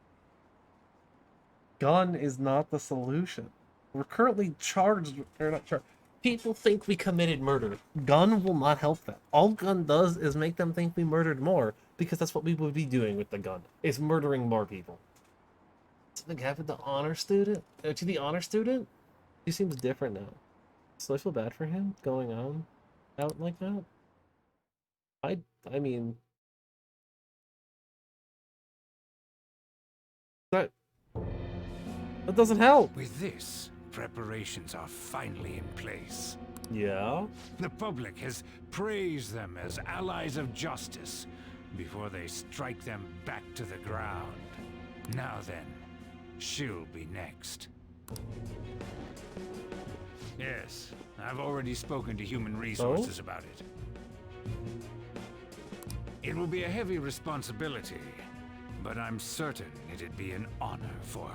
Gun is not the solution. We're currently charged, or not charged. People think we committed murder. Gun will not help that. All gun does is make them think we murdered more, because that's what we would be doing with the gun. Is murdering more people. Something happened to honor student? To the honor student? He seems different now. So I feel bad for him going on out like that. I mean, that doesn't help. With this, preparations are finally in place. Yeah. The public has praised them as allies of justice before they strike them back to the ground. Now then, she'll be next. Yes, I've already spoken to Human Resources about it. It will be a heavy responsibility, but I'm certain it'd be an honor for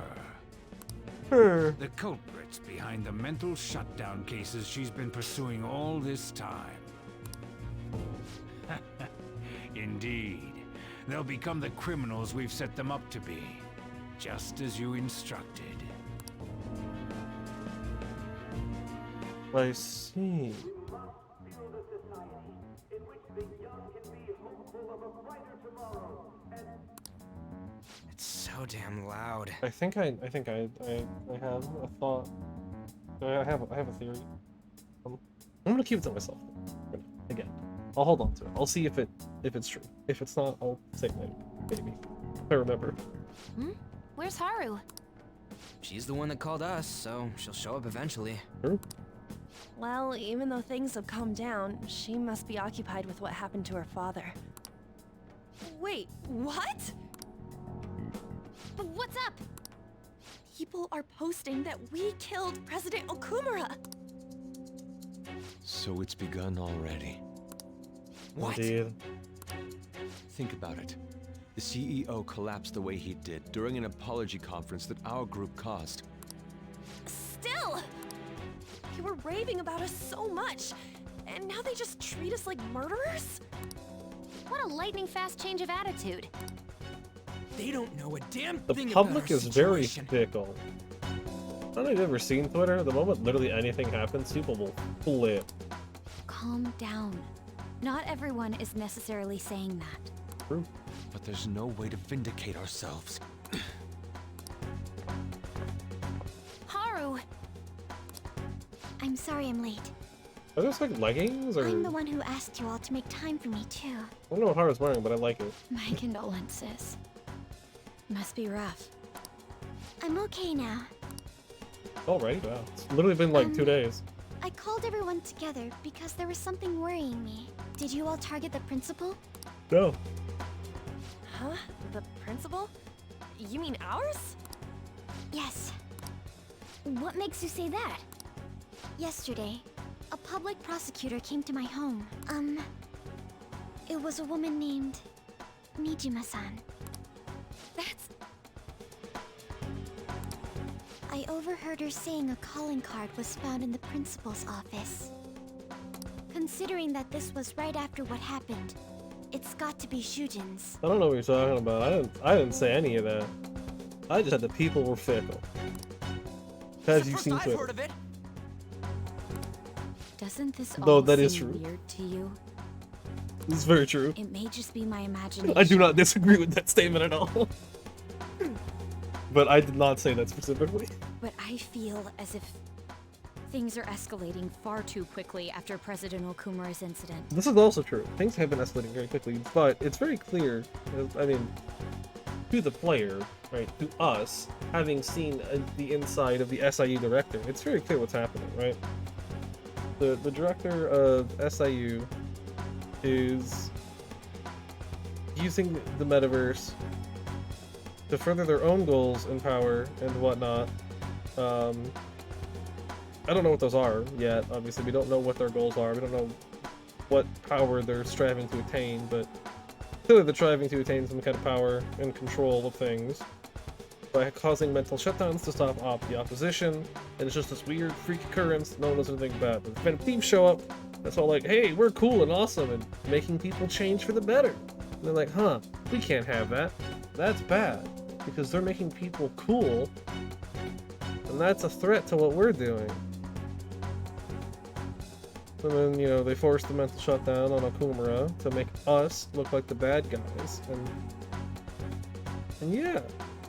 her. The culprits behind the mental shutdown cases she's been pursuing all this time. Indeed, they'll become the criminals we've set them up to be, just as you instructed. I see. It's so damn loud. I think I have a thought. I have a theory. I'm gonna keep it to myself. Again, I'll hold on to it. I'll see if it's true. If it's not, I'll say maybe. I remember. Where's Haru? She's the one that called us, so she'll show up eventually. True. Well, even though things have calmed down, she must be occupied with what happened to her father. Wait, what? But what's up? People are posting that we killed President Okumura. So it's begun already. What? Indeed. Think about it. The CEO collapsed the way he did during an apology conference that our group caused. Still! You were raving about us so much, and now they just treat us like murderers? What a lightning-fast change of attitude. They don't know a damn The thing public about our is very situation. fickle. I don't know if you've ever seen Twitter. The moment literally anything happens, people will flip. Calm down. Not everyone is necessarily saying that. True. But there's no way to vindicate ourselves. Haru! I'm sorry I'm late. Are those like leggings or? I'm the one who asked you all to make time for me too. I don't know what Haru's wearing, but I like it. My condolences. Must be rough. I'm okay now. Alright, wow. It's literally been like 2 days. I called everyone together because there was something worrying me. Did you all target the principal? No. Huh? The principal? You mean ours? Yes. What makes you say that? Yesterday, a public prosecutor came to my home. It was a woman named Nijima-san. That's... I overheard her saying a calling card was found in the principal's office. Considering that this was right after what happened, it's got to be Shujin's. I don't know what you're talking about. I didn't say any of that. I just said the people were fickle. As you've seen Twitter. Heard of it. Doesn't this Though all that is seem true. weird to you? This is very true. It may just be my imagination. I do not disagree with that statement at all. But I did not say that specifically. But I feel as if things are escalating far too quickly after President Okumura's incident. This is also true. Things have been escalating very quickly, but it's very clear, I mean, to the player, right, to us, having seen the inside of the SIU director, it's very clear what's happening, right? The director of SIU is using the metaverse to further their own goals and power and whatnot. I don't know what those are yet. Obviously, we don't know what their goals are. We don't know what power they're striving to attain, but clearly they're striving to attain some kind of power and control of things by causing mental shutdowns to stop the opposition, and it's just this weird freak occurrence that no one knows anything about. But when thieves show up, that's all like, hey, we're cool and awesome and making people change for the better. And they're like, huh, we can't have that. That's bad, because they're making people cool, and that's a threat to what we're doing. And then, you know, they forced the mental shutdown on Okumura to make us look like the bad guys, and yeah.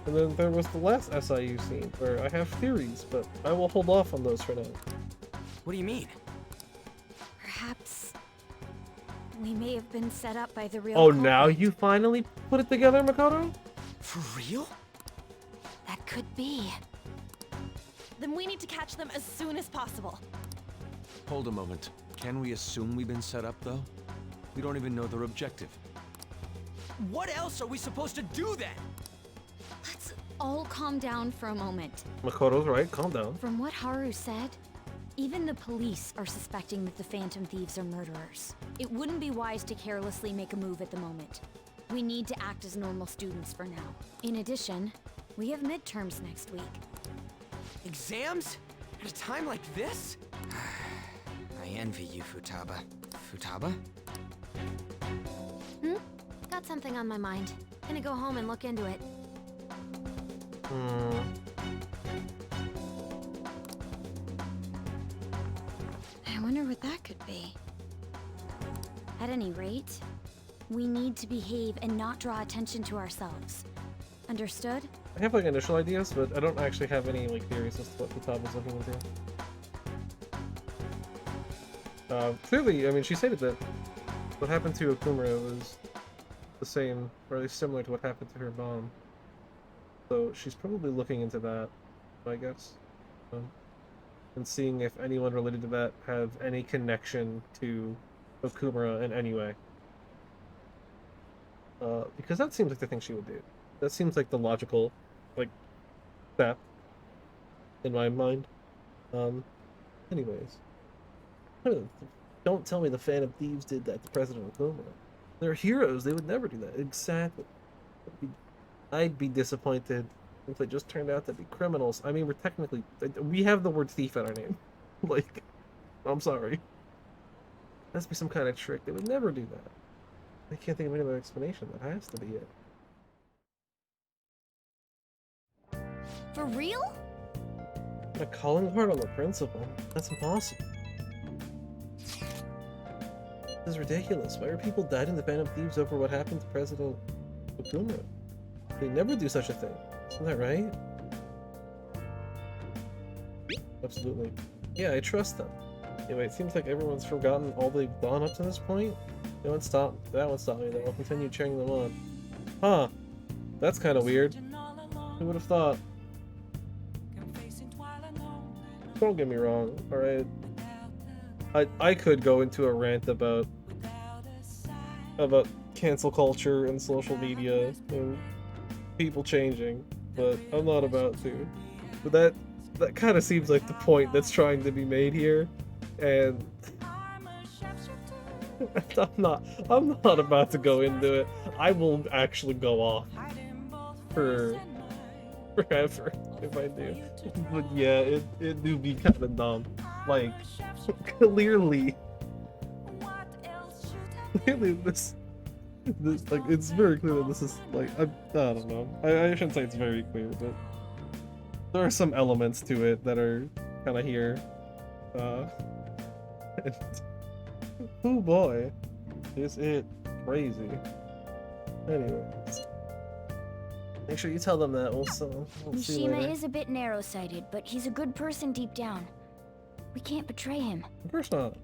And then there was the last SIU scene, where I have theories, but I will hold off on those for now. What do you mean? Perhaps We may have been set up by the real Oh, culprit. now you finally put it together, Makoto? For real? That could be. Then we need to catch them as soon as possible. Hold a moment. Can we assume we've been set up, though? We don't even know their objective. What else are we supposed to do then? Let's all calm down for a moment. Makoto's right, calm down. From what Haru said, even the police are suspecting that the Phantom Thieves are murderers. It wouldn't be wise to carelessly make a move at the moment. We need to act as normal students for now. In addition, we have midterms next week. Exams? At a time like this? I envy you, Futaba. Futaba? Got something on my mind. Gonna go home and look into it. I wonder what that could be. At any rate, we need to behave and not draw attention to ourselves. Understood? I have like initial ideas, but I don't actually have any like theories as to what Futaba's looking into. Clearly, I mean, she stated that what happened to Okumura was the same, or at least similar to what happened to her mom. So she's probably looking into that, I guess, and seeing if anyone related to that have any connection to Okumura in any way. Because that seems like the thing she would do. That seems like the logical, like, step in my mind. Anyways. Don't tell me the Phantom Thieves did that to President Okumura. They're heroes. They would never do that. Exactly. I'd be disappointed if they just turned out to be criminals. I mean, we have the word thief in our name. Like, I'm sorry. Has to be some kind of trick. They would never do that. I can't think of any other explanation. That has to be it. For real? A calling card on the principal? That's impossible. This is ridiculous. Why are people dying the Phantom Thieves over what happened to President Okumura? They never do such a thing. Isn't that right? Absolutely. Yeah, I trust them. Anyway, it seems like everyone's forgotten all they've done up to this point. That won't stop me though. I'll continue cheering them on. Huh. That's kind of weird. Who would have thought? Don't get me wrong, alright? I could go into a rant about cancel culture and social media and people changing, but I'm not about to. But that kind of seems like the point that's trying to be made here, and I'm not about to go into it. I will actually go off forever if I do. But yeah, it do be kind of dumb. Like, clearly this like, it's very clear that this is like, I don't know. I shouldn't say it's very clear, but there are some elements to it that are kind of here. And, oh boy, is it crazy. Anyways, make sure you tell them that. We'll see you Mishima later. is a bit narrow-sighted, but he's a good person deep down. We can't betray him. Of course not.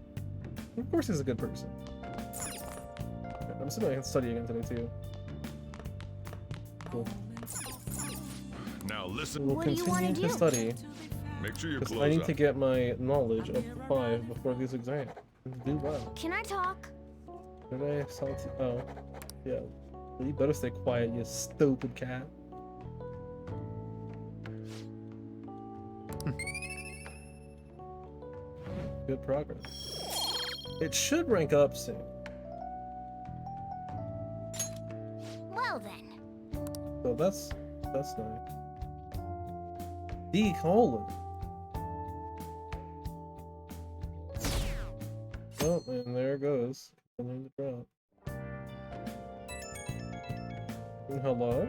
Of course he's a good person. I'm assuming I can study again today too. Cool. Now listen. We'll continue to study. Make sure you're Because close I need up. to get my knowledge up to 5 before these exams. And do well. Can I talk? Did I sound oh. Yeah. Well, you better stay quiet, you stupid cat. Good progress. It should rank up soon. Well then. So that's nice. D colon. Oh, and there it goes. Continuing to drop. Hello?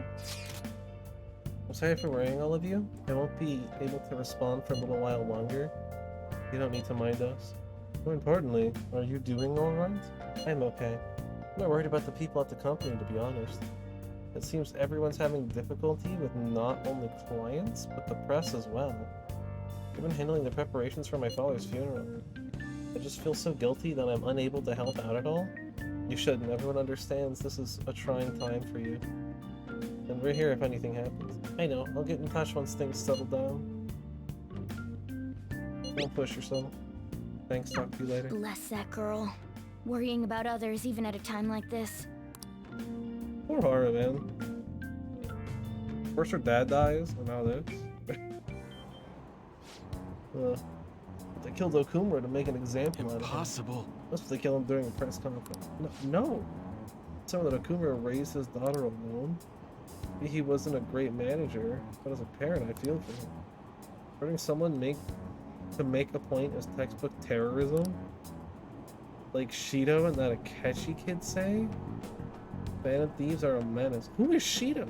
I'm sorry for worrying all of you. I won't be able to respond for a little while longer. You don't need to mind us. More importantly, are you doing alright? I'm okay. I'm not worried about the people at the company, to be honest. It seems everyone's having difficulty with not only clients, but the press as well. I've been handling the preparations for my father's funeral. I just feel so guilty that I'm unable to help out at all. You shouldn't. Everyone understands this is a trying time for you. And we're here if anything happens. I know. I'll get in touch once things settle down. Don't push yourself. Thanks. Talk to you later. Bless that girl. Worrying about others even at a time like this. Poor Haru, man. First her dad dies, and now this. They killed Okumura to make an example out of him. Impossible. That's what they killed him during a press conference. No. Someone that Okumura raised his daughter alone. He wasn't a great manager, but as a parent, I feel for him. Hurting someone to make a point is textbook terrorism. Like Shido and that Akechi kid say. Phantom Thieves are a menace. Who is Shido?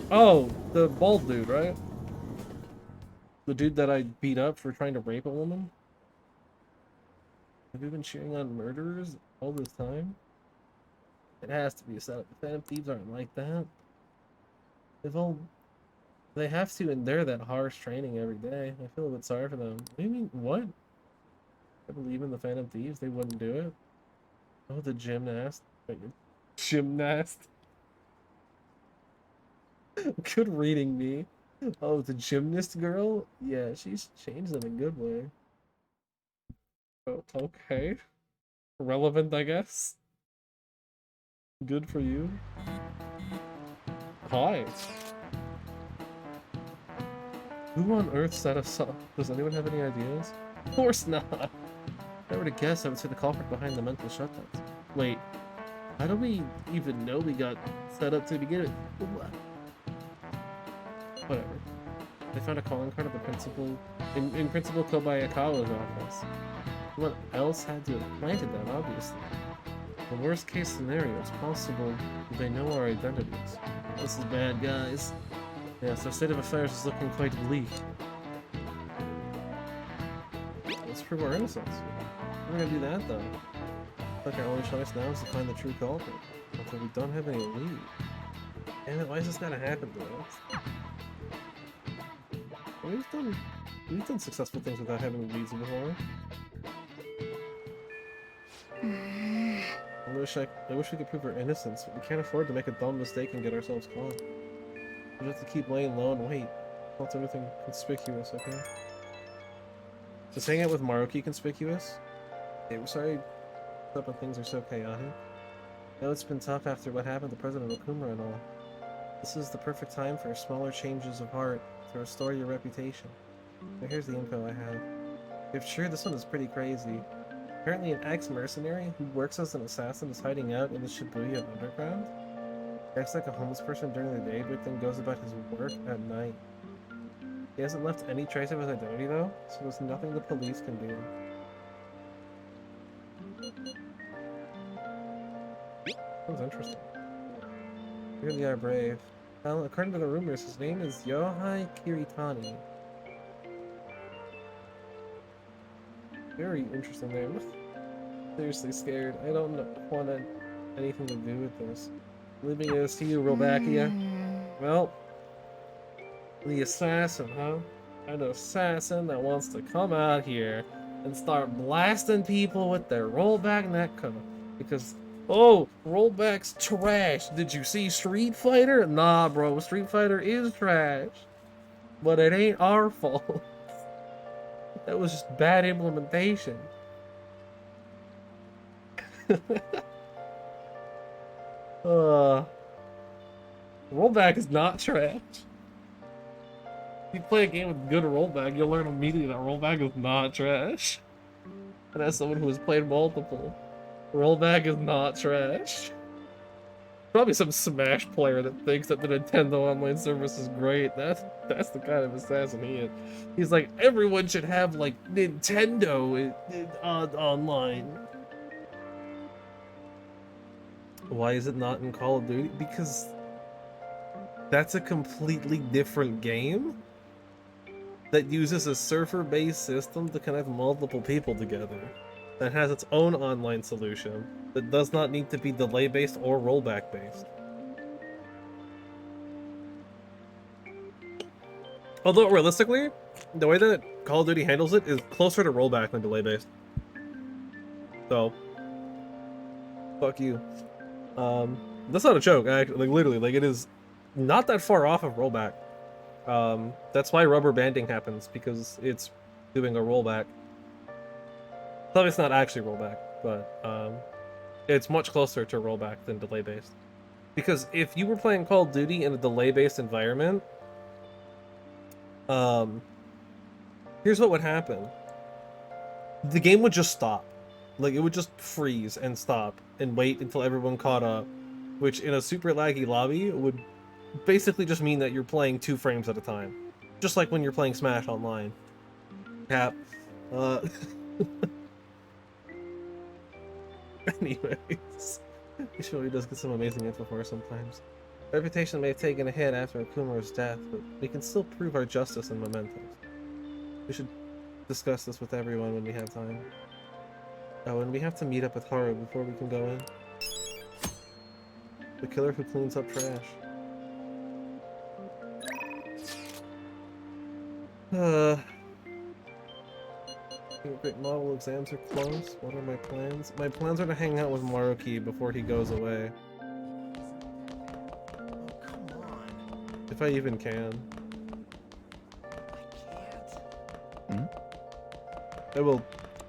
Oh, the bald dude, right? The dude that I beat up for trying to rape a woman? Have you been cheering on murderers all this time? It has to be a setup. The Phantom Thieves aren't like that. They have to endure that harsh training every day. I feel a bit sorry for them. What do you mean? What? I believe in the Phantom Thieves. They wouldn't do it. Oh, the gymnast. Wait, gymnast. Good reading, me. Oh, the gymnast girl? Yeah, she's changed in a good way. Oh, okay. Relevant, I guess. Good for you. Hi. Who on earth set us up? Does anyone have any ideas? Of course not. If I were to guess, I would say the culprit behind the mental shutdowns. Wait, how do we even know we got set up to begin with? Whatever. They found a calling card at the principal in Principal Kobayakawa's office. Someone else had to have planted that, obviously. The worst case scenario, it's possible they know our identities. This is bad, guys. Yeah, so state of affairs is looking quite bleak. Let's prove our innocence. We're gonna do that though. I think our only choice now is to find the true culprit. Although we don't have any lead. Damn it, why is this gotta happen to us? We've done successful things without having leads before. I wish we could prove our innocence, but we can't afford to make a dumb mistake and get ourselves caught. We have to keep laying low and wait. Not anything conspicuous, okay? Is hanging out with Maruki conspicuous? Hey, we're sorry when things are so chaotic. I know it's been tough after what happened to President Okumura and all. This is the perfect time for smaller changes of heart to restore your reputation. So here's the info I have. If true, this one is pretty crazy. Apparently an ex-mercenary who works as an assassin is hiding out in the Shibuya underground. He acts like a homeless person during the day, but then goes about his work at night. He hasn't left any trace of his identity though, so there's nothing the police can do. Sounds interesting. You really are brave. Well, according to the rumors, his name is Yohei Kiritani. Very interesting name. Seriously scared. I don't want anything to do with this. Leaving it to you, Robakia. Well, the assassin, huh? An assassin that wants to come out here and start blasting people with their rollback netcode. Because, oh, rollback's trash. Did you see Street Fighter? Nah, bro, Street Fighter is trash. But it ain't our fault. That was just bad implementation. Rollback is not trash. If you play a game with good rollback, you'll learn immediately that rollback is not trash. And as someone who has played multiple, rollback is not trash. Probably some Smash player that thinks that the Nintendo Online service is great. That's the kind of assassin he is. He's like, everyone should have like Nintendo online. Why is it not in Call of Duty? Because that's a completely different game that uses a server-based system to connect multiple people together. That has its own online solution that does not need to be delay-based or rollback-based. Although, realistically, the way that Call of Duty handles it is closer to rollback than delay based. So, fuck you. That's not a joke. Like literally, like it is not that far off of rollback. That's why rubber banding happens, because it's doing a rollback. So it's not actually rollback, but it's much closer to rollback than delay based. Because if you were playing Call of Duty in a delay based environment, here's what would happen. The game would just stop. Like, it would just freeze and stop and wait until everyone caught up, which in a super laggy lobby would basically just mean that you're playing 2 frames at a time. Just like when you're playing Smash Online. Cap. Anyways. He surely does get some amazing info for us sometimes. Reputation may have taken a hit after Akuma's death, but we can still prove our justice and mementos. We should discuss this with everyone when we have time. Oh, and we have to meet up with Haru before we can go in. The killer who cleans up trash. Great model exams are close. What are my plans? My plans are to hang out with Maruki before he goes away. Oh, come on. If I even can. I will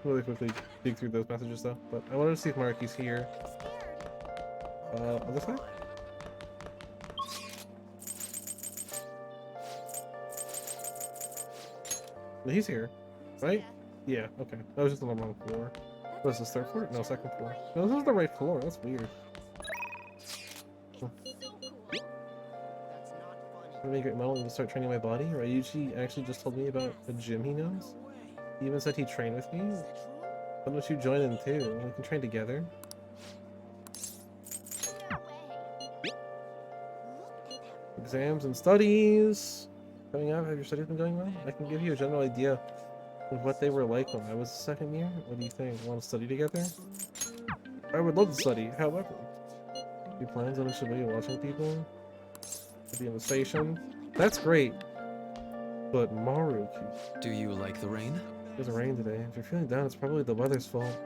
really quickly dig through those messages though, but I wanted to see if Maruki's here. This way? He's here, right? Yeah, okay. That was just on the wrong floor. What is this, 3rd floor? No, 2nd floor. No, this is the right floor. That's weird. Huh. Let me get metal and start training my body. Ryuji actually just told me about a gym he knows. He even said he'd train with me. Why don't you join in too? We can train together. Exams and studies. Coming up, have your studies been going well? I can give you a general idea of what they were like when I was 2nd year. What do you think? Want to study together? I would love to study, however. Any plans on a Shibuya watching people? To be in the station? That's great. But Maruki. Do you like the rain? There's rain today. If you're feeling down, it's probably the weather's fault.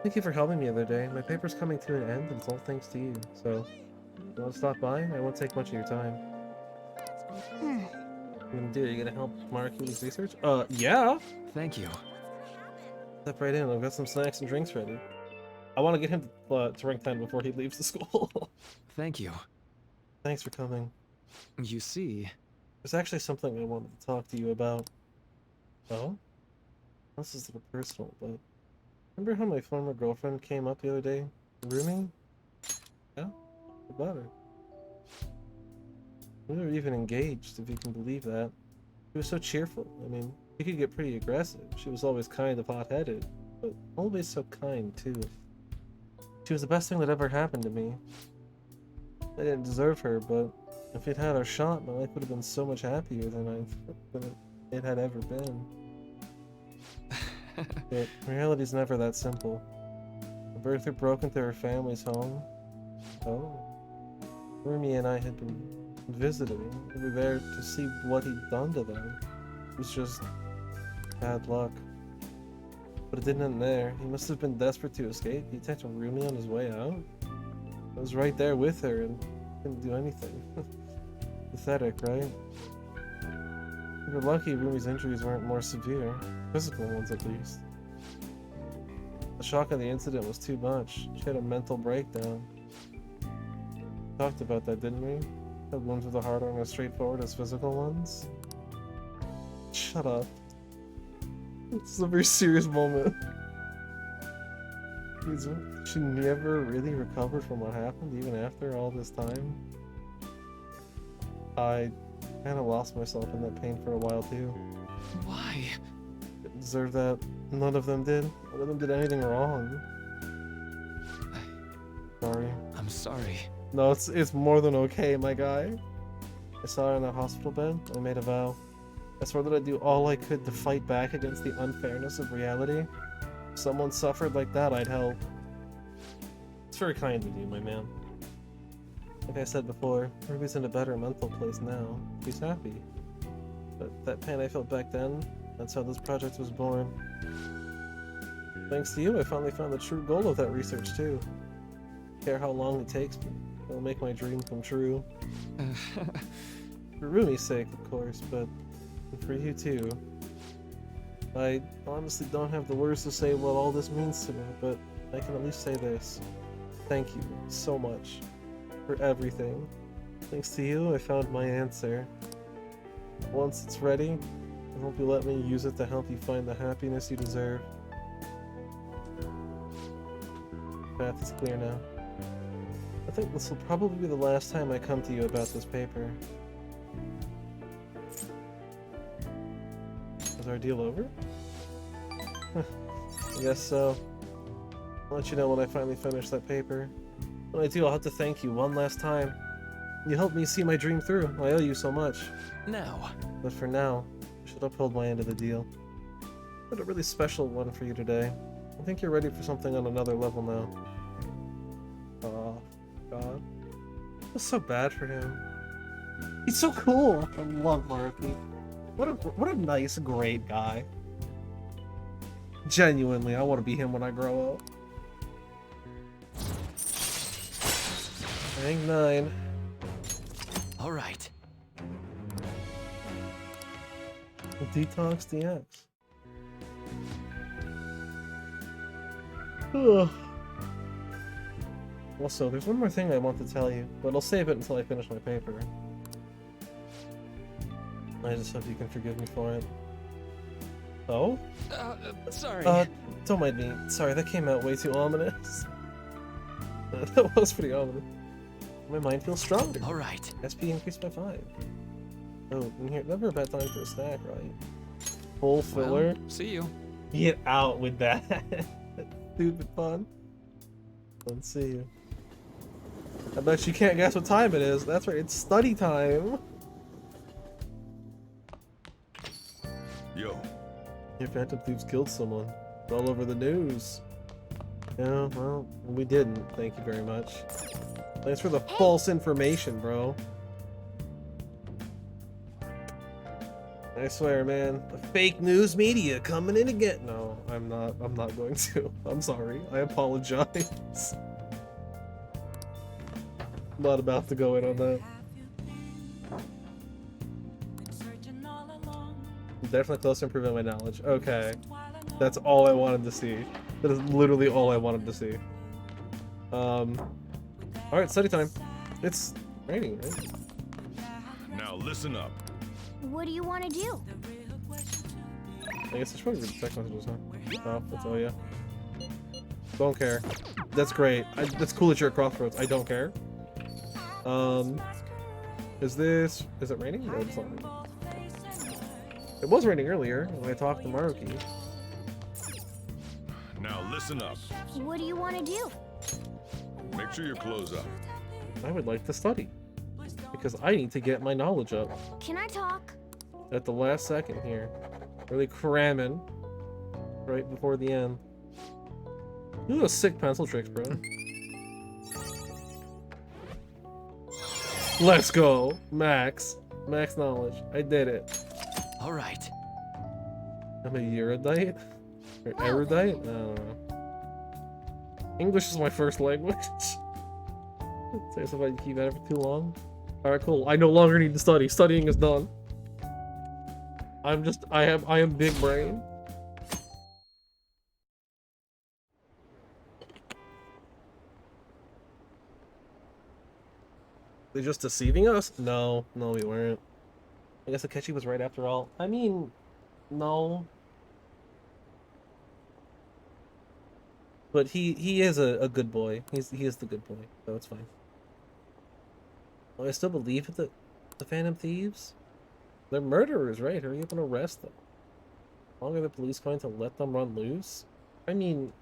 Thank you for helping me the other day. My paper's coming to an end, and it's all thanks to you. So, you want to stop by? I won't take much of your time. What are you gonna do? Are you gonna help Maruki with his research? Yeah! Thank you. Step right in. I've got some snacks and drinks ready. I want to get him to rank 10 before he leaves the school. Thank you. Thanks for coming. You see... There's actually something I wanted to talk to you about. Oh? This is a little personal, but... Remember how my former girlfriend came up the other day? Rumi? Yeah? What about her? We were even engaged, if you can believe that. She was so cheerful. I mean, she could get pretty aggressive. She was always kind of hot-headed, but always so kind, too. She was the best thing that ever happened to me. I didn't deserve her, but if we'd had our shot, my life would have been so much happier than it had ever been. But reality's never that simple. Bertha broke into her family's home. Oh. Rumi and I had been visiting. We were there to see what he'd done to them. It was just bad luck. But it didn't end there. He must have been desperate to escape. He attacked Rumi on his way out. I was right there with her and couldn't do anything. Pathetic, right? We were lucky Rumi's injuries weren't more severe. Physical ones, at least. The shock of the incident was too much. She had a mental breakdown. We talked about that, didn't we? How wounds of the heart aren't as straightforward as physical ones. Shut up. This is a very serious moment. She never really recovered from what happened, even after all this time. I kind of lost myself in that pain for a while, too. Why? Didn't deserve that. None of them did. None of them did anything wrong. Sorry. I'm sorry. No, it's more than okay, my guy. I saw her in that hospital bed. I made a vow. I swore that I'd do all I could to fight back against the unfairness of reality. If someone suffered like that, I'd help. It's very kind of you, my man. Like I said before, Ruby's in a better mental place now. She's happy. But that pain I felt back then, That's how this project was born. Thanks to you, I finally found the true goal of that research too. Care how long it takes me. It'll make my dream come true. For Rumi's sake, of course, but for you too. I honestly don't have the words to say what all this means to me, but I can at least say this. Thank you so much for everything. Thanks to you, I found my answer. Once it's ready, I hope you let me use it to help you find the happiness you deserve. The path is clear now. I think this will probably be the last time I come to you about this paper. Is our deal over? I guess so. I'll let you know when I finally finish that paper. When I do, I'll have to thank you one last time. You helped me see my dream through. I owe you so much. Now. But for now, I should uphold my end of the deal. I had a really special one for you today. I think you're ready for something on another level now. Oh, God. I feel so bad for him. He's so cool! I love Maruki. What a nice, great guy. Genuinely, I want to be him when I grow up. Rank 9. Alright. Detox DX. Ugh. Also, there's one more thing I want to tell you, but I'll save it until I finish my paper. I just hope you can forgive me for it. Oh? Sorry. Don't mind me. Sorry, that came out way too ominous. That was pretty ominous. My mind feels stronger. Alright. SP increased by 5. Oh, and here, never a bad time for a snack, right? Full filler. Well, see you. Get out with that. Stupid fun. Let's see you. I bet you can't guess what time it is. That's right, it's study time. Yo. Your Phantom Thieves killed someone. It's all over the news. Yeah, well, we didn't. Thank you very much. Thanks for the false information, bro. I swear, man. The fake news media coming in again. No, I'm not going to. I'm sorry. I apologize. I'm not about to go in on that. Definitely close to improving my knowledge. Okay. That's all I wanted to see. That is literally all I wanted to see. Alright, study time. It's raining, right? Now listen up. What do you want to do? I guess I should probably read the text messages, huh? Oh, that's all, yeah. Don't care. That's great. That's cool that you're at Crossroads. I don't care. Is it raining? No, it's not raining. It was raining earlier when I talked to Maruki. Now listen up. What do you want to do? Make sure your clothes up. I would like to study. Because I need to get my knowledge up. Can I talk? At the last second here. Really cramming. Right before the end. You do those sick pencil tricks, bro. Let's go! Max. Max knowledge. I did it. Alright. I'm a erudite? Or erudite? I don't know. English is my first language. Say something you keep at it for too long. Alright, cool. I no longer need to study. Studying is done. I am big brain. They're just deceiving us? No, we weren't. I guess Akechi was right after all. I mean, no. But he is a good boy. He is the good boy, so it's fine. Well, I still believe the Phantom Thieves? They're murderers, right? Hurry up and arrest them. How long are the police going to let them run loose? I mean,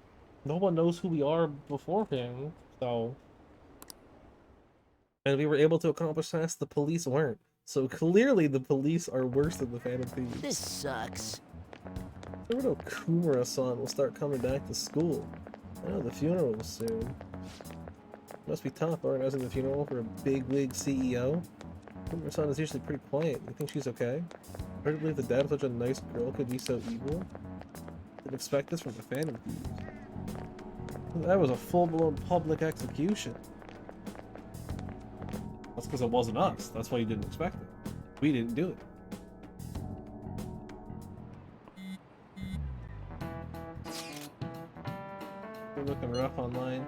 no one knows who we are beforehand, so... And we were able to accomplish tasks the police weren't. So clearly the police are worse than the Phantom Thieves. This sucks. Never know Kumura-san will start coming back to school. I know the funeral was soon. Must be tough organizing the funeral for a big-wig CEO. Kumura-san is usually pretty quiet. You think she's okay? Hard to believe the dad of such a nice girl could be so evil. Didn't expect this from the Phantom Thieves. That was a full-blown public execution. That's because it wasn't us. That's why you didn't expect it. We didn't do it. We're looking rough online.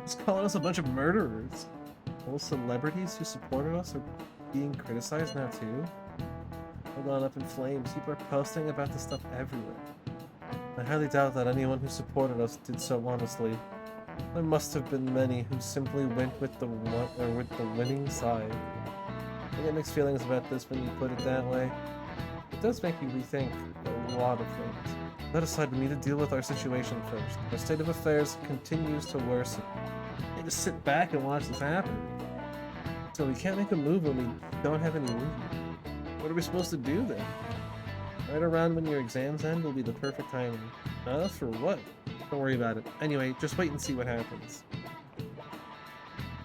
It's calling us a bunch of murderers. All celebrities who supported us are being criticized now too. Hold on up in flames. People are posting about this stuff everywhere. I highly doubt that anyone who supported us did so honestly. There must have been many who simply went with the winning side. I get mixed feelings about this when you put it that way. It does make you rethink a lot of things. That aside, we need to deal with our situation first. Our state of affairs continues to worsen. We need to sit back and watch this happen. So we can't make a move when we don't have any movement. What are we supposed to do then? Right around when your exams end will be the perfect timing. For what? Don't worry about it. Anyway, just wait and see what happens.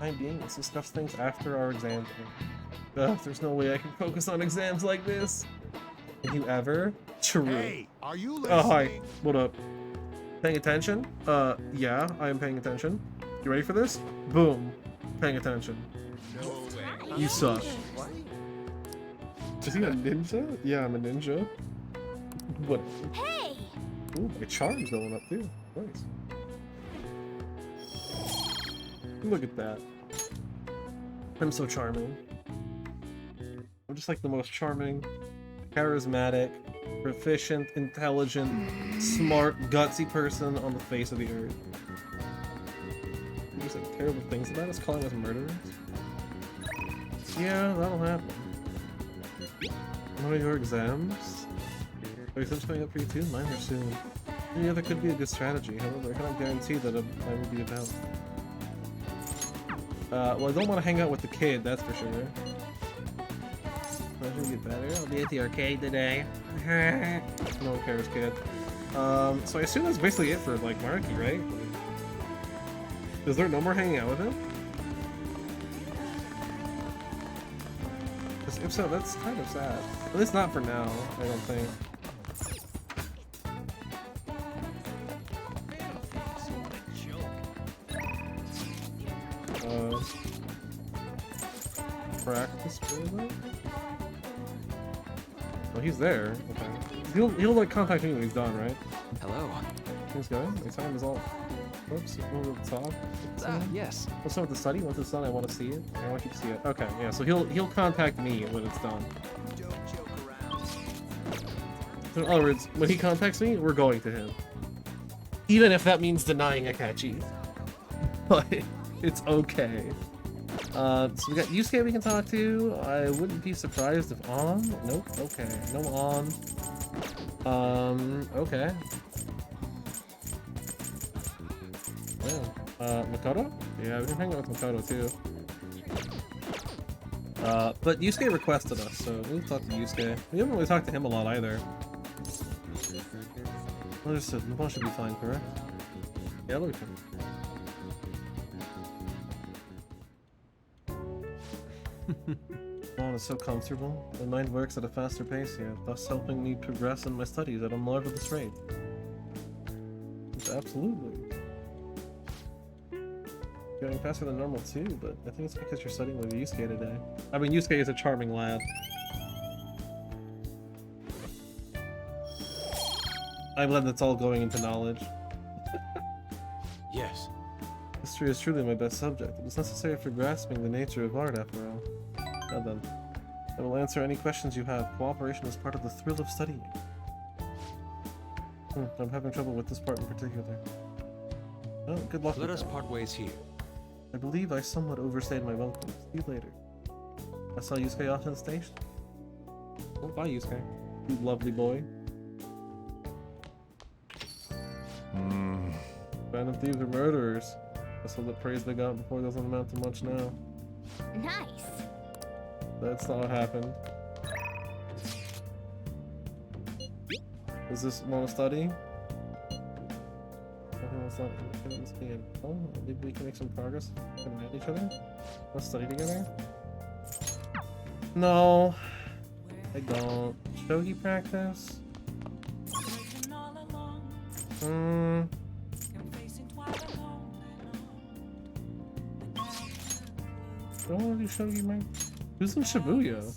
Time being, let's discuss things after our exams end. Ugh, there's no way I can focus on exams like this. Have you ever? True. Hey, are you listening? Oh, hi. What up? Paying attention? Yeah, I am paying attention. You ready for this? Boom. Paying attention. No way. You suck. Is he a ninja? Yeah, I'm a ninja. What? Hey! Ooh, my charm's going up too. Nice. Look at that. I'm so charming. I'm just like the most charming, charismatic, proficient, intelligent, smart, gutsy person on the face of the earth. You said terrible things about us, calling us murderers? Yeah, that'll happen. What are your exams? Are exams coming up for you too? Mine are soon. Yeah, that could be a good strategy, however, I cannot guarantee that I will be about. Well, I don't want to hang out with the kid, that's for sure. Imagine you get better. I'll be at the arcade today. No one cares, kid. So I assume that's basically it for, like, Marky, right? Is there no more hanging out with him? Because if so, that's kind of sad. At least not for now, I don't think. Practice further? Oh, he's there. Okay. He'll like contact me when he's done, right? Hello. Things going? My time is all. Oops, over the top. Yes. What's up with the study? Once it's done, I want to see it. I want you to see it. Okay, yeah. So he'll contact me when it's done. So in other words, when he contacts me, we're going to him. Even if that means denying Akachi. But it's okay. So we got Yusuke we can talk to. I wouldn't be surprised if on. Nope. Okay. No on. Okay. Yeah. Makoto? Yeah, we can hang out with Makoto too. But Yusuke requested us, so we'll talk to Yusuke. We haven't really talked to him a lot either. Understood. Nobon should be fine, correct? Yeah, it'll be fine. Nobon is so comfortable. My mind works at a faster pace here, thus helping me progress in my studies at a marvelous rate. Absolutely. Going faster than normal too, but I think it's because you're studying with Yusuke today. I mean, Yusuke is a charming lad. I'm glad that's all going into knowledge. Yes. History is truly my best subject. It is necessary for grasping the nature of art, after all. Now then, I will answer any questions you have. Cooperation is part of the thrill of studying. I'm having trouble with this part in particular. Oh, good luck. Let us part ways here. I believe I somewhat overstayed my welcome. See you later. I saw Yusuke off in the station. Oh, bye, Yusuke. You lovely boy. Phantom Thieves are murderers. That's all the praise they got before doesn't amount to much now. Nice. That's not what happened. Is this want to study? Oh, maybe we can make some progress. Can we meet each other? Let's study together? No, I don't. Shogi practice? Don't want to do shogi, man. Who's in Shibuya?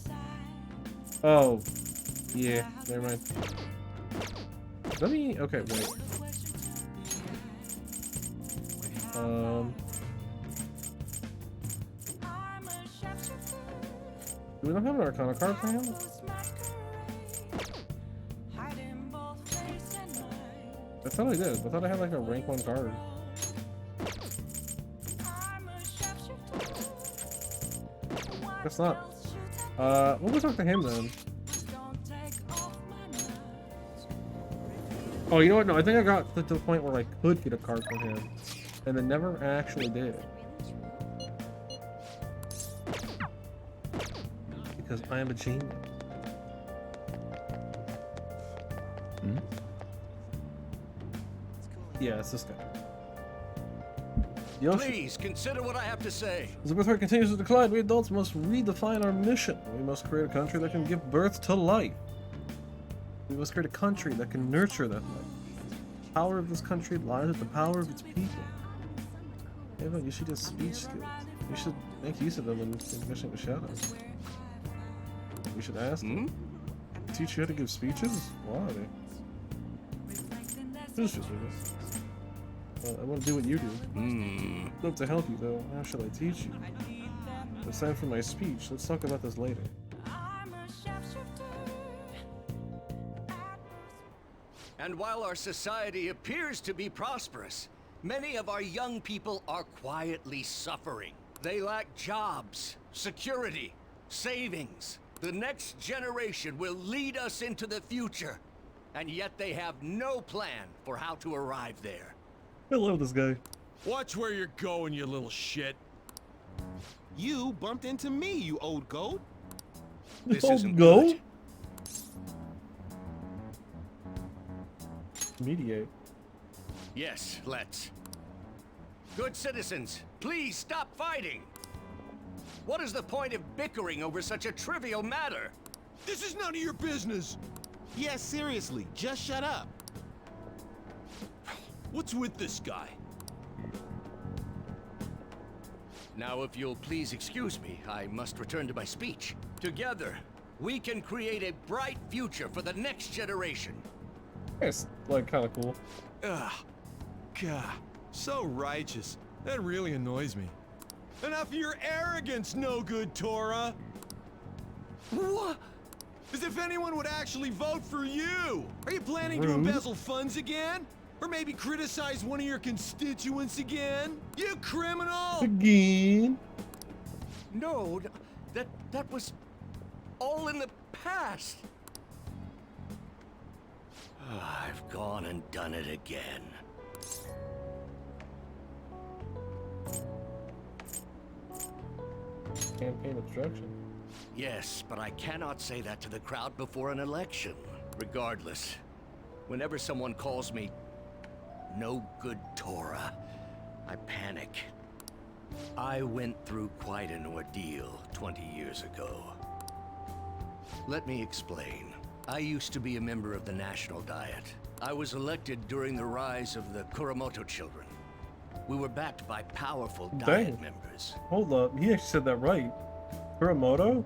Oh, yeah. Never mind. Let me. Okay, wait. Do we not have an Arcana card for him? I thought I did. I thought I had like a rank 1 card. Guess not. We'll go talk to him then. Oh, you know what? No, I think I got to the point where I could get a card from him, and then never actually did. Because I am a genius. Hmm? Yeah, it's this guy. Yoshi. Please consider what I have to say. As the birth rate continues to decline, we adults must redefine our mission. We must create a country that can give birth to life. We must create a country that can nurture that life. The power of this country lies with the power of its people. Ava, you should have speech skills. You should make use of them in Mission with Shadows. We should ask them. Teach you how to give speeches? Why? Just I want to do what you do. I'd love to help you, though. How shall I teach you? It's time for my speech. Let's talk about this later. And while our society appears to be prosperous, many of our young people are quietly suffering. They lack jobs, security, savings. The next generation will lead us into the future, and yet they have no plan for how to arrive there. I love this guy. Watch where you're going, you little shit. You bumped into me, you old goat. This old isn't goat? good. Mediate. Yes, let's. Good citizens, please stop fighting. What is the point of bickering over such a trivial matter? This is none of your business. Yeah, seriously, just shut up. What's with this guy? Now, if you'll please excuse me, I must return to my speech. Together, we can create a bright future for the next generation. It's like kind of cool. Ugh. God, so righteous. That really annoys me. Enough of your arrogance, no good Torah. What? As if anyone would actually vote for you. Are you planning to embezzle funds again? Or maybe criticize one of your constituents again? You criminal! Again? No, that was all in the past. I've gone and done it again. Campaign obstruction. Yes, but I cannot say that to the crowd before an election. Regardless, whenever someone calls me no good Torah, I panic. I went through quite an ordeal 20 years ago. Let me explain. I used to be a member of the National Diet. I was elected during the rise of the Kuramoto children. We were backed by powerful Diet members. Hold up, he actually said that right. Kuramoto?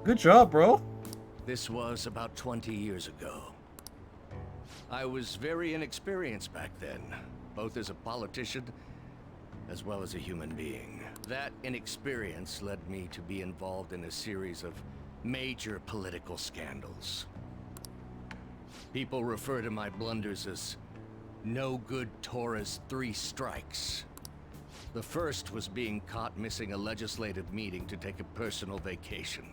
Good job, bro. This was about 20 years ago. I was very inexperienced back then, both as a politician as well as a human being. That inexperience led me to be involved in a series of major political scandals. People refer to my blunders as no good Torah's 3 strikes. The first was being caught missing a legislative meeting to take a personal vacation.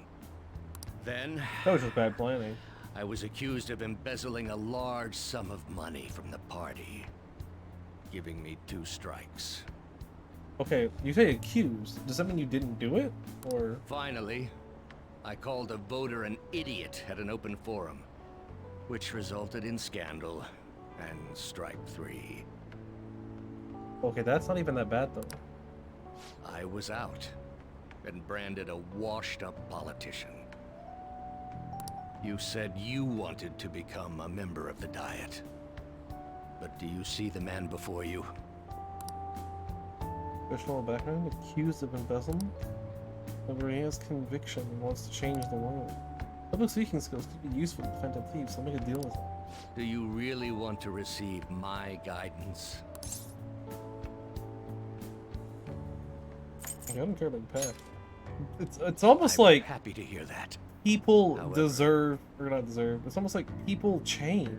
Then, that was just bad planning. I was accused of embezzling a large sum of money from the party, giving me 2 strikes. Okay, you say accused. Does that mean you didn't do it? Or finally, I called a voter an idiot at an open forum, which resulted in scandal and strike 3. Okay, that's not even that bad though. I was out and branded a washed-up politician. You said you wanted to become a member of the Diet. But do you see the man before you? Professional background, accused of embezzlement. However, he has conviction and wants to change the world. Public speaking skills could be useful to defend thieves, so make a deal with him. Do you really want to receive my guidance? I don't care about the path. It's almost like happy to hear that. People However, deserve, or not deserve, it's almost like people change.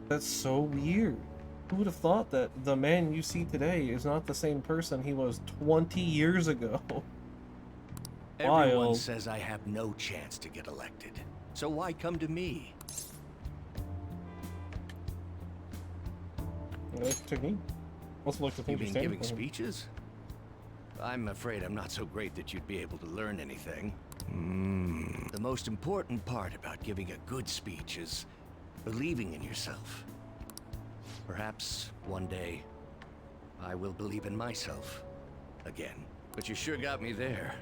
That's so weird. Who would have thought that the man you see today is not the same person he was 20 years ago? Everyone Wild. says I have no chance to get elected. So why come to me? That's technique. Also like to You think you're mean standing giving for him. speeches? I'm afraid I'm not so great that you'd be able to learn anything. The most important part about giving a good speech is believing in yourself. Perhaps one day I will believe in myself again. But you sure got me there.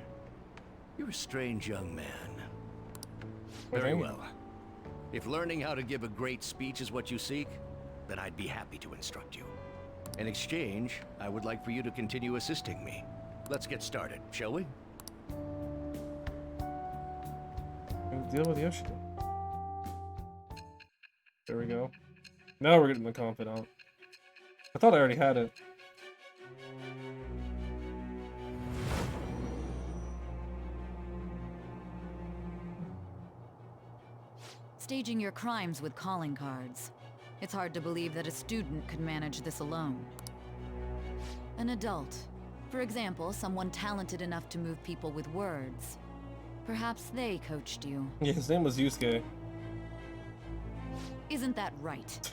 You're a strange young man. Very well. If learning how to give a great speech is what you seek, then I'd be happy to instruct you. In exchange, I would like for you to continue assisting me. Let's get started, shall we? Deal with Yoshi. There we go. Now we're getting the confidant. I thought I already had it. Staging your crimes with calling cards. It's hard to believe that a student could manage this alone. An adult. For example, someone talented enough to move people with words. Perhaps they coached you. Yeah, his name was Yusuke. Isn't that right?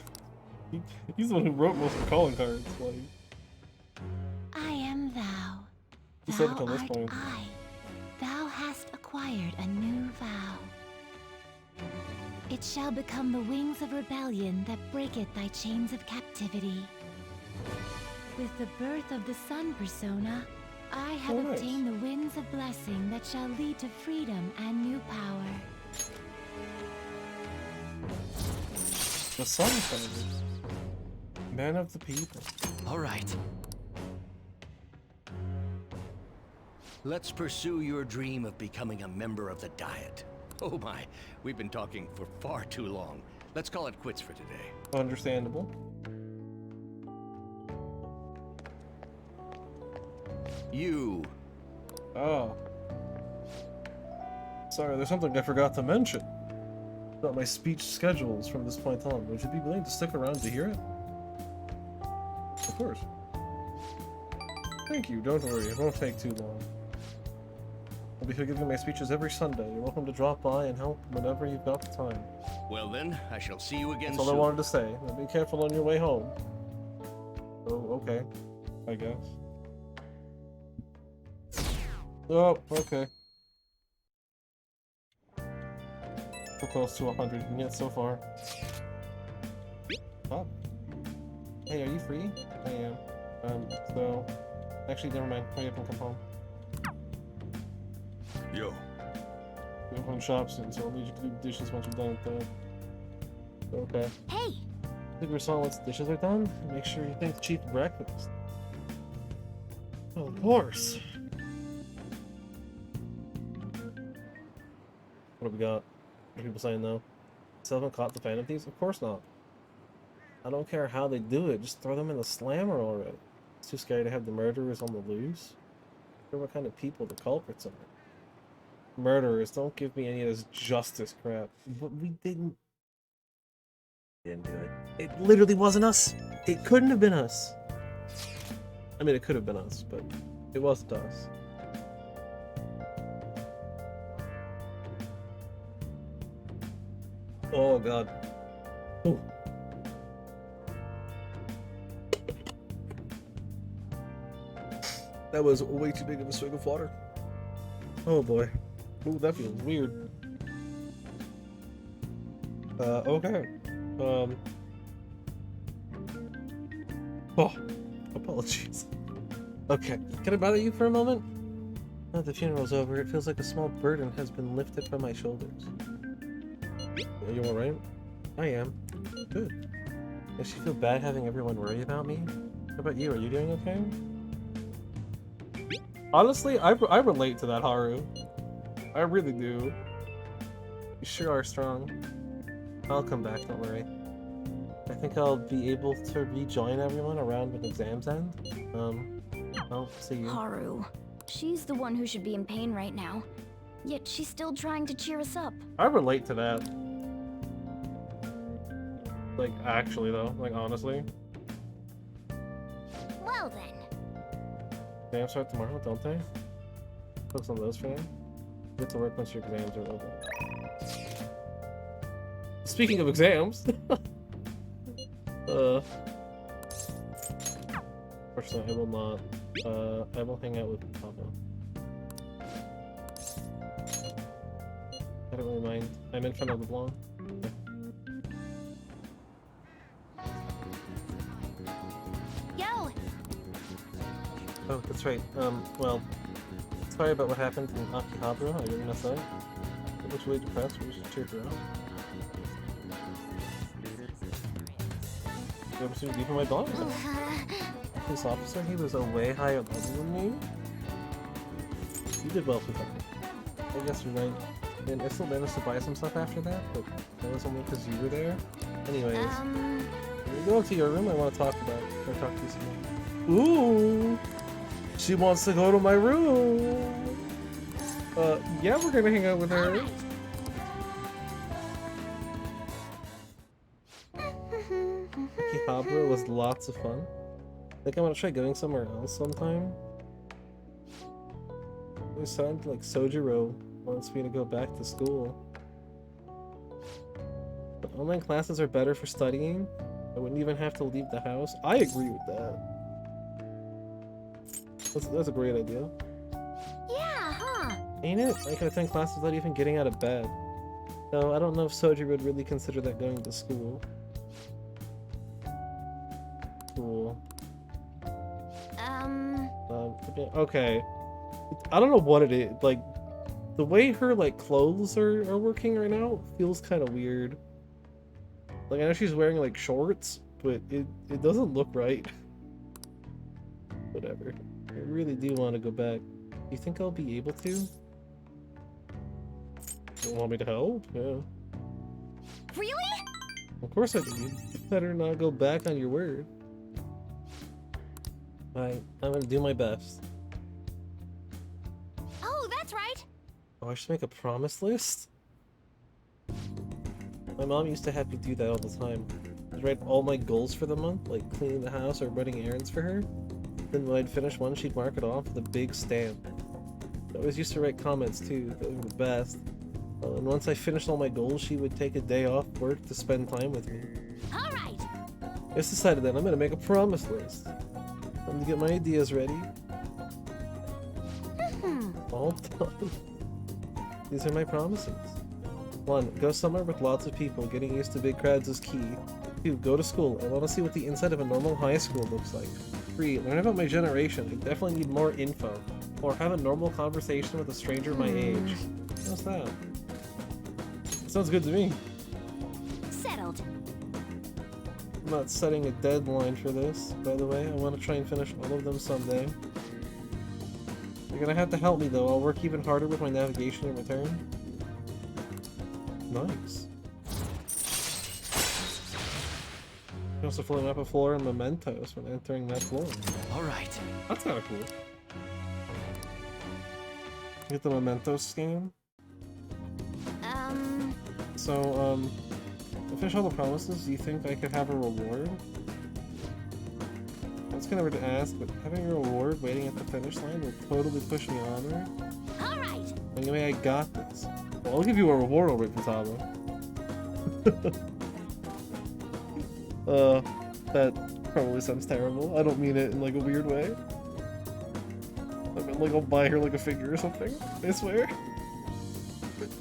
He's the one who wrote most of the calling cards. Like, I am thou. he said it Thou till this art point. I. Thou hast acquired a new vow. It shall become the wings of rebellion that breaketh thy chains of captivity. With the birth of the sun persona, I have Oh, nice. obtained the winds of blessing that shall lead to freedom and new power. The Sun Fighters. Man of the people. All right. Let's pursue your dream of becoming a member of the Diet. Oh my, we've been talking for far too long. Let's call it quits for today. Understandable. You. Oh. Sorry, there's something I forgot to mention. About my speech schedules from this point on. Would you be willing to stick around to hear it? Of course. Thank you, don't worry, it won't take too long. I'll be here giving my speeches every Sunday. You're welcome to drop by and help whenever you've got the time. Well then, I shall see you again That's all soon. I wanted to say. Now be careful on your way home. Oh, okay. I guess. Oh, okay. We're close to 100 yet so far. Oh. Hey, are you free? I am. So... Actually, never mind. Hurry up and come home. Yo. We open shop soon, so I'll need you to do dishes once you're done with that. Okay. Hey! Think we're saw once the dishes are done? Make sure you thank the chief for breakfast. Well, of course. What do we got? What are people saying though? Still haven't caught the Phantom Thieves? Of course not. I don't care how they do it, just throw them in the slammer already. It's too scary to have the murderers on the loose. I wonder what kind of people the culprits are. Murderers, don't give me any of this justice crap. But we didn't do it. It literally wasn't us. It couldn't have been us. I mean, it could have been us, but it wasn't us. Oh god. Ooh. That was way too big of a swig of water. Oh boy. Ooh, that feels weird. Okay. Oh, apologies. Okay, can I bother you for a moment? Now that the funeral's over, it feels like a small burden has been lifted from my shoulders. Are you alright? I am. Good. Does she feel bad having everyone worry about me? How about you? Are you doing okay? Honestly, I relate to that, Haru. I really do. You sure are strong. I'll come back, don't worry. I think I'll be able to rejoin everyone around when exams end. I'll see you. Haru. She's the one who should be in pain right now. Yet she's still trying to cheer us up. I relate to that. Like, actually though, like honestly. Well then. Exams start tomorrow, don't they? Focus on those for now. Get to work once your exams are over. Speaking of exams, Unfortunately, I will not. I will hang out with Papa. I don't really mind. I'm in front of the blonde. Yo! Oh, that's right. Well, sorry about what happened in Akihabara. I really messed up. I was really depressed. We should cheer her up. You ever seen deep in my dog? This officer, he was a way higher level than me. You did well for that. I guess you're right. And I still managed to buy some stuff after that, but that was only because you were there. Anyways, when we go up to your room, I want to talk about it. Or talk to you some more. Ooh! She wants to go to my room! Yeah, we're gonna hang out with her. Akihabara was lots of fun. I think I want to try going somewhere else sometime. It sounded like Sojiro wants me to go back to school. But online classes are better for studying. I wouldn't even have to leave the house. I agree with that. That's a great idea. Yeah, huh? Ain't it? I could attend classes without even getting out of bed. Though I don't know if Sojiro would really consider that going to school. Cool. Okay. I don't know what it is. Like, the way her, like, clothes are working right now feels kind of weird. Like, I know she's wearing, like, shorts, but it doesn't look right. Whatever. I really do want to go back. Do you think I'll be able to? You want me to help? Yeah. Really? Of course I do. You better not go back on your word. I'm gonna do my best. Oh, that's right. Oh, I should make a promise list? My mom used to have me do that all the time. I'd write all my goals for the month, like cleaning the house or running errands for her. Then when I'd finish one, she'd mark it off with a big stamp. I always used to write comments too, that were the best. And once I finished all my goals, she would take a day off work to spend time with me. Alright! I just decided that I'm gonna make a promise list. I'm gonna get my ideas ready. All done. These are my promises. 1. Go somewhere with lots of people. Getting used to big crowds is key. 2. Go to school. I want to see what the inside of a normal high school looks like. 3. Learn about my generation. I definitely need more info. 4. Have a normal conversation with a stranger my age. How's that? Sounds good to me. Settled. I'm not setting a deadline for this, by the way. I want to try and finish all of them someday. You're gonna have to help me though. I'll work even harder with my navigation in return. Nice. You can also fill up a floor and mementos when entering that floor. Alright. That's kinda cool. Get the memento scan. So, to finish all the promises, do you think I could have a reward? That's kind of weird to ask, but having a reward waiting at the finish line will totally push me onward. Alright! Anyway, I got this. Well, I'll give you a reward over it, Futaba. That probably sounds terrible. I don't mean it in like a weird way. I mean, like I'll buy her like a figure or something, I swear.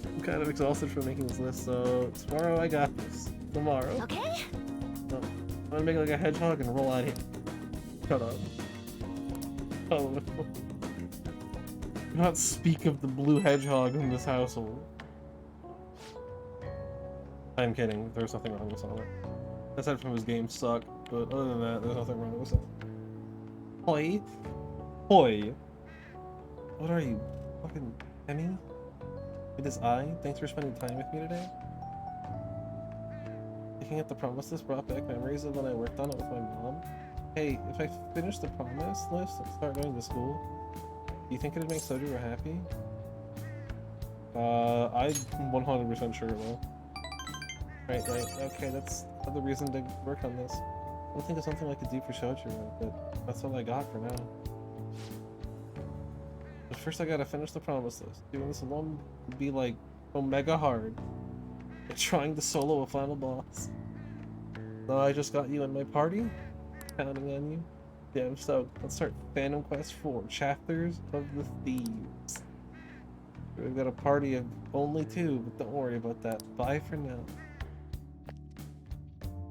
I'm kind of exhausted from making this list, so tomorrow I got this. Tomorrow. Okay. I'm gonna make like a hedgehog and roll out here. Shut up. Oh no. Do not speak of the blue hedgehog in this household. I'm kidding. There's nothing wrong with Sonic. Aside from his game suck, but other than that, there's nothing wrong with Sonic. Hoi? Hoi? What are you? Fucking Emmy? With his eye? Thanks for spending time with me today. Picking up the promise list brought back memories of when I worked on it with my mom. Hey, if I finish the promise list and start going to school, do you think it'd make Soju happy? I'm 100% sure it will. Right. Okay, that's the reason to work on this. I'll think of something I could do for Soju, but that's all I got for now. But first I gotta finish the promise list. Doing this alone would be like omega hard. Like trying to solo a final boss. So I just got you in my party. Counting on you. Damn stoked. Let's start Phantom Quest 4, Chapters of the Thieves. We've got a party of only 2, but don't worry about that. Bye for now.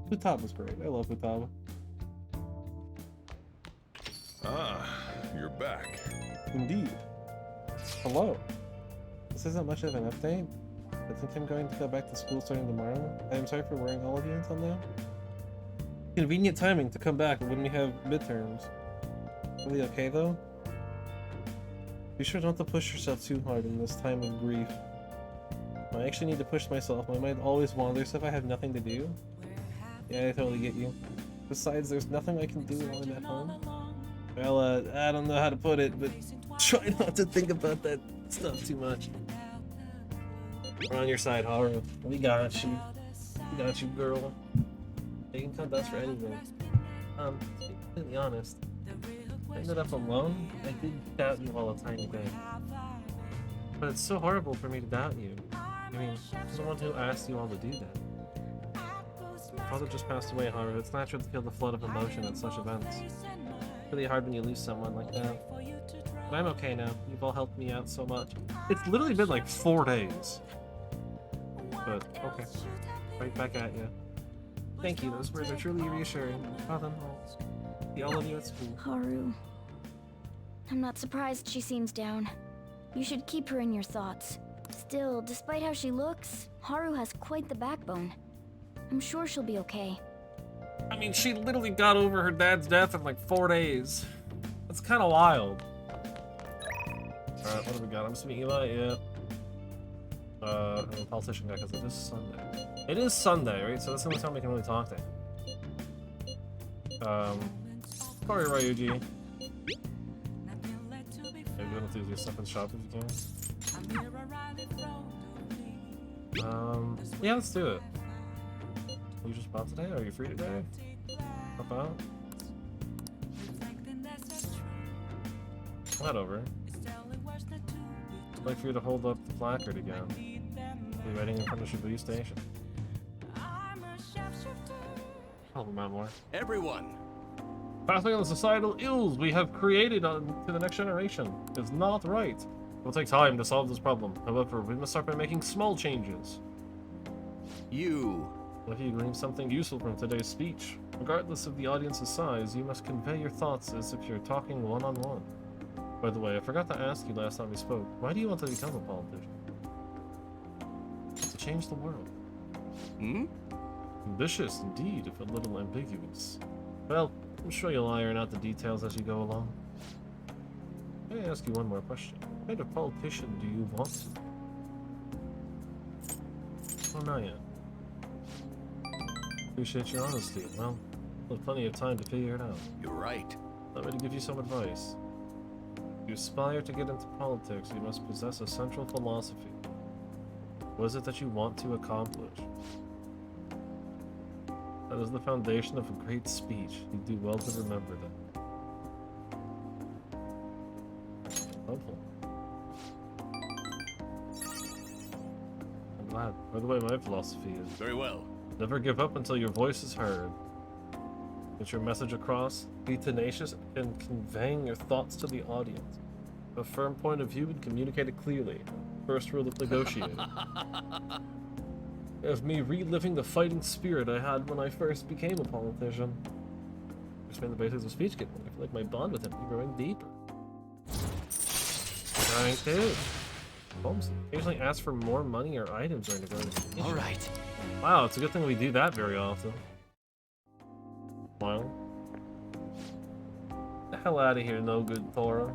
Futaba's great. I love Futaba. Ah, you're back. Indeed. Hello. This isn't much of an update. I think I'm going to go back to school starting tomorrow. I am sorry for worrying all of you until now. Convenient timing to come back when we have midterms. Really okay though? Be sure not to push yourself too hard in this time of grief. I actually need to push myself. My mind always wanders if I have nothing to do. Yeah, I totally get you. Besides, there's nothing I can do while I'm at home. Well, I don't know how to put it, but try not to think about that stuff too much. We're on your side, Haru. We got you. We got you, girl. You can count us for anything. To be completely honest, I ended up alone. I did doubt you all a tiny bit. But it's so horrible for me to doubt you. I mean, I'm the one who asked you all to do that. My father just passed away, Haru. It's natural to feel the flood of emotion at such events. It's really hard when you lose someone like that. But I'm okay now. You've all helped me out so much. It's literally been like 4 days. But, okay. Right back at you. Thank you, those words are truly reassuring. Well then, I'll see all of you at school. Haru. I'm not surprised she seems down. You should keep her in your thoughts. Still, despite how she looks, Haru has quite the backbone. I'm sure she'll be okay. I mean, she literally got over her dad's death in like 4 days. That's kind of wild. Alright, what do we got? I'm just meeting Eli, yeah. I'm a politician guy because it is Sunday. It is Sunday, right? So that's the only time we can really talk to him. Sorry, Ryuji. Maybe you want to do your stuff in shop if you can. Yeah, let's do it. You just bought today? Are you free today? Hop out? Head over. I'd like for you to hold up the placard again. Be waiting in front of Shibuya Station. Help him out more. Everyone! Passing on the societal ills we have created to the next generation is not right. It will take time to solve this problem. However, we must start by making small changes. You. If you glean something useful from today's speech, regardless of the audience's size, you must convey your thoughts as if you're talking one-on-one. By the way, I forgot to ask you last time we spoke, why do you want to become a politician? To change the world. Hmm? Ambitious, indeed, if a little ambiguous. Well, I'm sure you'll iron out the details as you go along. May I ask you one more question? What kind of politician do you want to be? Oh, not yet. Appreciate your honesty. Well, we'll have plenty of time to figure it out. You're right. Let me to give you some advice. If you aspire to get into politics, you must possess a central philosophy. What is it that you want to accomplish? That is the foundation of a great speech. You do well to remember that. Helpful. I'm glad. By the way, my philosophy is... Very well. Never give up until your voice is heard. Get your message across. Be tenacious in conveying your thoughts to the audience. Have a firm point of view and communicate it clearly. First rule of negotiating. Of me reliving the fighting spirit I had when I first became a politician. Explain the basics of speech getting. I feel like my bond with him is growing deeper. Trying to. Holmes occasionally ask for more money or items during negotiations. All right, Wow, it's a good thing we do that very often. Well. Get the hell out of here, no good Tora.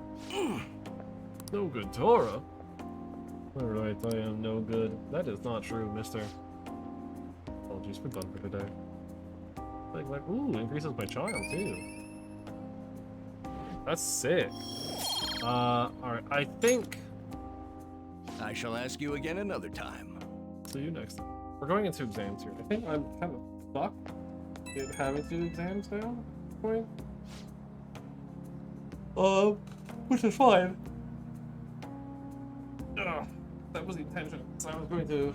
No good Tora? Alright, I am no good. That is not true, mister. Apologies, we're done for today. Like, ooh, increases my charm, too. That's sick. Alright, I think... I shall ask you again another time. See you next time. We're going into exams here. I think I'm kind of stuck in having to do exams now. Point. Which is fine. Ugh, that was the intention. So I was going to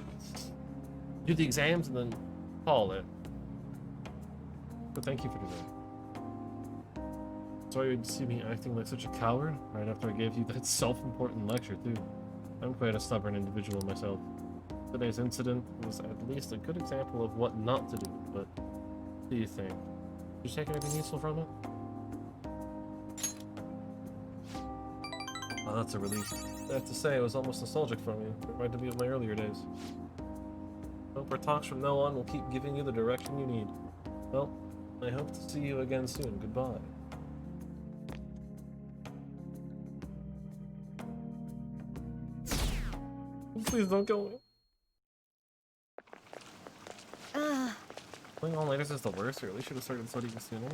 do the exams and then call it. But thank you for today. Sorry you'd see me acting like such a coward right after I gave you that self-important lecture too. I'm quite a stubborn individual myself. Today's incident was at least a good example of what not to do, but what do you think? Did you take anything useful from it? Oh, that's a relief. I have to say, it was almost nostalgic from you. It reminded me of my earlier days. Hope our talks from now on will keep giving you the direction you need. Well, I hope to see you again soon. Goodbye. Please don't kill me. Playing all nighters is the worst. I really should have started studying sooner.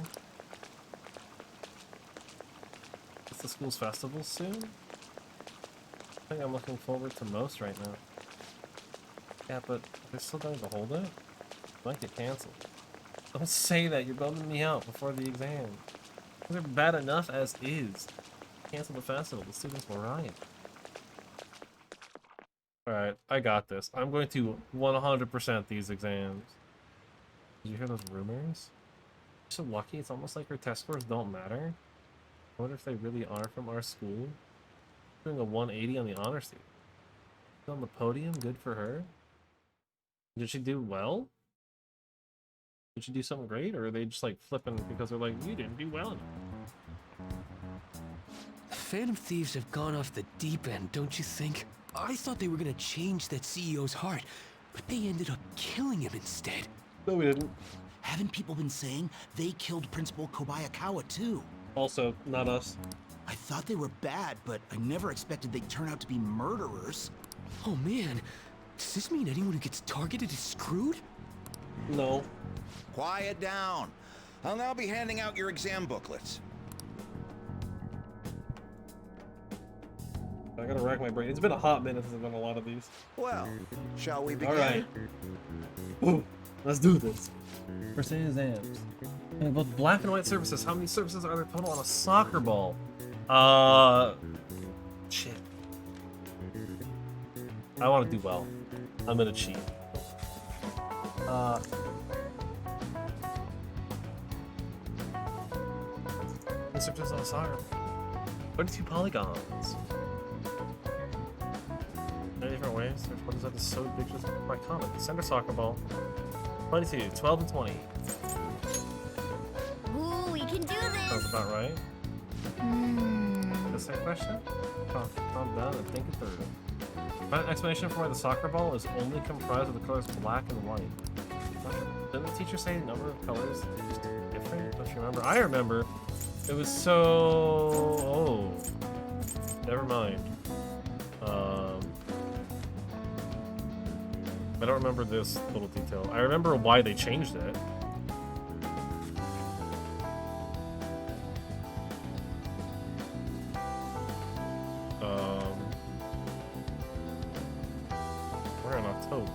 It's the school's festival soon. I think I'm looking forward to most right now. Yeah, but they're still going to hold it. It might get canceled. Don't say that. You're bumming me out before the exam. They're bad enough as is. Cancel the festival. The students will riot. Alright, I got this. I'm going to 100% these exams. Did you hear those rumors? You're so lucky, it's almost like her test scores don't matter. I wonder if they really are from our school. Doing a 180 on the honor student. On the podium, good for her. Did she do well? Did she do something great? Or are they just like flipping because they're like, you didn't do well enough? Phantom Thieves have gone off the deep end, don't you think? I thought they were gonna change that CEO's heart, but they ended up killing him instead. No, we didn't. Haven't people been saying they killed Principal Kobayakawa too? Also, not us. I thought they were bad, but I never expected they'd turn out to be murderers. Oh man, does this mean anyone who gets targeted is screwed? No. Quiet down. I'll now be handing out your exam booklets. I gotta rack my brain. It's been a hot minute since I've done a lot of these. Well, shall we begin? Alright. Let's do this. First aid exams. And both black and white surfaces. How many surfaces are there total on a soccer ball? Shit. I want to do well. I'm gonna cheat. Surfaces on a soccer ball. 32 polygons. Many different ways. There's one that is so big just by common. Center soccer ball. 22, 12, and 20. Ooh, we can do this! Sounds about right. The same question? Calm down and think it through. Find an explanation for why the soccer ball is only comprised of the colors black and white. Didn't the teacher say a number of colors is different? Don't you remember? I remember. It was so... Oh. Never mind. I don't remember this little detail. I remember why they changed it. We're in October.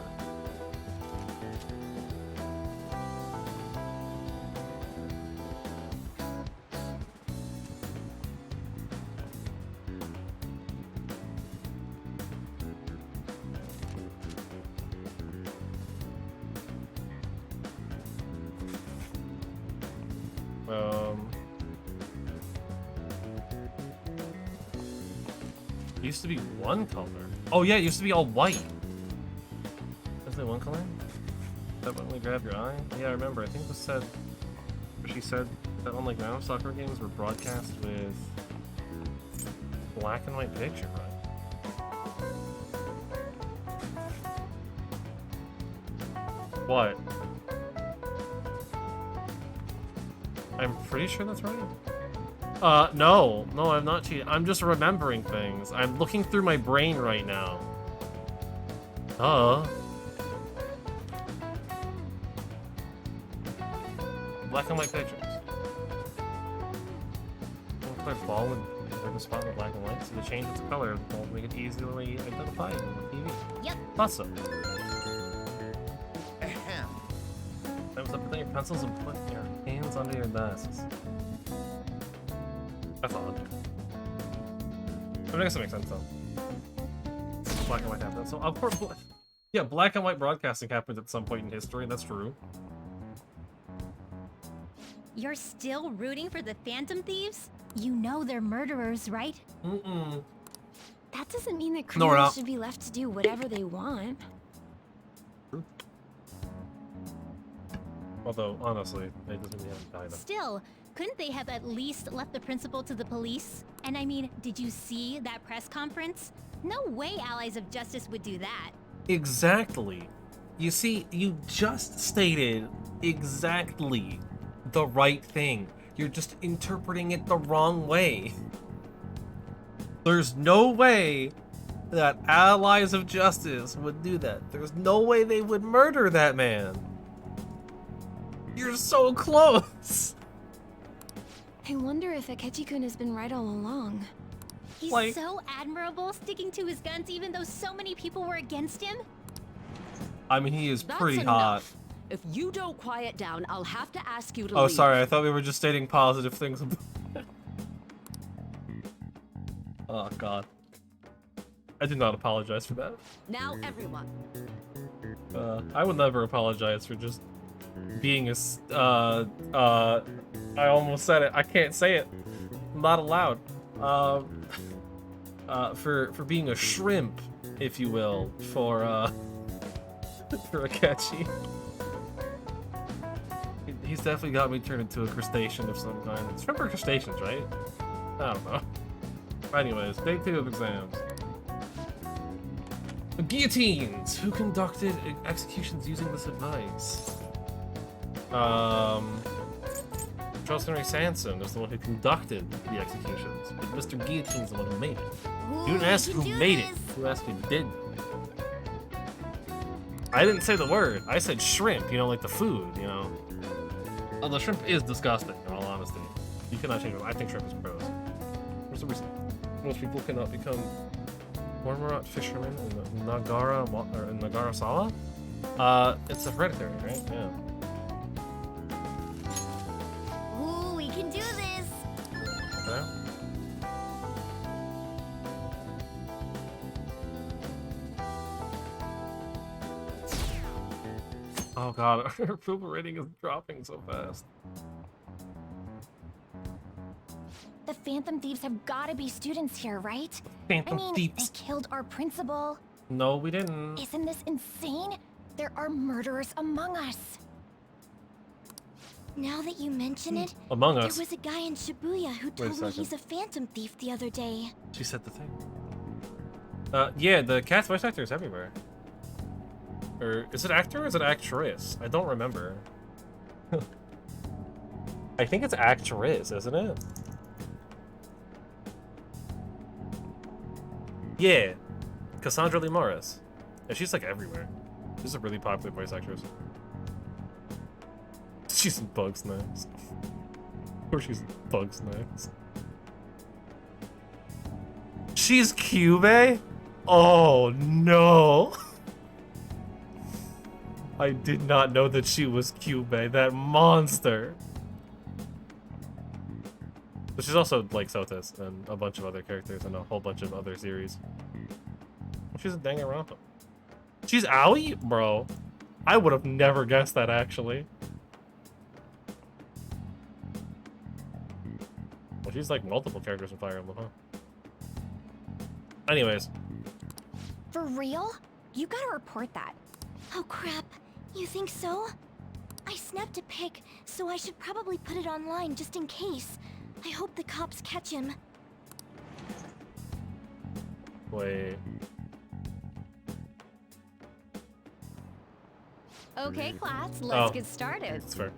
It used to be one color. Oh yeah, it used to be all white. Isn't it one color? That one only grabbed your eye? Yeah, I remember. I think it said, or she said that unlike now, soccer games were broadcast with black and white picture, right? What? I'm pretty sure that's right. No, I'm not cheating. I'm just remembering things. I'm looking through my brain right now. Black and white pictures. Play ball with the spot in black and white, so the change its color of the ball to make it easily identifiable on TV. Yep. Thought so. Time's up, put your pencils and put your hands under your desks. That's odd. I guess that makes sense though. Black and white happened. So of course, yeah, black and white broadcasting happened at some point in history. That's true. You're still rooting for the Phantom Thieves? You know they're murderers, right? Mm-mm. That doesn't mean that No, we're criminals not. should be left to do whatever they want. Although, honestly, they doesn't mean they haven't died. Still, couldn't they have at least left the principal to the police? And I mean, did you see that press conference? No way Allies of Justice would do that. Exactly. You see, you just stated exactly the right thing. You're just interpreting it the wrong way. There's no way that Allies of Justice would do that. There's no way they would murder that man. You're so close. I wonder if Akechi-kun has been right all along. He's Like- so admirable, sticking to his guns even though so many people were against him. I mean, he is That's pretty enough. hot. If you don't quiet down, I'll have to ask you to Oh, leave. sorry. I thought we were just stating positive things. Oh, God. I do not apologize for that. Now, everyone. I would never apologize for just being I almost said it. I can't say it. I'm not allowed. For being a shrimp, if you will, for Akechi. He's definitely got me turned into a crustacean of some kind. Shrimp are crustaceans, right? I don't know. Anyways, day 2 of exams. Guillotines! Who conducted executions using this advice? Charles Henry Sanson is the one who conducted the executions, but Mr. Guillotine's the one who made it. You didn't ask who made it, you asked who did. I didn't say the word, I said shrimp, you know, like the food, you know. Although shrimp is disgusting, in all honesty. You cannot change it. I think shrimp is gross. What's the reason? Most people cannot become cormorant fishermen in Nagara or in Nagarasala? It's hereditary, right? Yeah. Ooh, we can do this. Okay. Oh god, our approval rating is dropping so fast. The Phantom Thieves have gotta be students here, right? Phantom I mean, Thieves. they killed our principal. No, we didn't. Isn't this insane? There are murderers among us. Now that you mention it, Among us? there was a guy in Shibuya who Wait a told me he's second. a Phantom Thief the other day. She said the thing. Yeah, the cat's voice actor is everywhere. Or is it actor or is it actress? I don't remember. I think it's actress, isn't it? Yeah, Cassandra Lee Morris. Yeah, she's like everywhere. She's a really popular voice actress. She's in Bugsnax. Of course she's in Bugsnax. She's Cube? Oh no! I did not know that she was Cube, that monster. But she's also like Sotas and a bunch of other characters and a whole bunch of other series. She's a Danganronpa. She's Aoi? Bro. I would have never guessed that actually. Well, she's like multiple characters in Fire Emblem, huh? Anyways. For real? You gotta report that. Oh crap, you think so? I snapped a pic, so I should probably put it online just in case. I hope the cops catch him. Wait. Okay, class, let's get started. That's fair.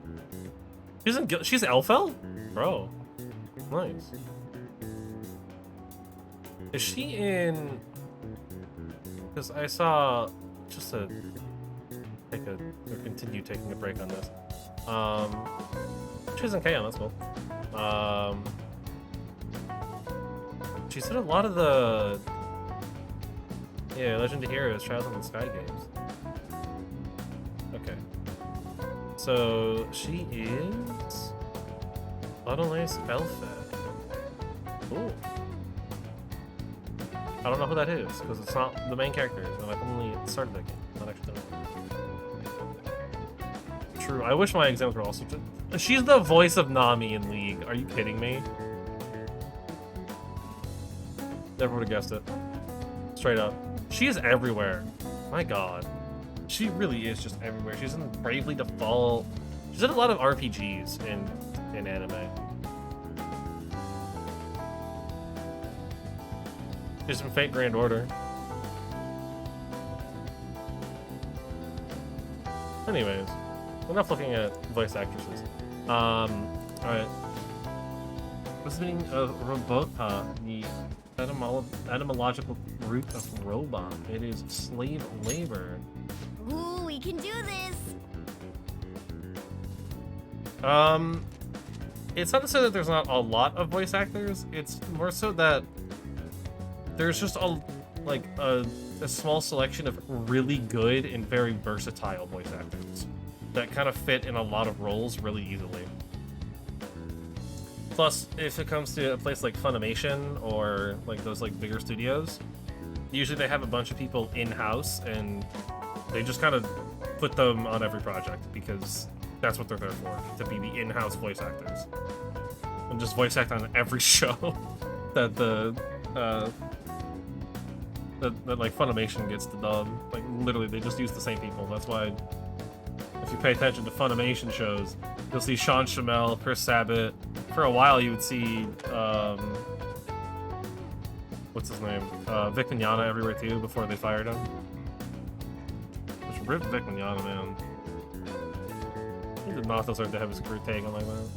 She's Elfel? Bro. Nice. Is she in... Because I saw... Just to take a... Or continue taking a break on this. She's in K.O., that's cool. She's in a lot of the... Yeah, Legend of Heroes, Trials in the Sky games. Okay. So, she is... Autolace Elfed. Cool. I don't know who that is, because it's not the main character, and I've only started that game, not actually done it. True, I wish my exams were also... She's the voice of Nami in League, are you kidding me? Never would have guessed it. Straight up. She is everywhere. My god. She really is just everywhere. She's in Bravely Default. She's in a lot of RPGs in anime. She's in Fate Grand Order. Anyways, enough looking at voice actresses. Alright. What's the meaning of robota, the etymological root of robot? It is slave labor. Ooh, we can do this. It's not to say that there's not a lot of voice actors. It's more so that there's just a small selection of really good and very versatile voice actors that kind of fit in a lot of roles really easily. Plus, if it comes to a place like Funimation or like those like bigger studios, usually they have a bunch of people in-house and they just kind of put them on every project because that's what they're there for, to be the in-house voice actors. And just voice act on every show that that like Funimation gets to dub. Like literally they just use the same people. That's why if you pay attention to Funimation shows, you'll see Sean Shamel, Chris Sabat. For a while you would see what's his name? Vic Mignogna everywhere too before they fired him. Just rip Vic Mignogna, man. He did not deserve to have his career taken like that.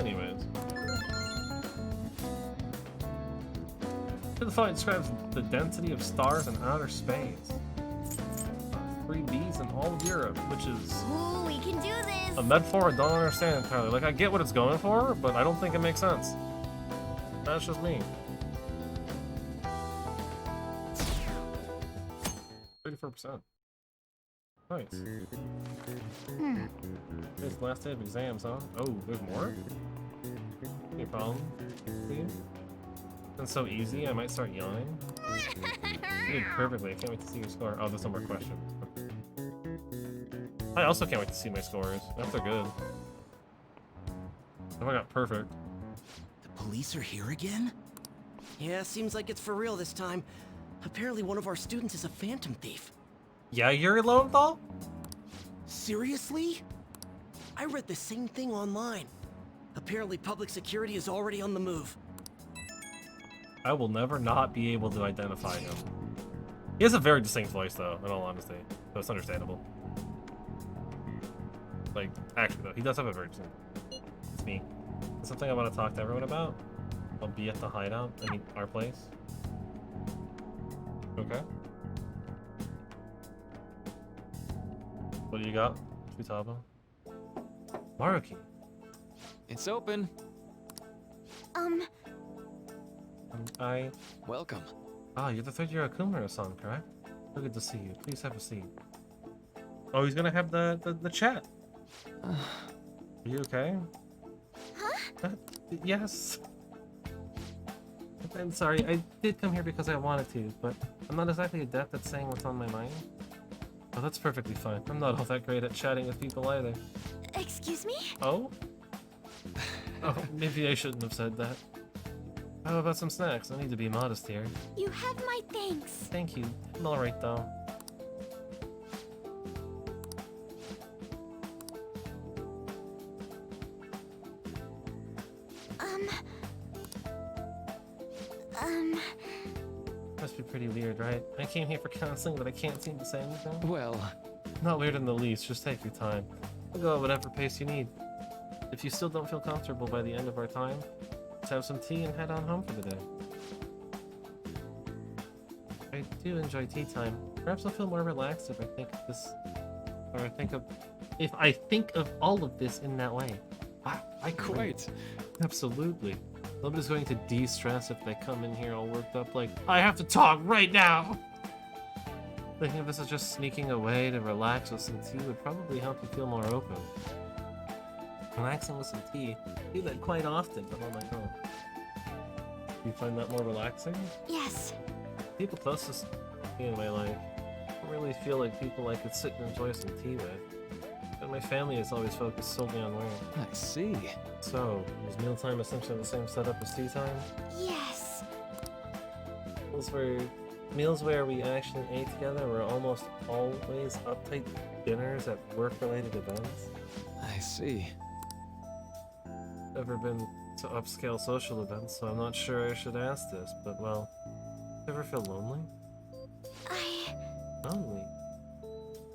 Anyways. The following describes the density of stars in outer space. 3 Bs in all of Europe, which is Ooh, we can do this. a metaphor I don't understand entirely. Like, I get what it's going for, but I don't think it makes sense. That's just me. 34%. Nice. It's the last day of exams, huh? Oh, there's more? Any problem? Please? It's so easy, I might start yawning. You did perfectly, I can't wait to see your score. Oh, there's no more questions. I also can't wait to see my scores. I hope they're good. If I got perfect. The police are here again? Yeah, seems like it's for real this time. Apparently one of our students is a phantom thief. Yeah, you're Lowenthal? Seriously? I read the same thing online. Apparently public security is already on the move. I will never not be able to identify him. He has a very distinct voice, though, in all honesty. So it's understandable. Like, actually, though, he does have a very distinct voice. It's me. It's something I want to talk to everyone about. I'll be at the hideout. I mean, our place. Okay. What do you got, Futaba? Maruki. It's open. Welcome. Ah, you're the third year Akumura-san, correct? So good to see you. Please have a seat. Oh, he's gonna have the chat. Are you okay? Huh? Yes. I'm sorry, I did come here because I wanted to, but I'm not exactly adept at saying what's on my mind. Oh, that's perfectly fine. I'm not all that great at chatting with people either. Excuse me? Oh? Oh, maybe I shouldn't have said that. How about some snacks? I need to be modest here. You have my thanks. Thank you. I'm alright though. Must be pretty weird, right? I came here for counseling, but I can't seem to say anything. Well, Not weird in the least, just take your time. We'll go at whatever pace you need. If you still don't feel comfortable by the end of our time, let's have some tea and head on home for the day. I do enjoy tea time. Perhaps I'll feel more relaxed if I think of this, or if I think of all of this in that way. Wow, I Quite. Absolutely. Nobody's going to de-stress if they come in here all worked up like, I have to talk right now! Thinking of this as just sneaking away to relax with some tea would probably help you feel more open. Relaxing with some tea, I do that quite often, but on my own. Do you find that more relaxing? Yes. People closest to me in my life, I don't really feel like people I could sit and enjoy some tea with. But my family is always focused solely on work. I see. So, was mealtime essentially the same setup as tea time? Yes. Meals where we actually ate together were almost always uptight dinners at work-related events. I see. Never been to upscale social events, so I'm not sure I should ask this, but well, ever feel lonely? Lonely?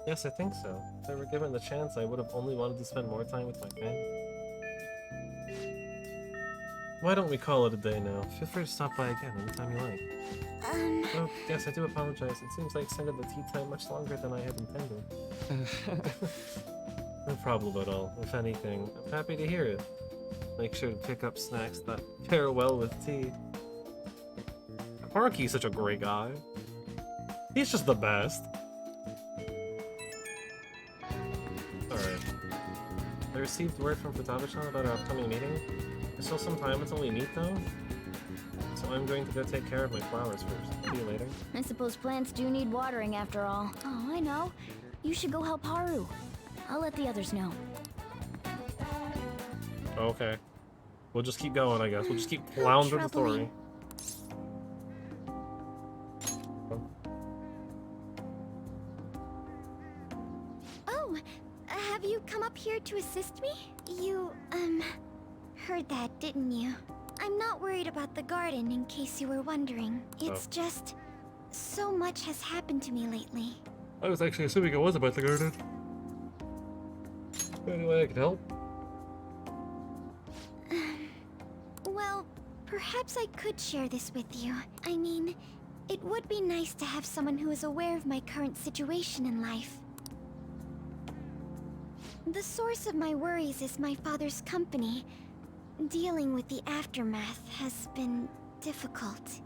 Yes, I think so. If I were given the chance, I would have only wanted to spend more time with my family. Why don't we call it a day now? Feel free to stop by again anytime you like. Oh, yes, I do apologize. It seems I extended the tea time much longer than I had intended. No problem at all. If anything, I'm happy to hear it. Make sure to pick up snacks that pair well with tea. Haruki's such a great guy. He's just the best. Alright. I received word from Futaba-chan about our upcoming meeting. There's still some time until we meet though. So I'm going to go take care of my flowers first. See you later. I suppose plants do need watering after all. Oh, I know. You should go help Haru. I'll let the others know. Okay. We'll just keep going, I guess. We'll just keep plowing through the story. Oh, have you come up here to assist me? You, heard that, didn't you? I'm not worried about the garden, in case you were wondering. It's just... so much has happened to me lately. I was actually assuming it was about the garden. Any way I can help? Well, perhaps I could share this with you. I mean, it would be nice to have someone who is aware of my current situation in life. The source of my worries is my father's company. Dealing with the aftermath has been difficult.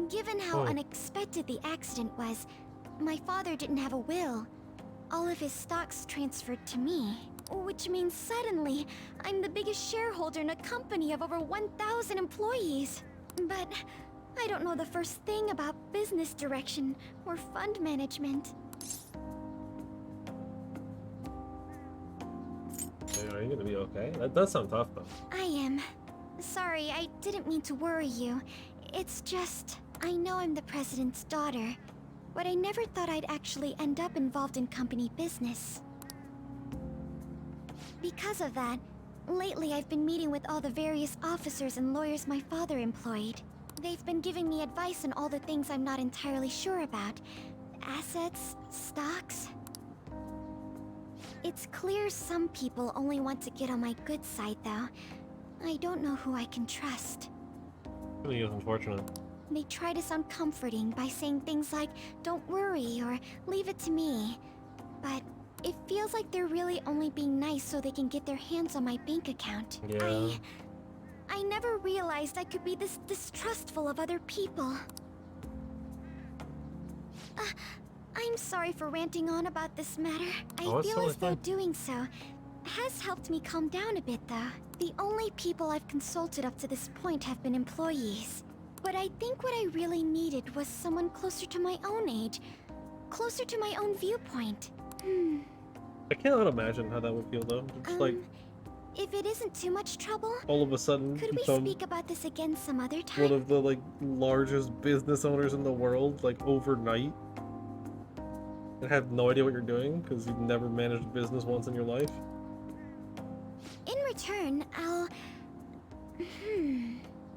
Given how unexpected the accident was, my father didn't have a will. All of his stocks transferred to me, which means suddenly I'm the biggest shareholder in a company of over 1,000 employees. But I don't know the first thing about business direction or fund management. Are you gonna be okay? That does sound tough though. I am. Sorry, I didn't mean to worry you. It's just, I know I'm the president's daughter, but I never thought I'd actually end up involved in company business. Because of that, lately I've been meeting with all the various officers and lawyers my father employed. They've been giving me advice on all the things I'm not entirely sure about. Assets, stocks. It's clear some people only want to get on my good side, though. I don't know who I can trust. Really is unfortunate. They try to sound comforting by saying things like, don't worry, or leave it to me. But it feels like they're really only being nice so they can get their hands on my bank account. Yeah. I never realized I could be this distrustful of other people. I'm sorry for ranting on about this matter. I feel as though doing so has helped me calm down a bit, though. The only people I've consulted up to this point have been employees. But I think what I really needed was someone closer to my own age, closer to my own viewpoint. I cannot imagine how that would feel though. Just like, if it isn't too much trouble, all of a sudden could we become speak about this again some other time? one of the like largest business owners in the world, like overnight, and have no idea what you're doing because you've never managed a business once in your life. In return, I'll...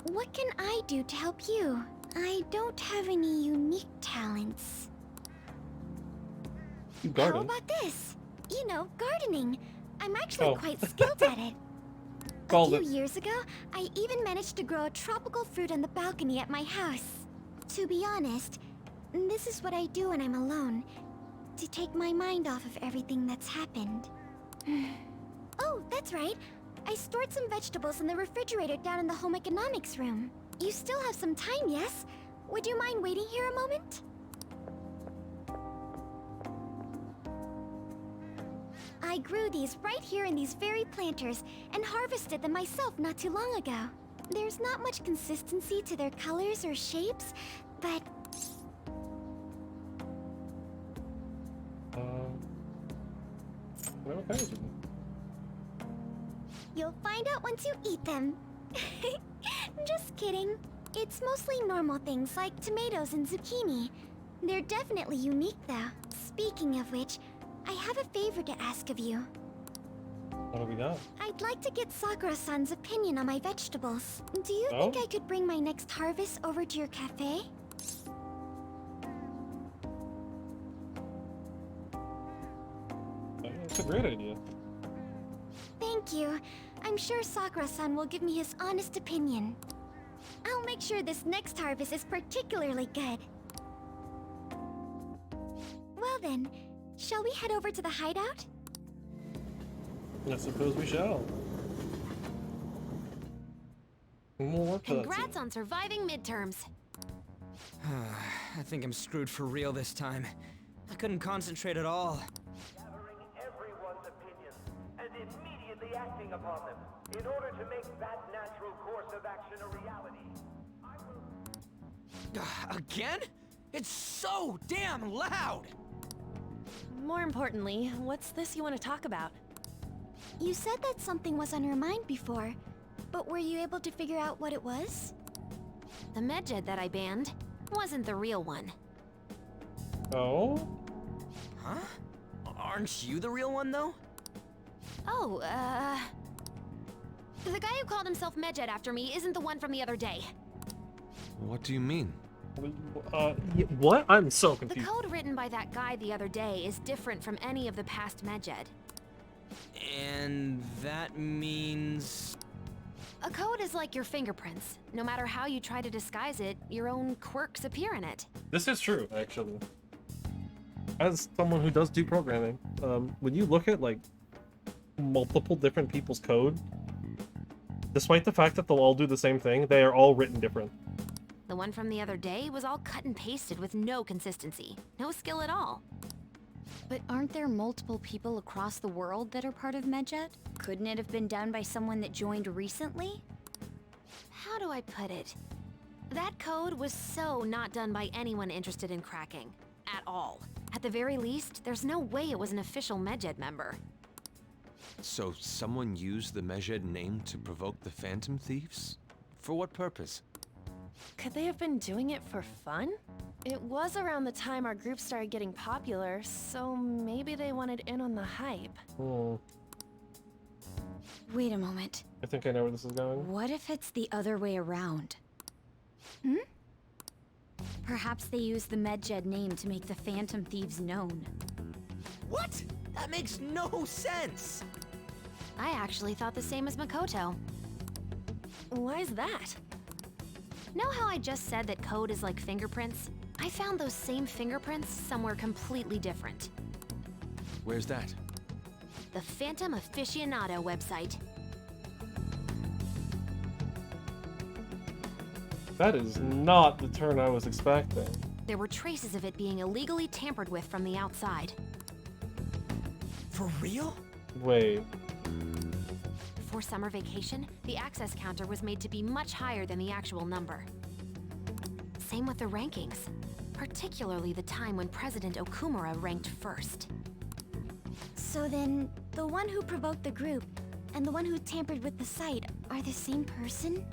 What can I do to help you? I don't have any unique talents. You How garden? about this? You know, gardening. I'm actually Oh. quite skilled at it. A Called few it. years ago, I even managed to grow a tropical fruit on the balcony at my house. To be honest, this is what I do when I'm alone, to take my mind off of everything that's happened. Oh, that's right. I stored some vegetables in the refrigerator down in the home economics room. You still have some time, yes? Would you mind waiting here a moment? I grew these right here in these very planters and harvested them myself not too long ago. There's not much consistency to their colors or shapes, but... What kind is it? You'll find out once you eat them. Just kidding. It's mostly normal things like tomatoes and zucchini. They're definitely unique though. Speaking of which, I have a favor to ask of you. What do we got? I'd like to get Sakura-san's opinion on my vegetables. Do you Oh? think I could bring my next harvest over to your cafe? That's a great idea. Thank you. I'm sure Sakura-san will give me his honest opinion. I'll make sure this next harvest is particularly good. Well then, shall we head over to the hideout? I suppose we shall. More work for that Congrats on surviving midterms. I think I'm screwed for real this time. I couldn't concentrate at all. Everyone's opinions and immediately acting upon them in order to make that natural course of action a reality. Again? It's so damn loud! More importantly, what's this you want to talk about? You said that something was on your mind before, but were you able to figure out what it was? The medjed that I banned wasn't the real one. Oh? Huh? Aren't you the real one, though? Oh, the guy who called himself medjed after me isn't the one from the other day. What do you mean? What? I'm so The confused. code written by that guy the other day is different from any of the past medjed. And that means... A code is like your fingerprints. No matter how you try to disguise it, your own quirks appear in it. This is true, actually. As someone who does do programming, when you look at, like, multiple different people's code, despite the fact that they'll all do the same thing, they are all written different. The one from the other day was all cut and pasted with no consistency. No skill at all. But aren't there multiple people across the world that are part of Medjet? Couldn't it have been done by someone that joined recently? How do I put it? That code was so not done by anyone interested in cracking. At all. At the very least, there's no way it was an official Medjed member. So someone used the Medjed name to provoke the Phantom Thieves? For what purpose? Could they have been doing it for fun? It was around the time our group started getting popular, so maybe they wanted in on the hype. Hmm. Wait a moment. I think I know where this is going. What if it's the other way around? Hmm? Perhaps they used the Medjed name to make the Phantom Thieves known. What? That makes no sense! I actually thought the same as Makoto. Why's that? Know how I just said that code is like fingerprints? I found those same fingerprints somewhere completely different. Where's that? The Phantom Aficionado website. That is not the turn I was expecting. There were traces of it being illegally tampered with from the outside. For real? Wait. For summer vacation, the access counter was made to be much higher than the actual number. Same with the rankings, particularly the time when President Okumura ranked first. So then, the one who provoked the group and the one who tampered with the site are the same person?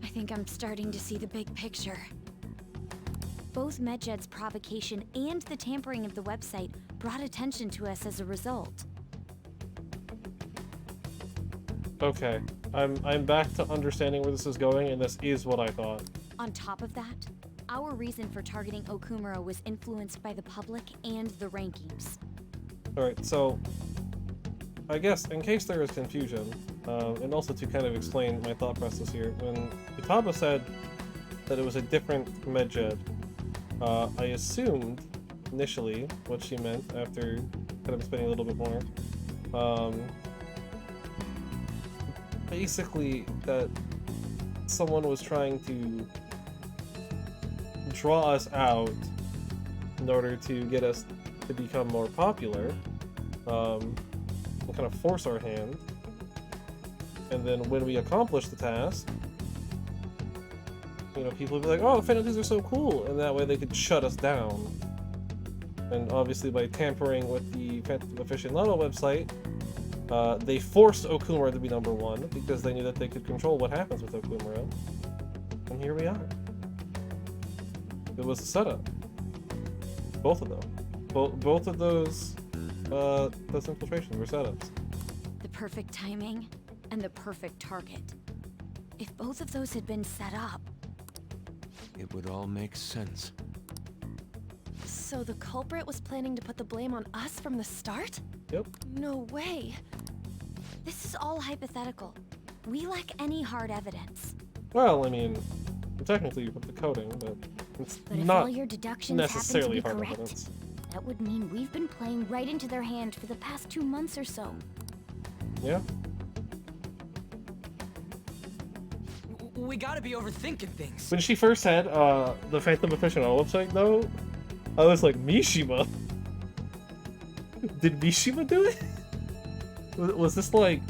I think I'm starting to see the big picture. Both Medjed's provocation and the tampering of the website brought attention to us as a result. Okay, I'm back to understanding where this is going, and this is what I thought. On top of that, our reason for targeting Okumura was influenced by the public and the rankings. Alright, so I guess in case there is confusion, and also to kind of explain my thought process here, when Itaba said that it was a different medjed, I assumed initially what she meant after kind of explaining a little bit more. Basically that someone was trying to draw us out in order to get us to become more popular, and kind of force our hand. And then when we accomplish the task, you know, people would be like, oh, Phantom Thieves are so cool, and that way they could shut us down. And obviously by tampering with the Phantom Aficionado website, they forced Okumura to be #1 because they knew that they could control what happens with Okumura. And here we are. It was a setup. Both of them. Both of those infiltrations were setups. The perfect timing and the perfect target. If both of those had been set up... It would all make sense. So the culprit was planning to put the blame on us from the start? Yep. No way. This is all hypothetical. We lack any hard evidence. Well, I mean, technically you put the coding, but it's But if not all your deductions necessarily happen to be hard correct, evidence. that would mean we've been playing right into their hand for the past 2 months or so. Yeah. We gotta be overthinking things. When she first had the Phantom Aficionado website, though, I was like, Mishima? Did Mishima do it? Was this like,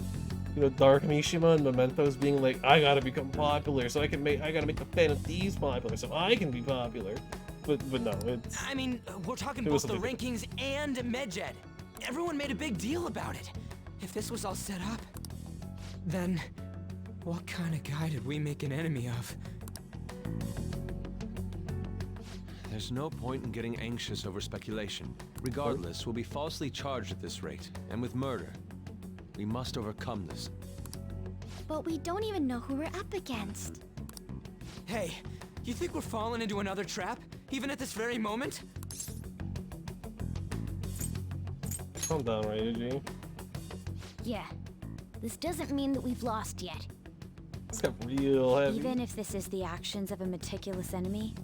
you know, Dark Mishima and Mementos being like, I gotta become popular, so I gotta make the Phantom Thieves popular, so I can be popular. But no, it's... I mean, we're talking it was both the something rankings and medjed. Everyone made a big deal about it. If this was all set up, then what kind of guy did we make an enemy of? There's no point in getting anxious over speculation. Regardless, we'll be falsely charged at this rate, and with murder. We must overcome this. But we don't even know who we're up against. Hey, you think we're falling into another trap, even at this very moment? Calm down, right, G? Yeah. This doesn't mean that we've lost yet. It's got real heavy. Even if this is the actions of a meticulous enemy,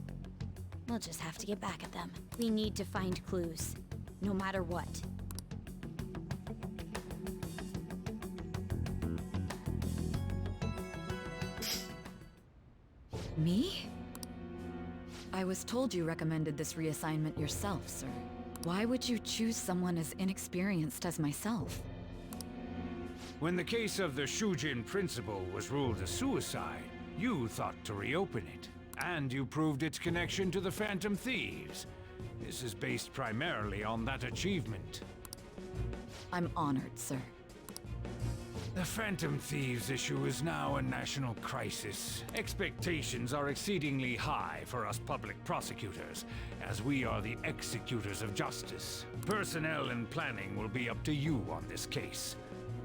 we'll just have to get back at them. We need to find clues, no matter what. Me? I was told you recommended this reassignment yourself, sir. Why would you choose someone as inexperienced as myself? When the case of the Shujin principal was ruled a suicide, you thought to reopen it. And you proved its connection to the Phantom Thieves. This is based primarily on that achievement. I'm honored, sir. The Phantom Thieves issue is now a national crisis. Expectations are exceedingly high for us public prosecutors, as we are the executors of justice. Personnel and planning will be up to you on this case.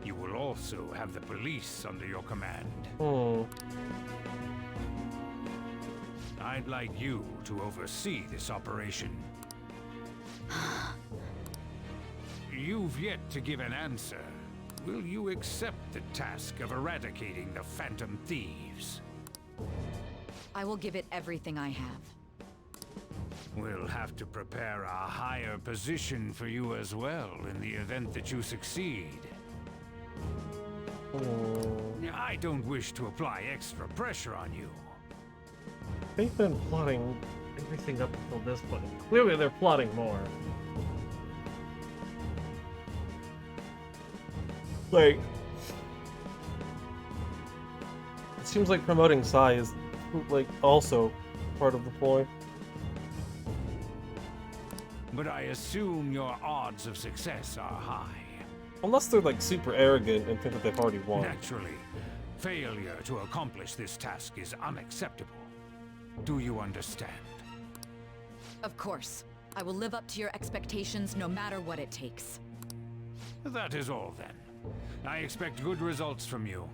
You will also have the police under your command. I'd like you to oversee this operation. You've yet to give an answer. Will you accept the task of eradicating the Phantom Thieves? I will give it everything I have. We'll have to prepare a higher position for you as well in the event that you succeed. I don't wish to apply extra pressure on you. They've been plotting everything up until this point. Clearly they're plotting more. Like, it seems like promoting Sai is, like, also part of the ploy. But I assume your odds of success are high. Unless they're, like, super arrogant and think that they've already won. Naturally, failure to accomplish this task is unacceptable. Do you understand? Of course. I will live up to your expectations no matter what it takes. That is all then. I expect good results from you.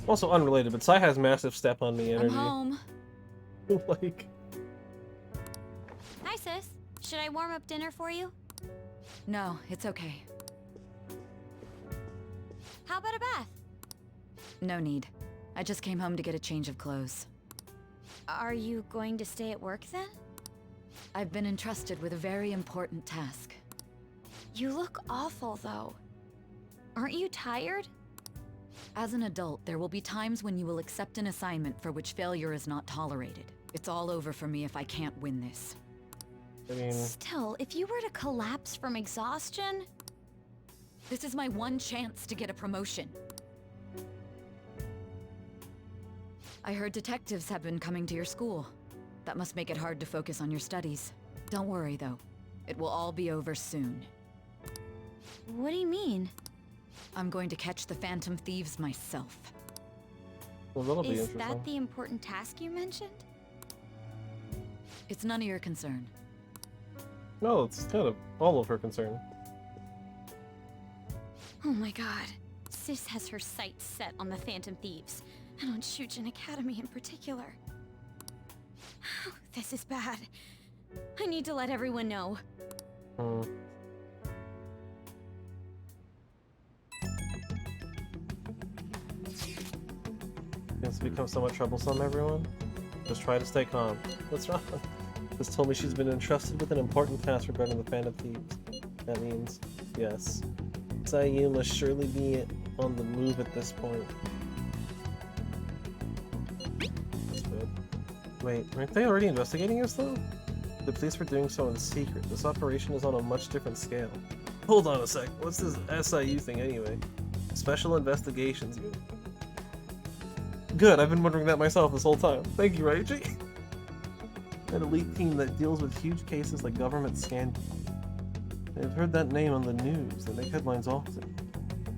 Also unrelated, but Sai has massive step on me energy. I'm home. Like, Hi, sis. Should I warm up dinner for you? No, it's okay. How about a bath? No need. I just came home to get a change of clothes. Are you going to stay at work then? I've been entrusted with a very important task. You look awful, though. Aren't you tired? As an adult, there will be times when you will accept an assignment for which failure is not tolerated. It's all over for me if I can't win this. I mean... Still, if you were to collapse from exhaustion... This is my one chance to get a promotion. I heard detectives have been coming to your school. That must make it hard to focus on your studies. Don't worry, though. It will all be over soon. What do you mean? I'm going to catch the Phantom Thieves myself. Well, that'll be Is interesting. that the important task you mentioned? It's none of your concern. No, it's kind of all of her concern. Oh my god. Sis has her sights set on the Phantom Thieves, and on Shujin Academy in particular. This is bad. I need to let everyone know. It's become somewhat troublesome, everyone. Just try to stay calm. What's wrong? This told me she's been entrusted with an important task regarding the Phantom Thieves. That means, yes. Sayu must surely be on the move at this point. Wait, aren't they already investigating us though? The police were doing so in secret. This operation is on a much different scale. Hold on a sec, what's this SIU thing anyway? Special Investigations Unit. Good, I've been wondering that myself this whole time. Thank you, Raichi. An elite team that deals with huge cases like government scandals. I've heard that name on the news. They make headlines often.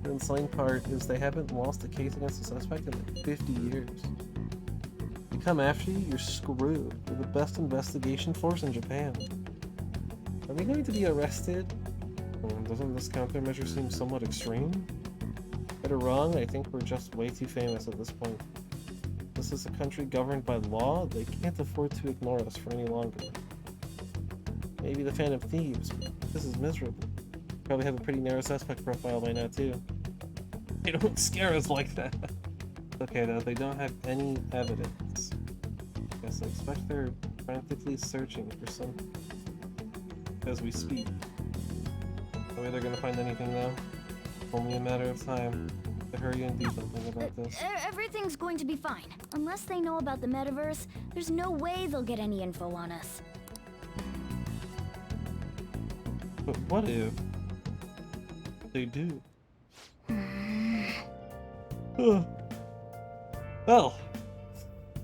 The insane part is they haven't lost a case against a suspect in like 50 years. They come after you, you're screwed. You're the best investigation force in Japan. Are we going to be arrested? Doesn't this countermeasure seem somewhat extreme? Right or wrong, I think we're just way too famous at this point. This is a country governed by law. They can't afford to ignore us for any longer. Maybe the Phantom Thieves. This is miserable. Probably have a pretty narrow suspect profile by now, too. They don't scare us like that. Okay, though, they don't have any evidence. Guess I expect they're frantically searching for some... as we speak. No way they're gonna find anything, though. Only a matter of time to hurry and do something about this. Everything's going to be fine. Unless they know about the metaverse, there's no way they'll get any info on us. But what if they do? Well,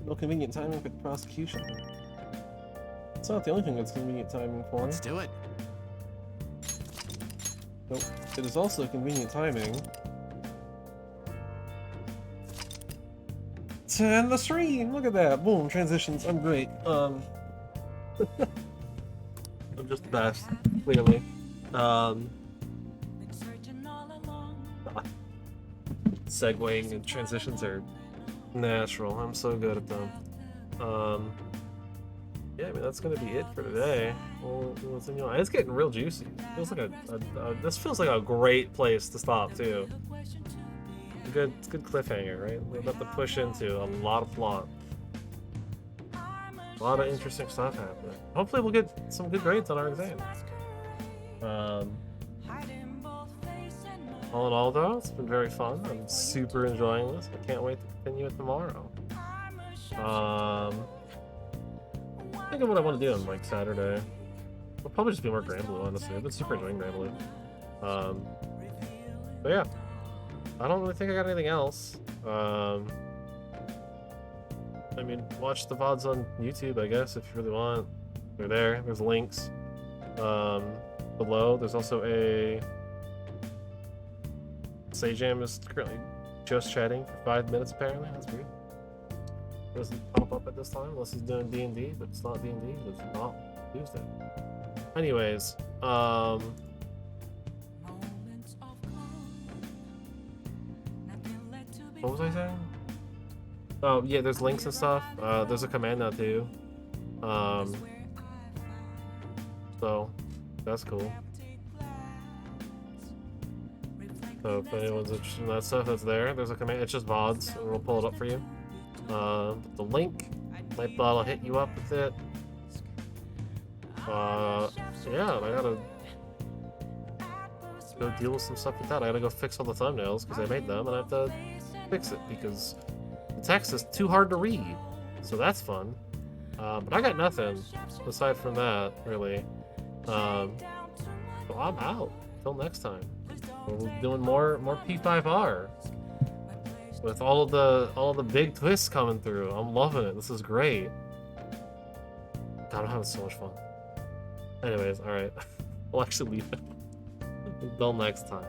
no convenient timing for the prosecution. It's not the only thing that's convenient timing for. Let's do it. Nope. It is also convenient timing to end the stream. Look at that. Boom. Transitions. I'm great. I'm just the best. Clearly. Segueing and transitions are natural. I'm so good at them. Yeah, I mean that's gonna be it for today. Well, it's getting real juicy. Feels like this feels like a great place to stop too. It's a good cliffhanger, right? We're about to push into a lot of plot, a lot of interesting stuff happening. Hopefully, we'll get some good grades on our exam. All in all, though, it's been very fun. I'm super enjoying this. I can't wait to continue it tomorrow. Think of what I want to do on like Saturday. It'll probably just be more Grand Blue, honestly. I've been super enjoying Grand Blue. But yeah, I don't really think I got anything else. I mean, watch the VODs on YouTube, I guess, if you really want. They're there. There's links below. There's also a Sajam is currently just chatting for 5 minutes. Apparently, that's weird. Doesn't pop up at this time unless he's doing D&D, but it's not D&D. It's not Tuesday. Anyways, What was I saying? Oh, yeah, there's links and stuff. There's a command now, too. So, that's cool. So, if anyone's interested in that stuff, that's there. There's a command. It's just VODs, and we'll pull it up for you. The link, might that'll hit you up with it. Yeah, I gotta go deal with some stuff with that. I gotta go fix all the thumbnails because I made them, and I have to fix it because the text is too hard to read. So that's fun. But I got nothing aside from that, really. So I'm out. Till next time. We're doing more P5R with all of the big twists coming through. I'm loving it. This is great. God, I'm having so much fun. Anyways, all right. We'll actually leave it. Until next time.